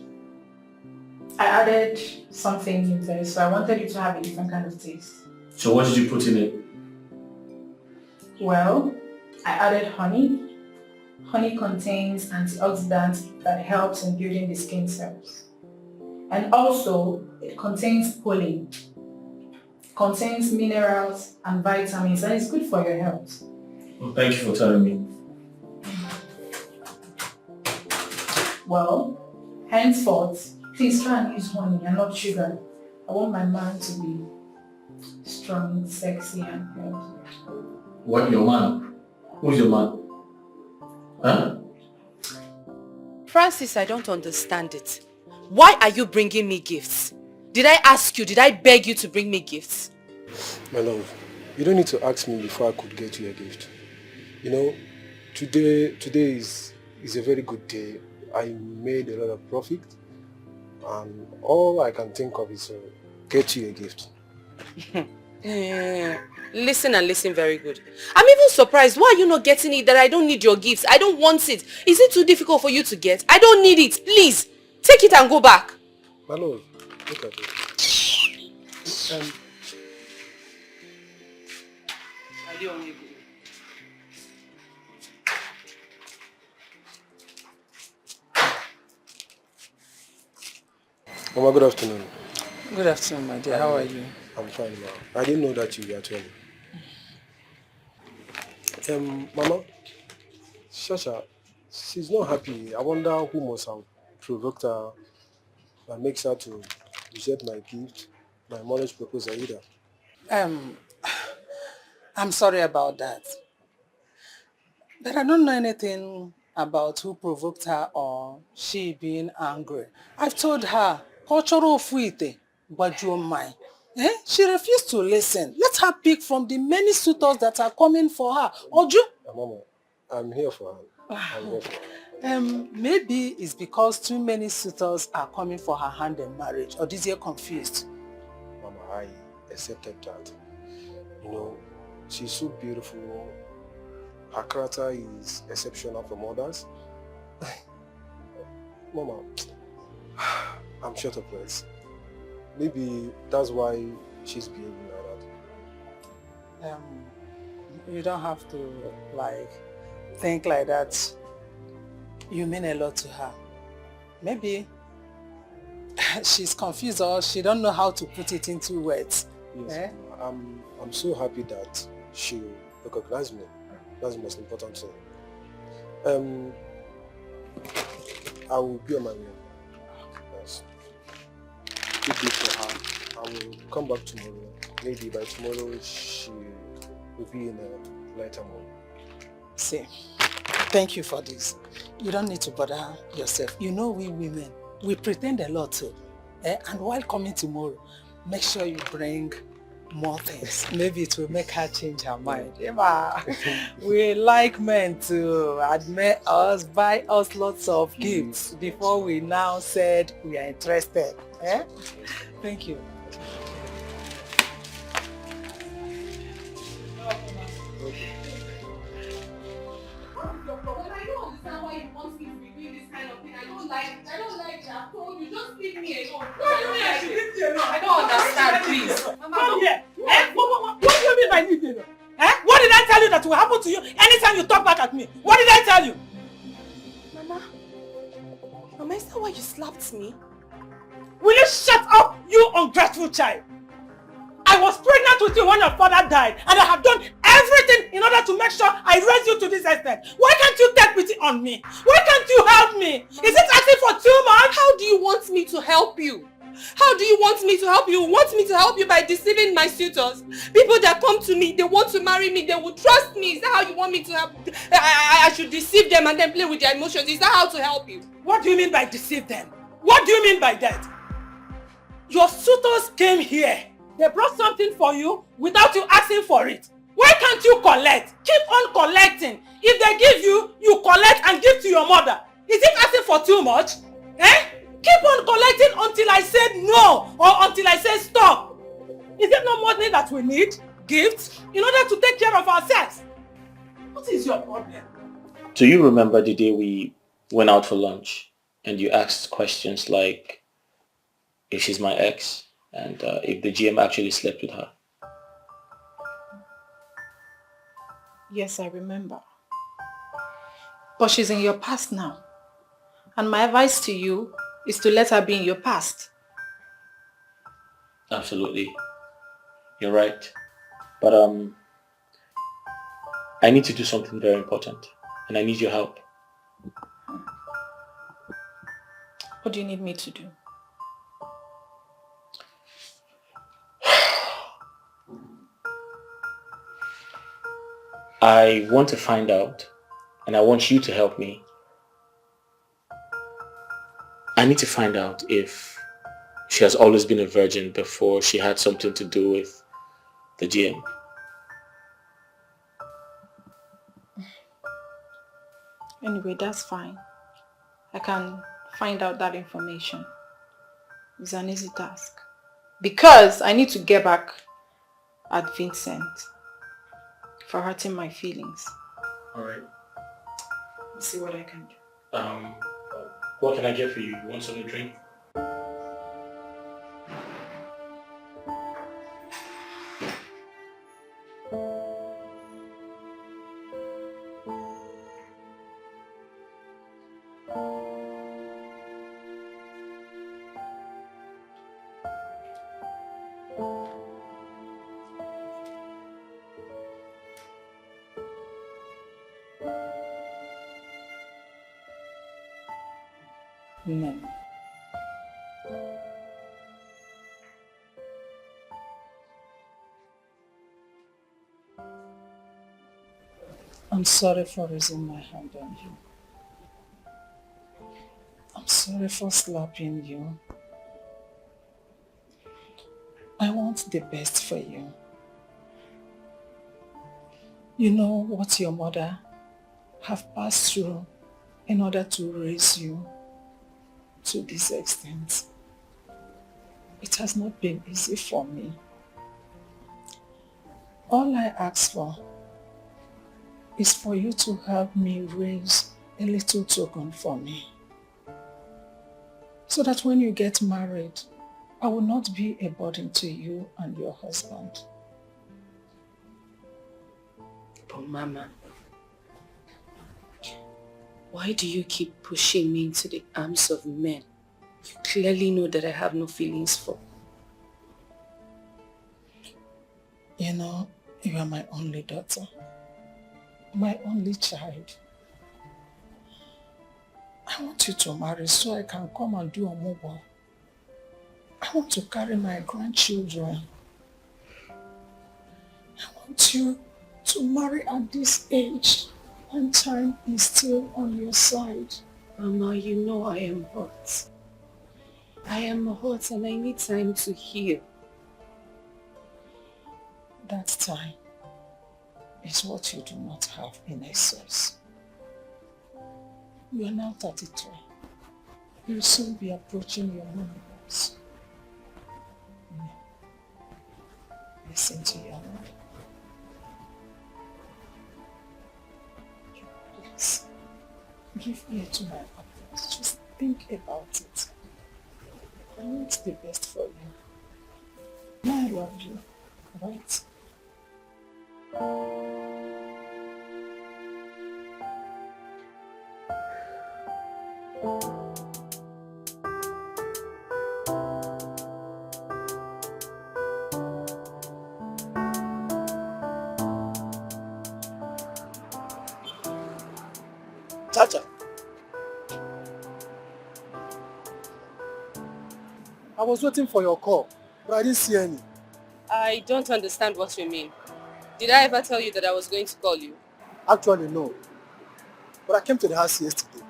I added something in there, so I wanted you to have a different kind of taste. So what did you put in it? Well, I added honey. Honey contains antioxidants that helps in building the skin cells. And also, it contains pollen, contains minerals and vitamins, and it's good for your health. Well, thank you for telling me. Well, henceforth, please try and use honey and not sugar. I want my man to be strong, sexy, and healthy. What, your man? Who's your man? Huh? Francis, I don't understand it. Why are you bringing me gifts? Did I ask you, did I beg you to bring me gifts? My love, you don't need to ask me before I could get you a gift. You know, today is a very good day. I made a lot of profit, and all I can think of is to get you a gift. Listen and listen very good. I'm even surprised. Why are you not getting it that I don't need your gifts? I don't want it. Is it too difficult for you to get? I don't need it. Please, take it and go back. My love, look at it. Mama, good afternoon. Good afternoon, my dear. How are you? I'm fine now. I didn't know that you were at home. Mama, Shasha, she's not happy. I wonder who must have provoked her and makes her to reject my gift, my marriage proposal either. I'm sorry about that. But I don't know anything about who provoked her or she being angry. I've told her, cultural fuite, but you mind. She refused to listen. Let her pick from the many suitors that are coming for her. Oju? Mama, I'm here for her. I'm here for her. Maybe it's because too many suitors are coming for her hand in marriage. Or this year confused? Mama, I accepted that. You know, she's so beautiful. Her character is exceptional from others. Mama, I'm short of words. Maybe that's why she's behaving like that. You don't have to, think like that. You mean a lot to her. Maybe she's confused or she don't know how to put it into words. Yes, I'm so happy that she recognized me. That's the most important thing. I will be on my way. Yes. Keep this for her. I will come back tomorrow. Maybe by tomorrow she will be in a lighter mood. See, thank you for this. You don't need to bother yourself. You know we women, we pretend a lot too. And while coming tomorrow, make sure you bring more things. Maybe it will make her change her mind. We like men to admit us, buy us lots of gifts before we now said we are interested. Thank you. I don't like that. I told you, just leave me alone. I don't understand, please. Come here. What do you mean by leave me alone? What did I tell you that will happen to you anytime you talk back at me? What did I tell you? Mama, is that why you slapped me? Will you shut up, you ungrateful child? I was pregnant with you when your father died, and I have done everything in order to make sure I raise you to this extent. Why can't you take pity on me? Why can't you help me? Is it asking for too much? How do you want me to help you? How do you want me to help you? You want me to help you by deceiving my suitors? People that come to me, they want to marry me, they will trust me. Is that how you want me to help? I should deceive them and then play with their emotions. Is that how to help you? What do you mean by deceive them? What do you mean by that? Your suitors came here. They brought something for you without you asking for it. Why can't you collect? Keep on collecting. If they give you, you collect and give to your mother. Is it asking for too much? Keep on collecting until I say no or until I say stop. Is it no money that we need? Gifts? In order to take care of ourselves. What is your problem? Do you remember the day we went out for lunch and you asked questions like if she's my ex and if the GM actually slept with her? Yes, I remember. But she's in your past now. And my advice to you is to let her be in your past. Absolutely. You're right. But I need to do something very important. And I need your help. What do you need me to do? I want to find out, and I want you to help me. I need to find out if she has always been a virgin before she had something to do with the GM. Anyway, that's fine. I can find out that information. It's an easy task. Because I need to get back at Vincent for hurting my feelings. Alright. Let's see what I can do. What can I get for you? You want something to drink? No. I'm sorry for raising my hand on you. I'm sorry for slapping you. I want the best for you. You know what your mother have passed through in order to raise you to this extent. It has not been easy for me. All I ask for is for you to help me raise a little token for me. So that when you get married, I will not be a burden to you and your husband. But Mama, why do you keep pushing me into the arms of men you clearly know that I have no feelings for? You know, you are my only daughter, my only child. I want you to marry so I can come and do a mobile. I want to carry my grandchildren. I want you to marry at this age when time is still on your side. Mama, you know I am hurt. I am hurt and I need time to heal. That time is what you do not have in excess. You are now 33. You will soon be approaching your menopause. Listen to your mother. Please, give ear to my advice. Just think about it. I want the best for you. I love you, right? Chacha. I was waiting for your call, but I didn't see any. I don't understand what you mean. Did I ever tell you that I was going to call you? Actually, no. But I came to the house yesterday.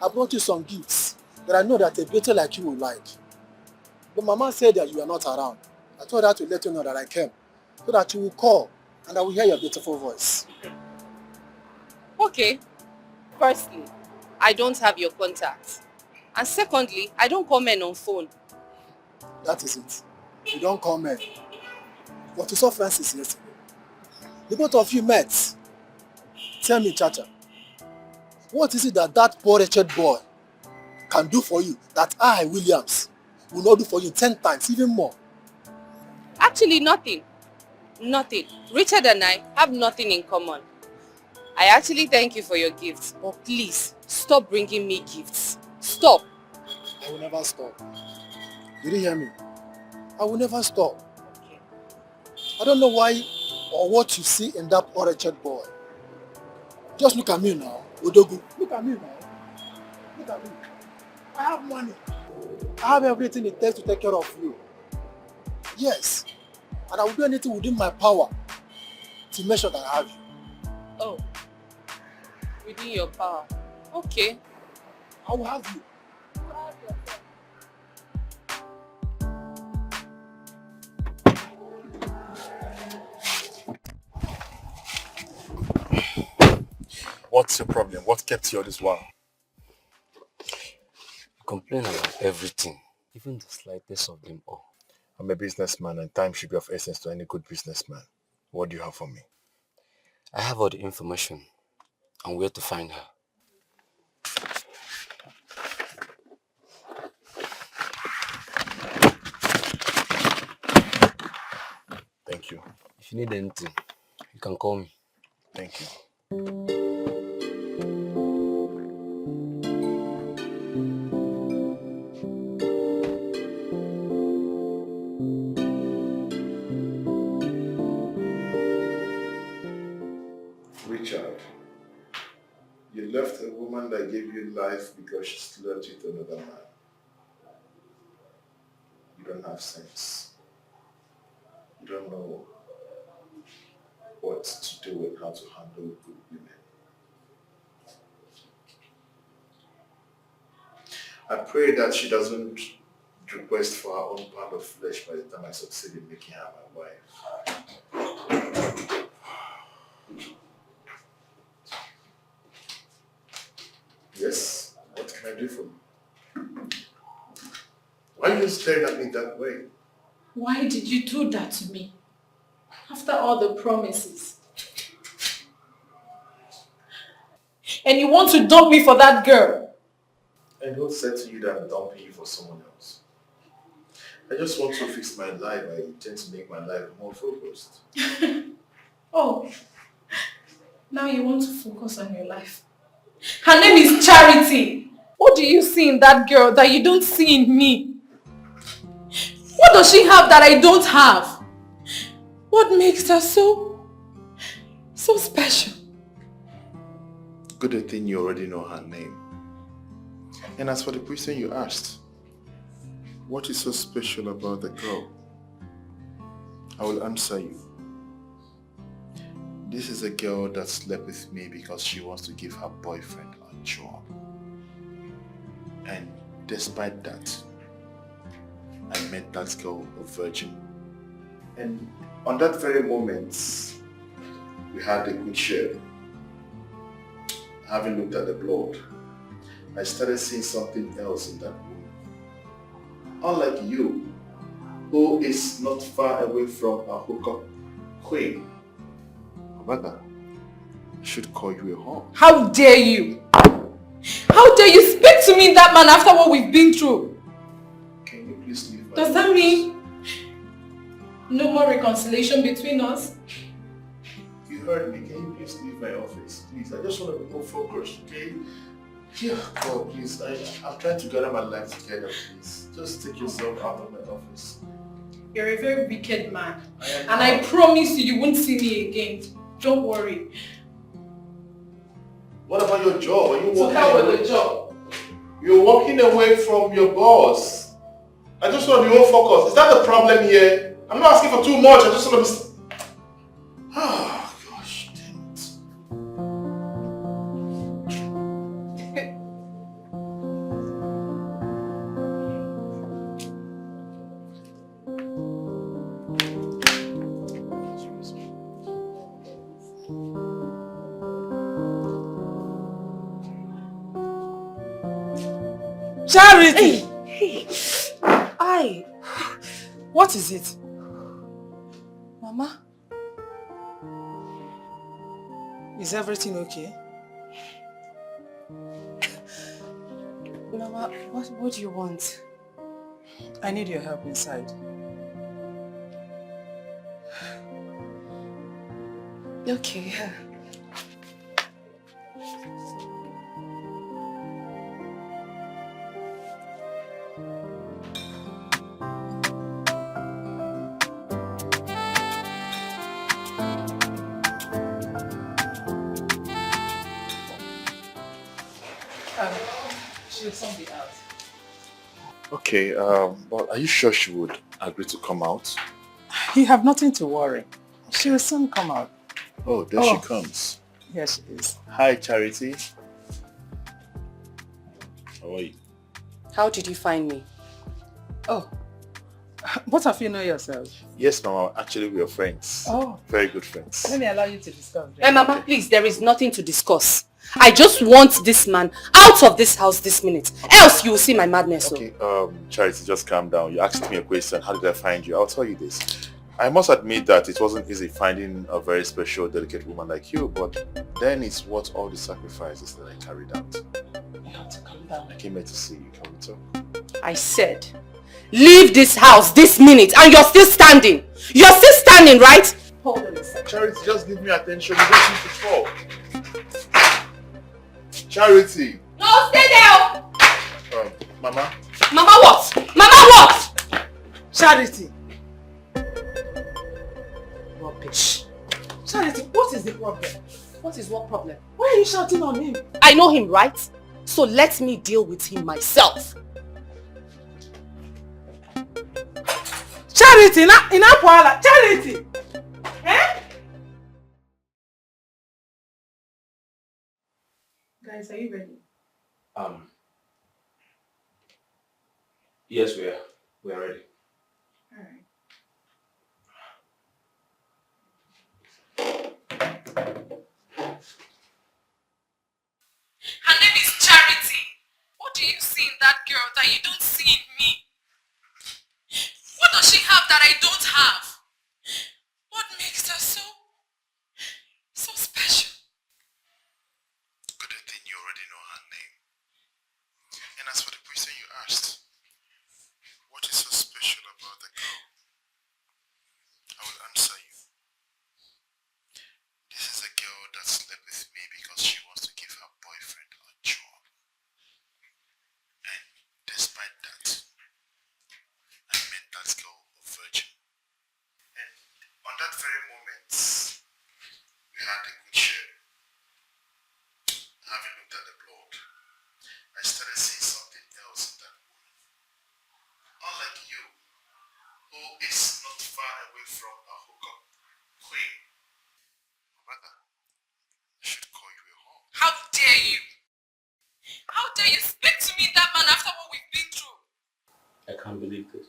I brought you some gifts that I know that a daughter like you will like. But Mama said that you are not around. I told her to let you know that I came, so that you will call and I will hear your beautiful voice. Okay. Firstly, I don't have your contact. And secondly, I don't call men on phone. That is it. You don't call men. But you saw Francis yesterday. The both of you met. Tell me, Chacha, what is it that that poor wretched boy can do for you that I, Williams, will not do for you 10 times, even more? Actually, nothing. Nothing. Richard and I have nothing in common. I actually thank you for your gifts, but please, stop bringing me gifts. Stop. I will never stop. Did you hear me? I will never stop. Okay. I don't know why or what you see in that wretched boy. Just look at me now, Odogu. Look at me now. Look at me. I have money. I have everything it takes to take care of you. Yes. And I will do anything within my power to make sure that I have you. Oh. Within your power. Okay. I will have you. What's your problem? What kept you all this while? You complain about everything, even the slightest of them all. I'm a businessman and time should be of essence to any good businessman. What do you have for me? I have all the information on where to find her. Thank you. If you need anything, you can call me. Thank you. Richard, you left a woman that gave you life because she slept with another man. You don't have sense. You don't know what to do and how to handle good women. I pray that she doesn't request for her own pound of flesh by the time I succeed in making her my wife. Yes, what can I do for you? Why are you staring at me that way? Why did you do that to me? After all the promises. And you want to dump me for that girl? And who said to you that I'm dumping you for someone else? I just want to fix my life. I intend to make my life more focused. Oh, now you want to focus on your life. Her name is Charity. What do you see in that girl that you don't see in me? What does she have that I don't have? What makes her so special? Good thing you already know her name. And as for the question you asked, what is so special about the girl? I will answer you. This is a girl that slept with me because she wants to give her boyfriend a job. And despite that, I met that girl a virgin. And on that very moment, we had a good share. Having looked at the blood, I started seeing something else in that woman. Unlike you, who is not far away from a hookup queen. Rather, I should call you a whore. How dare you? How dare you speak to me in that manner after what we've been through? Can you please leave my Does that mean no more reconciliation between us? You heard me. Can you please leave my office? Please, I just want to be more focused, okay? Yeah, God, please. I'm trying to gather my life together, please. Just take yourself out of my office. You're a very wicked man. And I promise you won't see me again. Don't worry. What about your job? Are you So how with the job? You're walking away from your boss. I just want to be more focused. Is that the problem here? I'm not asking for too much. I just want to be... Oh, gosh, damn it. Charity! Hey! What is it? Mama? Is everything okay? Mama, what do you want? I need your help inside. Okay. She'll soon be out. Okay, but are you sure she would agree to come out? You have nothing to worry. She will soon come out. Oh, there she comes. Here she is. Hi, Charity. How are you? How did you find me? Oh, what have you know yourself? Yes, Mama. Actually, we are friends. Oh. Very good friends. Let me allow you to discuss. Hey, Mama, please, there is nothing to discuss. I just want this man out of this house this minute. Else you will see my madness. Okay, Charity, just calm down. You asked me a question. How did I find you? I'll tell you this. I must admit that it wasn't easy finding a very special, delicate woman like you, but then it's worth all the sacrifices that I carried out. You have to calm down. I came here to see you. Can we talk? I said, leave this house this minute and you're still standing. You're still standing, right? Hold on a second. Charity, just give me attention. You don't need to talk. Charity. No, stay there. Mama. Mama what? Mama what? Charity. Rubbish. Charity, what is the problem? What is what problem? Why are you shouting on him? I know him, right? So let me deal with him myself. Charity, ina Charity! Eh? Guys, are you ready? Yes, we are ready. Alright. Her name is Charity. What do you see in that girl that you don't see in me? What does she have that I don't have? What makes her so special? Good thing you already know her name. And as for the question you asked, what is so special about the girl? I will answer you. This is a girl that slept with me because she wants to give her boyfriend a job. And despite that, I made that girl a virgin. And on that very moment, we had a good share. Having looked at the blood, I started seeing something else in that woman. Unlike you, who is not far away from a hookup queen. Rather, I should call you a whore. How dare you? How dare you speak to me that man after what we've been through? I can't believe this.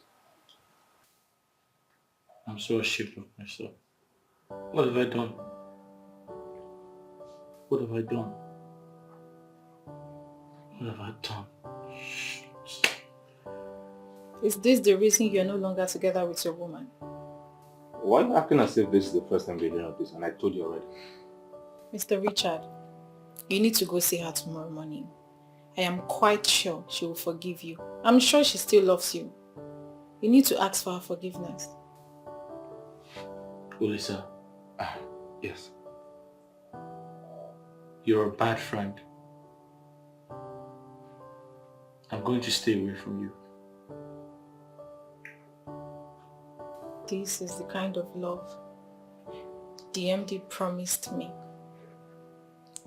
I'm so ashamed of myself. What have I done? What have I done? What have I done? Is this the reason you're no longer together with your woman? Why are you acting as if this is the first time we're hearing of this and I told you already? Mr. Richard, you need to go see her tomorrow morning. I am quite sure she will forgive you. I'm sure she still loves you. You need to ask for her forgiveness. Ulisa, Yes. you're a bad friend. I'm going to stay away from you. This is the kind of love the MD promised me.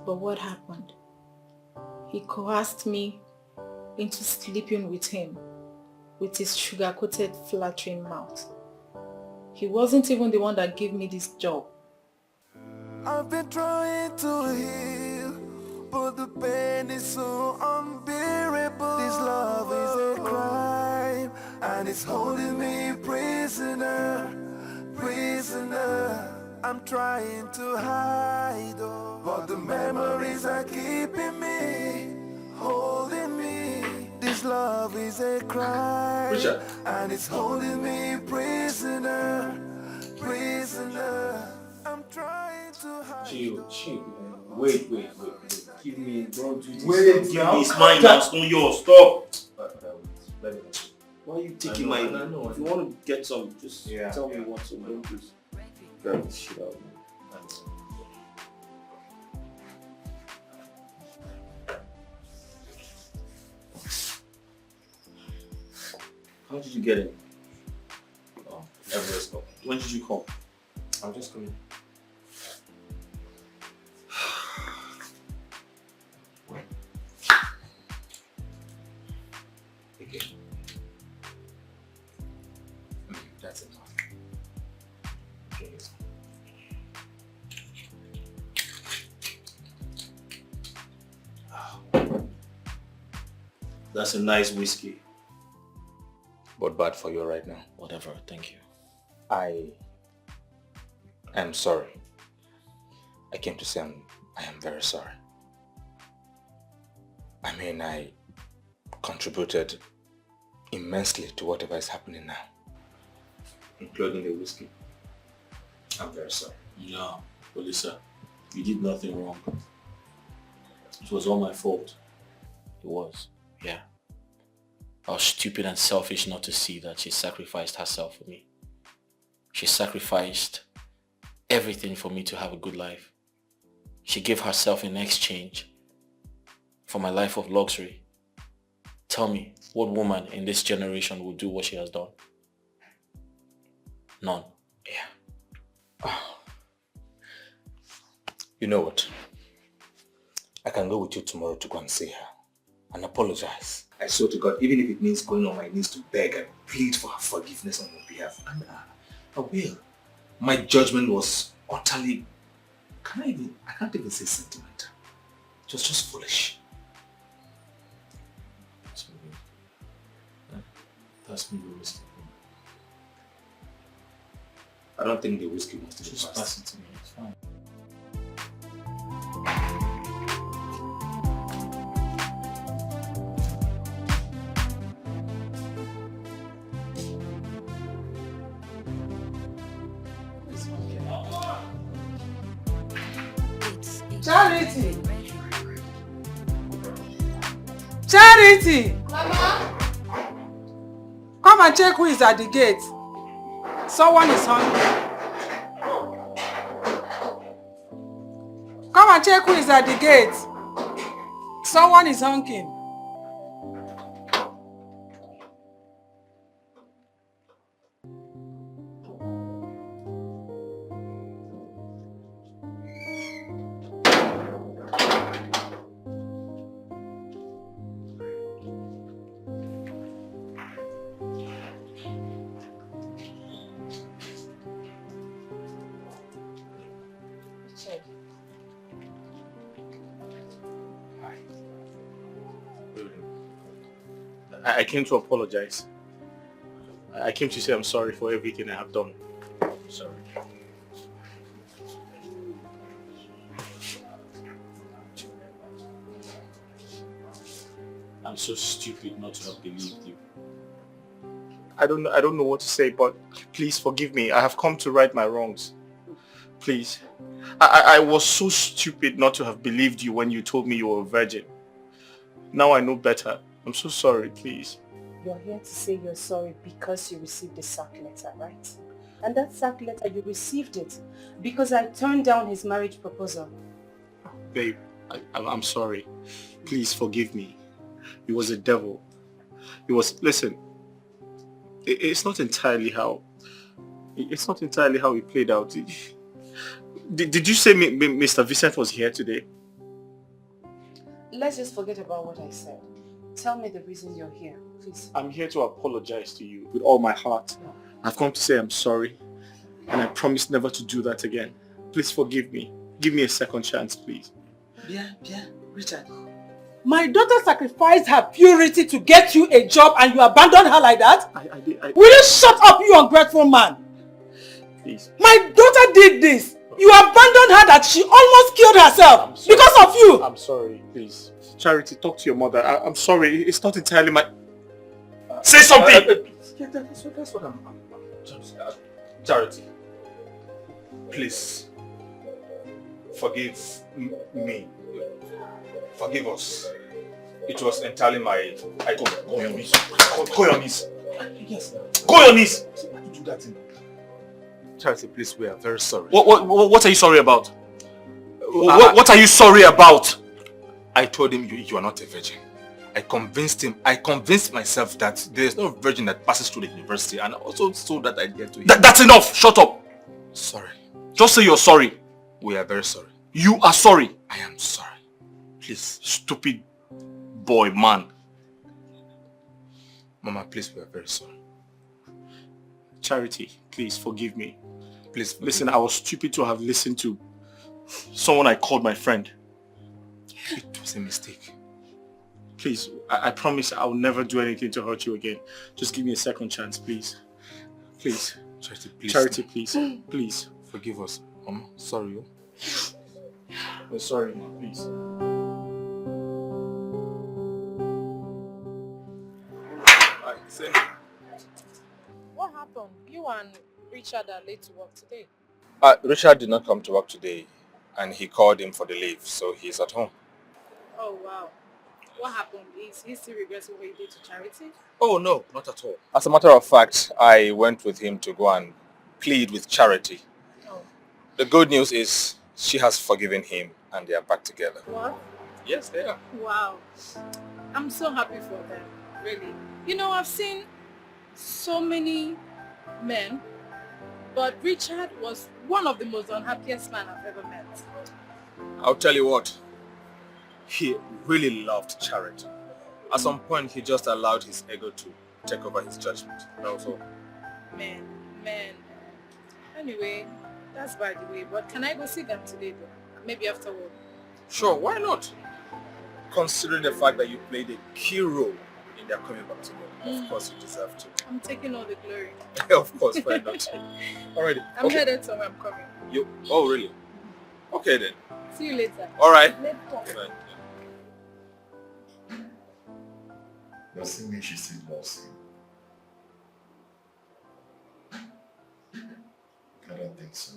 But what happened? He coerced me into sleeping with him with his sugar-coated flattering mouth. He wasn't even the one that gave me this job. I've been trying to heal, but the pain is so unbearable. This love is a crime, and it's holding me prisoner, prisoner. I'm trying to hide, but the memories are keeping me, holding me. This love is a crime, Richard. and it's holding me prisoner, prisoner. I'm trying to hide. Chill. Wait. Give me, don't do this. Wait, Give girl. me, it's mine now, it's not yours. Stop. Let me. Why are you taking I my... know. If you want to get some, just Yeah, tell me yeah. what to do. Don't just grab this shit out, man. How did you get in? Oh, Everest. When did you come? I'm just coming. That's a nice whiskey. But bad for you right now. Whatever, thank you. I am sorry. I came to say I am very sorry. I mean, I contributed immensely to whatever is happening now. Including the whiskey. I'm very sorry. Yeah, Olisa, you did nothing wrong. It was all my fault. It was, yeah. I was stupid and selfish not to see that she sacrificed herself for me. She sacrificed everything for me to have a good life. She gave herself in exchange for my life of luxury. Tell me, what woman in this generation would do what she has done? None. Yeah. You know what? I can go with you tomorrow to go and see her and apologize. I swear to God, even if it means going on my knees to beg and plead for her forgiveness on your behalf, and I will. My judgment was utterly, I can't even say sentimental. It was just foolish. That's me the whiskey. I don't think the whiskey wants to be Just pass it to me, it's fine. Charity! Charity! Mama? Come and check who is at the gate. Someone is hungry. Come and check who is at the gate. Someone is honking. I came to apologize. I came to say I'm sorry for everything I have done. Sorry. I'm so stupid not to have believed you. I don't know what to say, but please forgive me. I have come to right my wrongs. Please. I was so stupid not to have believed you when you told me you were a virgin. Now I know better. I'm so sorry, please. You're here to say you're sorry because you received a sack letter, right? And that sack letter, you received it because I turned down his marriage proposal. Babe, I'm sorry. Please forgive me. He was a devil. He was, listen, it's not entirely how it played out. Did you say Mr. Vincent was here today? Let's just forget about what I said. Tell me the reason you're here, please. I'm here to apologize to you with all my heart. I've come to say I'm sorry, and I promise never to do that again. Please forgive me. Give me a second chance, please. Yeah, Richard. My daughter sacrificed her purity to get you a job and you abandoned her like that? Will you shut up, you ungrateful man? Please. My daughter did this. You abandoned her that she almost killed herself because of you. I'm sorry, please. Charity, talk to your mother. I'm sorry. It's not entirely my... Say something! Yeah, that's what I'm Charity, please. Forgive me. Forgive us. It was entirely my... Go on your knees. Go on your knees. Yes. Go on your knees. Why did you do that thing? Charity, please, we are very sorry. What are you sorry about? What are you sorry about? I told him you are not a virgin. I convinced myself that there is no virgin that passes through the university, and also so that I get to him. That's enough! Shut up! Sorry. Just say you're sorry. We are very sorry. You are sorry. I am sorry. Please. Stupid boy, man. Mama, please, we are very sorry. Charity, please forgive me. Please forgive Listen, me. I was stupid to have listened to someone I called my friend. It was a mistake. Please, I promise I'll never do anything to hurt you again. Just give me a second chance, please. Please. Charity, please. Charity, please. Please. Forgive us. Sorry. I'm sorry, ma, please. What happened? You and Richard are late to work today. Richard did not come to work today, and he called him for the leave, so he's at home. Oh wow. What happened? Is he still regretting what he did to Charity? Oh no, not at all. As a matter of fact, I went with him to go and plead with Charity. Oh. The good news is she has forgiven him and they are back together. What? Yes, they are. Wow. I'm so happy for them. Really. You know, I've seen so many men, but Richard was one of the most unhappiest men I've ever met. I'll tell you what, he really loved Charity. At some point, he just allowed his ego to take over his judgment. That was all. Man. Anyway, that's by the way, but can I go see them today though? Maybe after work. Sure, why not? Considering the fact that you played a key role in their coming back together, of course you deserve to. I'm taking all the glory. Of course, why not? Alrighty. I'm headed somewhere, I'm coming. Oh, really? Okay then. See you later. Alright. Later. Right. Does it mean she still loves him? I don't think so.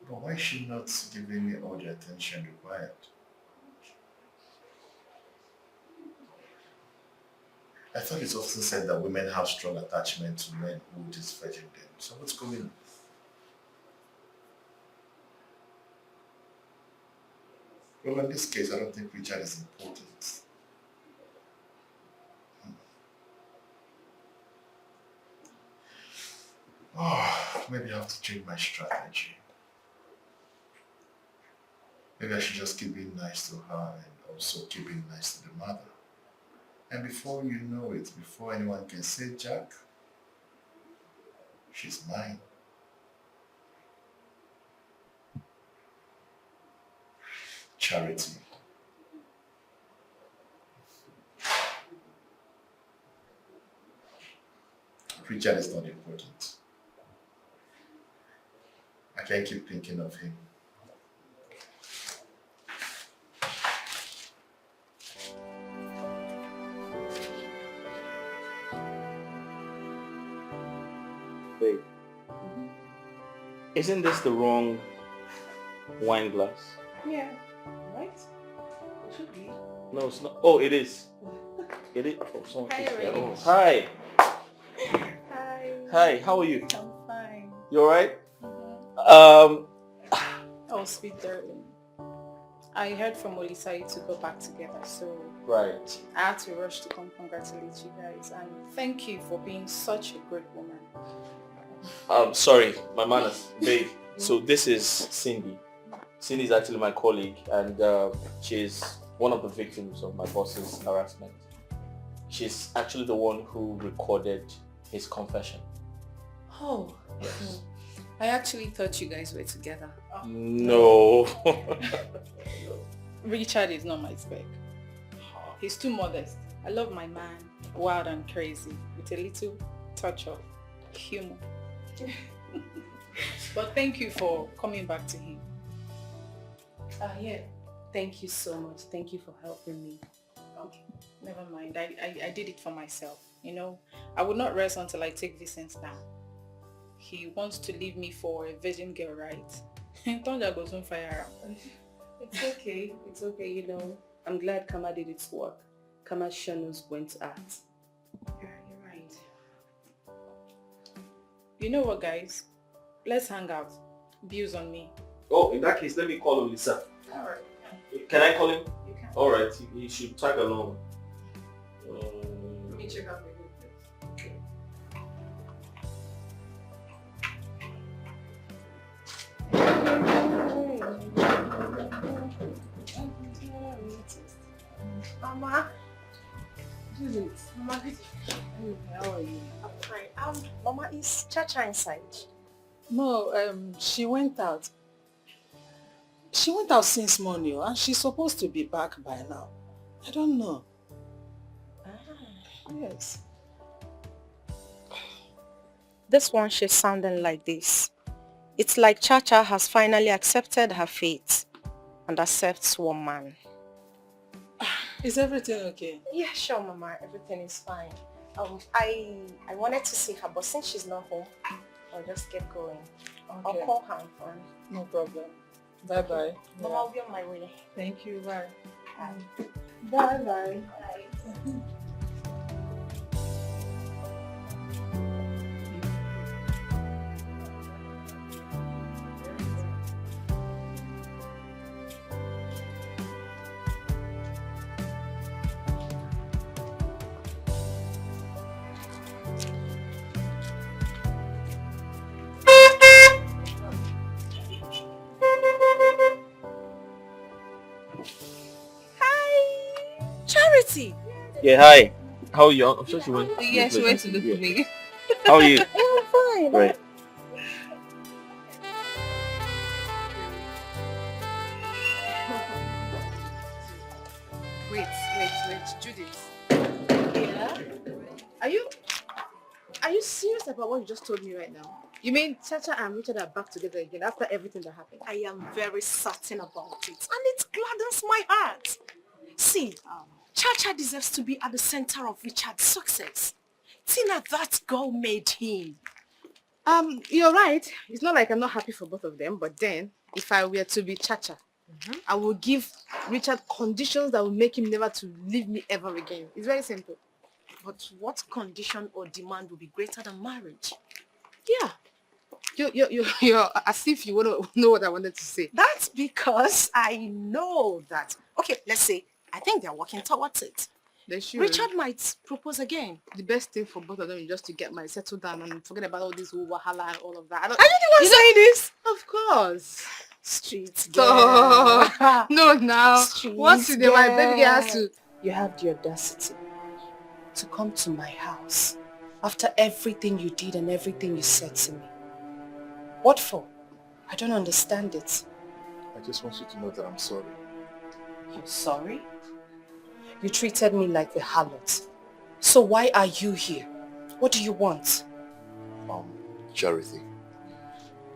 But why is she not giving me all the attention required? I thought it's often said that women have strong attachment to men who disvirgin them. So what's going on? Well, in this case, I don't think Richard is important. Oh, maybe I have to change my strategy. Maybe I should just keep being nice to her and also keep being nice to the mother. And before you know it, before anyone can say Jack, she's mine. Charity. Richard is not important. I can't keep thinking of him. Babe, isn't this the wrong wine glass? Yeah, right? It should be. No, it's not. Oh, it is. It is. Oh, someone Hi, is there. Ray. Oh, hi. Hi. Hi, how are you? I'm fine. You alright? Oh, sweet darling. I heard from Olisai to go back together, so Right. I had to rush to come congratulate you guys, and thank you for being such a great woman. Sorry, my manners. Babe, so this is Cindy. Cindy is actually my colleague, and she's one of the victims of my boss's harassment. She's actually the one who recorded his confession. Oh. Yes. I actually thought you guys were together. No. Richard is not my spec. He's too modest. I love my man, wild and crazy, with a little touch of humor. But thank you for coming back to him. Yeah. Thank you so much. Thank you for helping me. Okay, never mind. I did it for myself. You know, I would not rest until I take Vincent down. He wants to leave me for a virgin girl, right? Tonja goes on fire around. It's okay. It's okay, you know. I'm glad Kama did its work. Kama sure knows when to act. Yeah, you're right. You know what, guys? Let's hang out. Bills on me. Oh, in that case, let me call Lisa. Alright. Can I call him? You can. Alright, he should tag along. Let me check out my good place. Mama. Juliet. Mama, how are you? I'm fine. Mama, is Chacha inside? No, she went out. She went out since morning and she's supposed to be back by now. I don't know. Yes. This one she's sounding like this. It's like Chacha has finally accepted her fate and accepts one man. Is everything okay? Yeah, sure, Mama. Everything is fine. I wanted to see her, but since she's not home, I'll just get going. Okay. I'll call her and No problem. Bye-bye. Mama, I'll be on my way. Thank you. Bye. Bye-bye. Charity! Yeah, hi. How are you? I'm sure she went. Yeah, she went to look for me. How are you? I'm fine. Right. Wait, Judith. Yeah? Are you serious about what you just told me right now? You mean Chacha and Richard are back together again after everything that happened? I am very certain about it, and it gladdens my heart. See, Chacha deserves to be at the center of Richard's success. Tina, that girl made him. You're right. It's not like I'm not happy for both of them, but then, if I were to be Chacha, I will give Richard conditions that will make him never to leave me ever again. It's very simple. But what condition or demand will be greater than marriage? Yeah. You're as if you want to know what I wanted to say. That's because I know that. Okay, let's say, I think they're working towards it. They should. Richard might propose again. The best thing for both of them is just to get my settled down and forget about all this wahala and all of that. Are you the one saying this? Of course. Street girl. girl. No, now. Street What's the my baby girl has to... You have the audacity to come to my house after everything you did and everything you said to me. What for? I don't understand it. I just want you to know that I'm sorry. You're sorry? You treated me like a harlot. So why are you here? What do you want? Charity,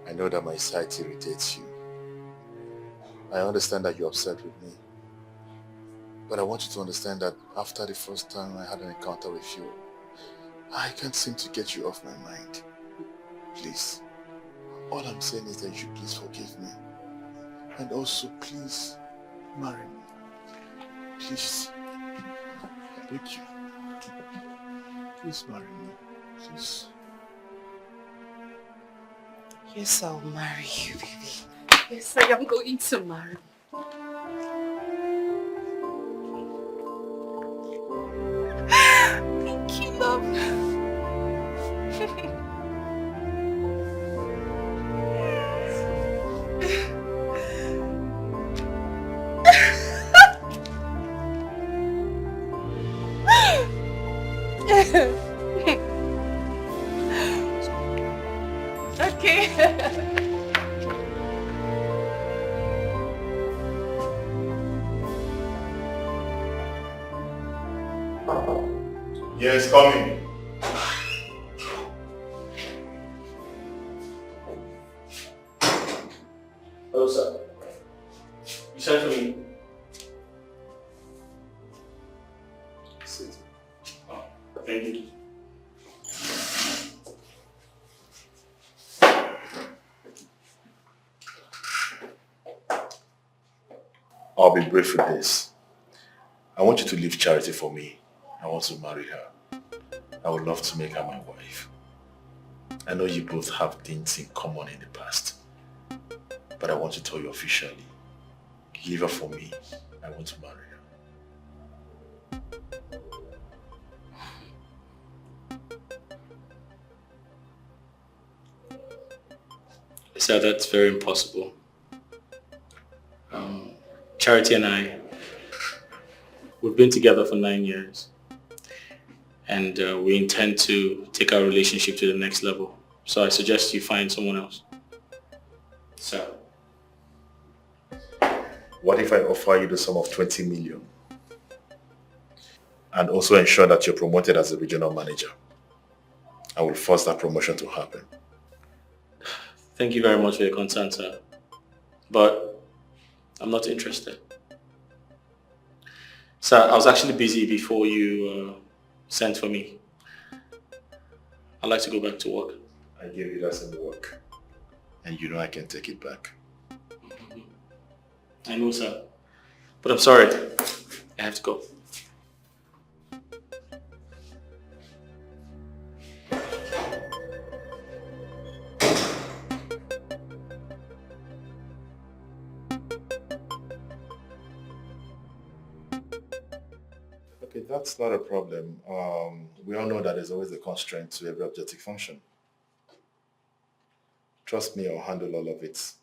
I know that my sight irritates you. I understand that you're upset with me. But I want you to understand that after the first time I had an encounter with you, I can't seem to get you off my mind. Please. All I'm saying is that you please forgive me. And also please marry me. Please. I beg you. Please marry me. Please. Yes, I'll marry you, baby. Yes, I am going to marry. Thank you, love. Okay. Yes, coming. Hello, sir. You sent for me? Sit. Oh, thank you. I'll be brief with this. I want you to leave Charity for me. I want to marry her. I would love to make her my wife. I know you both have things in common in the past. But I want to tell you officially. Leave her for me. I want to marry her. Sir, that's very impossible. Charity and I, we've been together for 9 years. And we intend to take our relationship to the next level. So I suggest you find someone else. Sir. What if I offer you the sum of 20 million? And also ensure that you're promoted as a regional manager. I will force that promotion to happen. Thank you very much for your concern, sir. But I'm not interested. Sir, I was actually busy before you sent for me. I'd like to go back to work. I gave you that same work. And you know I can take it back. I know, sir. But I'm sorry. I have to go. Okay, that's not a problem. We all know that there's always a constraint to every objective function. Trust me, I'll handle all of it.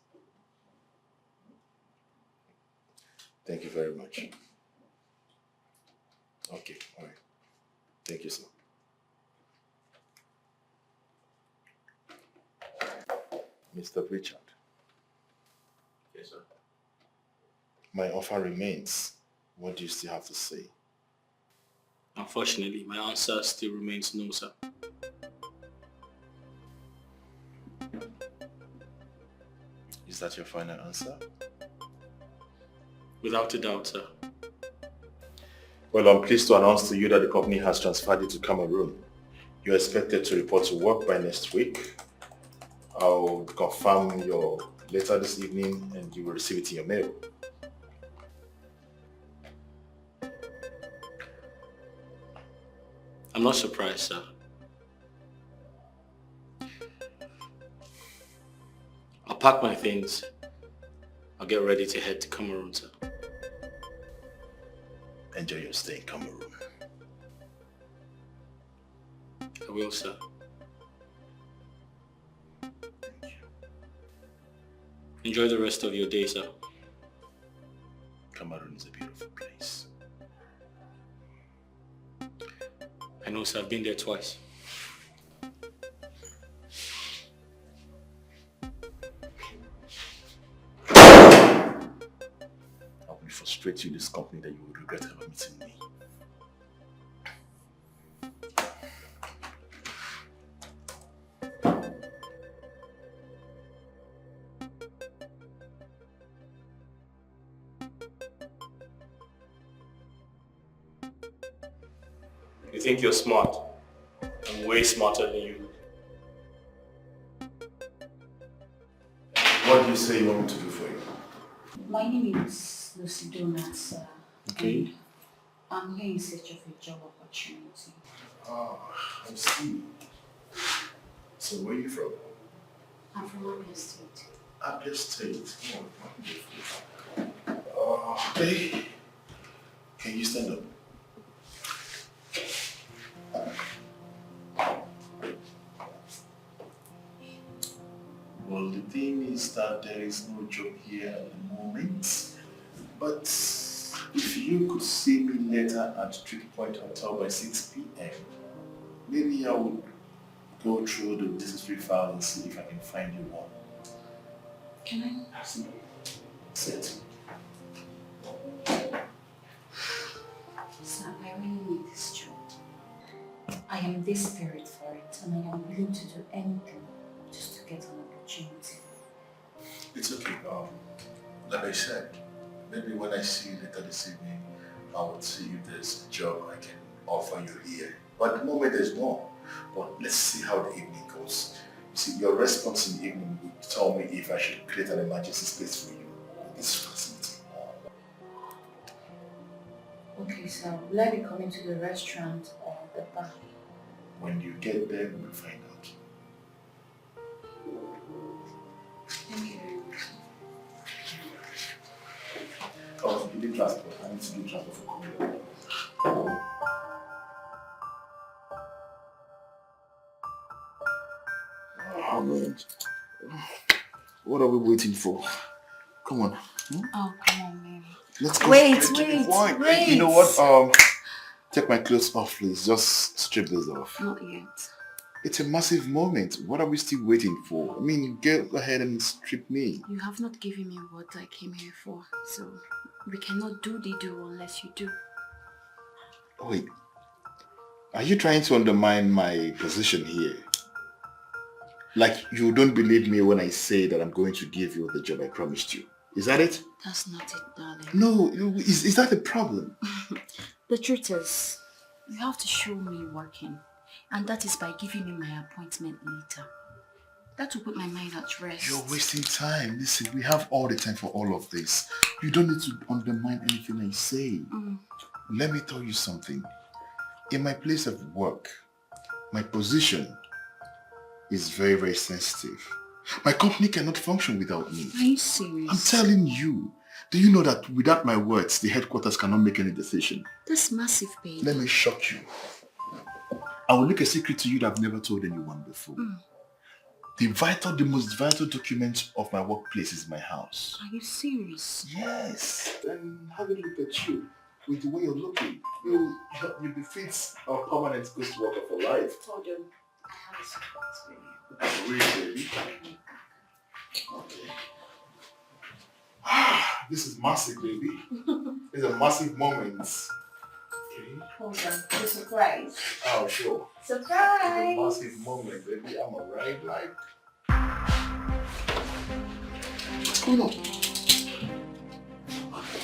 Thank you very much. Okay, all right. Thank you, sir. Mr. Richard. Yes, sir. My offer remains. What do you still have to say? Unfortunately, my answer still remains no, sir. Is that your final answer? Without a doubt, sir. Well, I'm pleased to announce to you that the company has transferred you to Cameroon. You're expected to report to work by next week. I'll confirm your letter this evening and you will receive it in your mail. I'm not surprised, sir. I'll pack my things. I'll get ready to head to Cameroon, sir. Enjoy your stay in Cameroon. I will, sir. Enjoy the rest of your day, sir. Cameroon is a beautiful place. I know, sir. I've been there twice. I will frustrate you in this company that you will regret ever meeting me. You think you're smart? I'm way smarter than you. What do you say you want me to do for you? My name is Lucy Donut, sir. Okay. I'm here in search of a job opportunity. Ah, I see. So where are you from? I'm from Abia State. Abia State. Oh, wonderful. Okay. Can you stand up? Well, the thing is that there is no job here at the moment. But if you could see me later at Street Point Hotel by 6 p.m., maybe I would go through the necessary file and see if I can find you one. Can I? Absolutely. Sit. Sir, I really need this job. I am desperate for it and I am willing to do anything just to get an opportunity. It's okay. Like I said, maybe when I see you later this evening, I will see if there's a job I can offer you here. But at the moment there's no. But let's see how the evening goes. You see, your response in the evening would tell me if I should create an emergency space for you in this facility. Okay, sir. Will I be coming to the restaurant or the bar? When you get there, we'll find out. Thank you very much. Oh, you need transport. I need to do transport for coming. Oh man. What are we waiting for? Come on. Oh, come on, man. Let's go. Wait. You know what? Take my clothes off, please. Just strip this off. Not yet. It's a massive moment. What are we still waiting for? I mean, go ahead and strip me. You have not given me what I came here for, so we cannot do the do unless you do. Wait, are you trying to undermine my position here? Like you don't believe me when I say that I'm going to give you the job I promised you. Is that it? That's not it, darling. No, is that a problem? The truth is, you have to show me working. And that is by giving me my appointment later. That will put my mind at rest. You're wasting time. Listen, we have all the time for all of this. You don't need to undermine anything I say. Let me tell you something. In my place of work, my position is very, very sensitive. My company cannot function without me. Are you serious? I'm telling you. Do you know that without my words, the headquarters cannot make any decision? That's massive, babe. Let me shock you. I will leak a secret to you that I've never told anyone before. The most vital document of my workplace is my house. Are you serious? Yes. And having looked at you, with the way you're looking, you befit our permanent ghost worker for life. Told you, I have a surprise for you. Really, baby? Okay. This is massive, baby. It's a massive moment. Okay. Hold on, the surprise. Oh, sure. Surprise! It's a massive moment, baby. I'm alright, like. What's going on?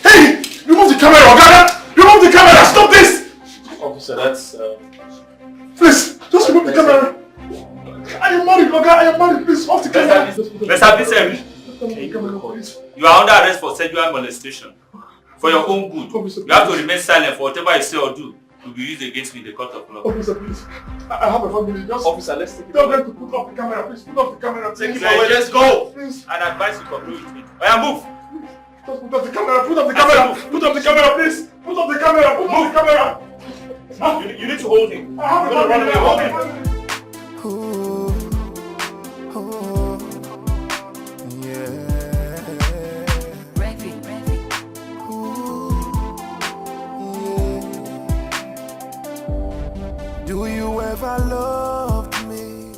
Hey! Remove the camera, Ogada! Remove the camera! Stop this! Officer, that's... Please, just remove the camera. I am married, Oga. I am married. Please, off the camera. Let's have this every. You are under arrest for sexual molestation. For your own good. You have to remain silent for whatever you say or do will be used against me in the court of law. Officer, please. I have a family. Just officer, let's take it. Tell them to put off the camera. Please put off the camera. Take it away. Let's go. Please. And advise you cooperate with me. Move. Just put off the camera. Put off the camera. Put off the camera, please. Put off the camera. Put off the camera. You need to hold him. I have a family. Hold him. Do you ever love me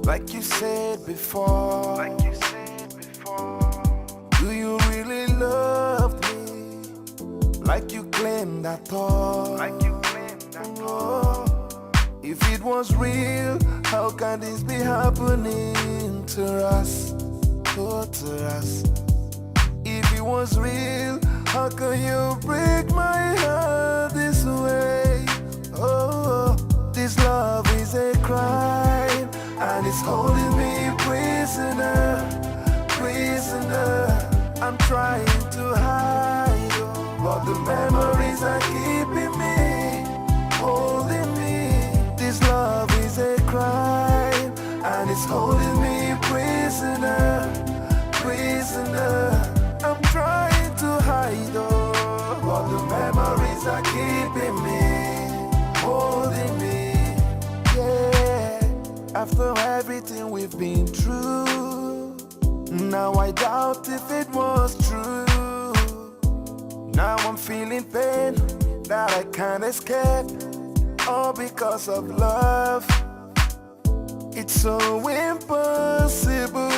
like you said before? Do you really love me like you claimed I thought? If it was real, how can this be happening to us? Oh, to us. If it was real, how can you break my heart this way? Oh, this love is a crime, and it's holding me prisoner, prisoner. I'm trying to hide, but the memories are keeping me, holding me. This love is a crime, and it's holding me prisoner, prisoner. I'm trying to hide, but the memories are keeping me, holding me. Yeah, after everything we've been through, now I doubt if it was true. Now I'm feeling pain that I can't escape, all because of love. It's so impossible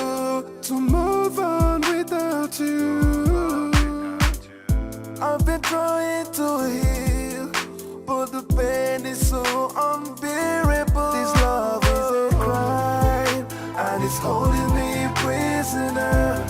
to move on without you. I've been trying to heal, but the pain is so unbearable. This love is a crime, and it's holding me prisoner,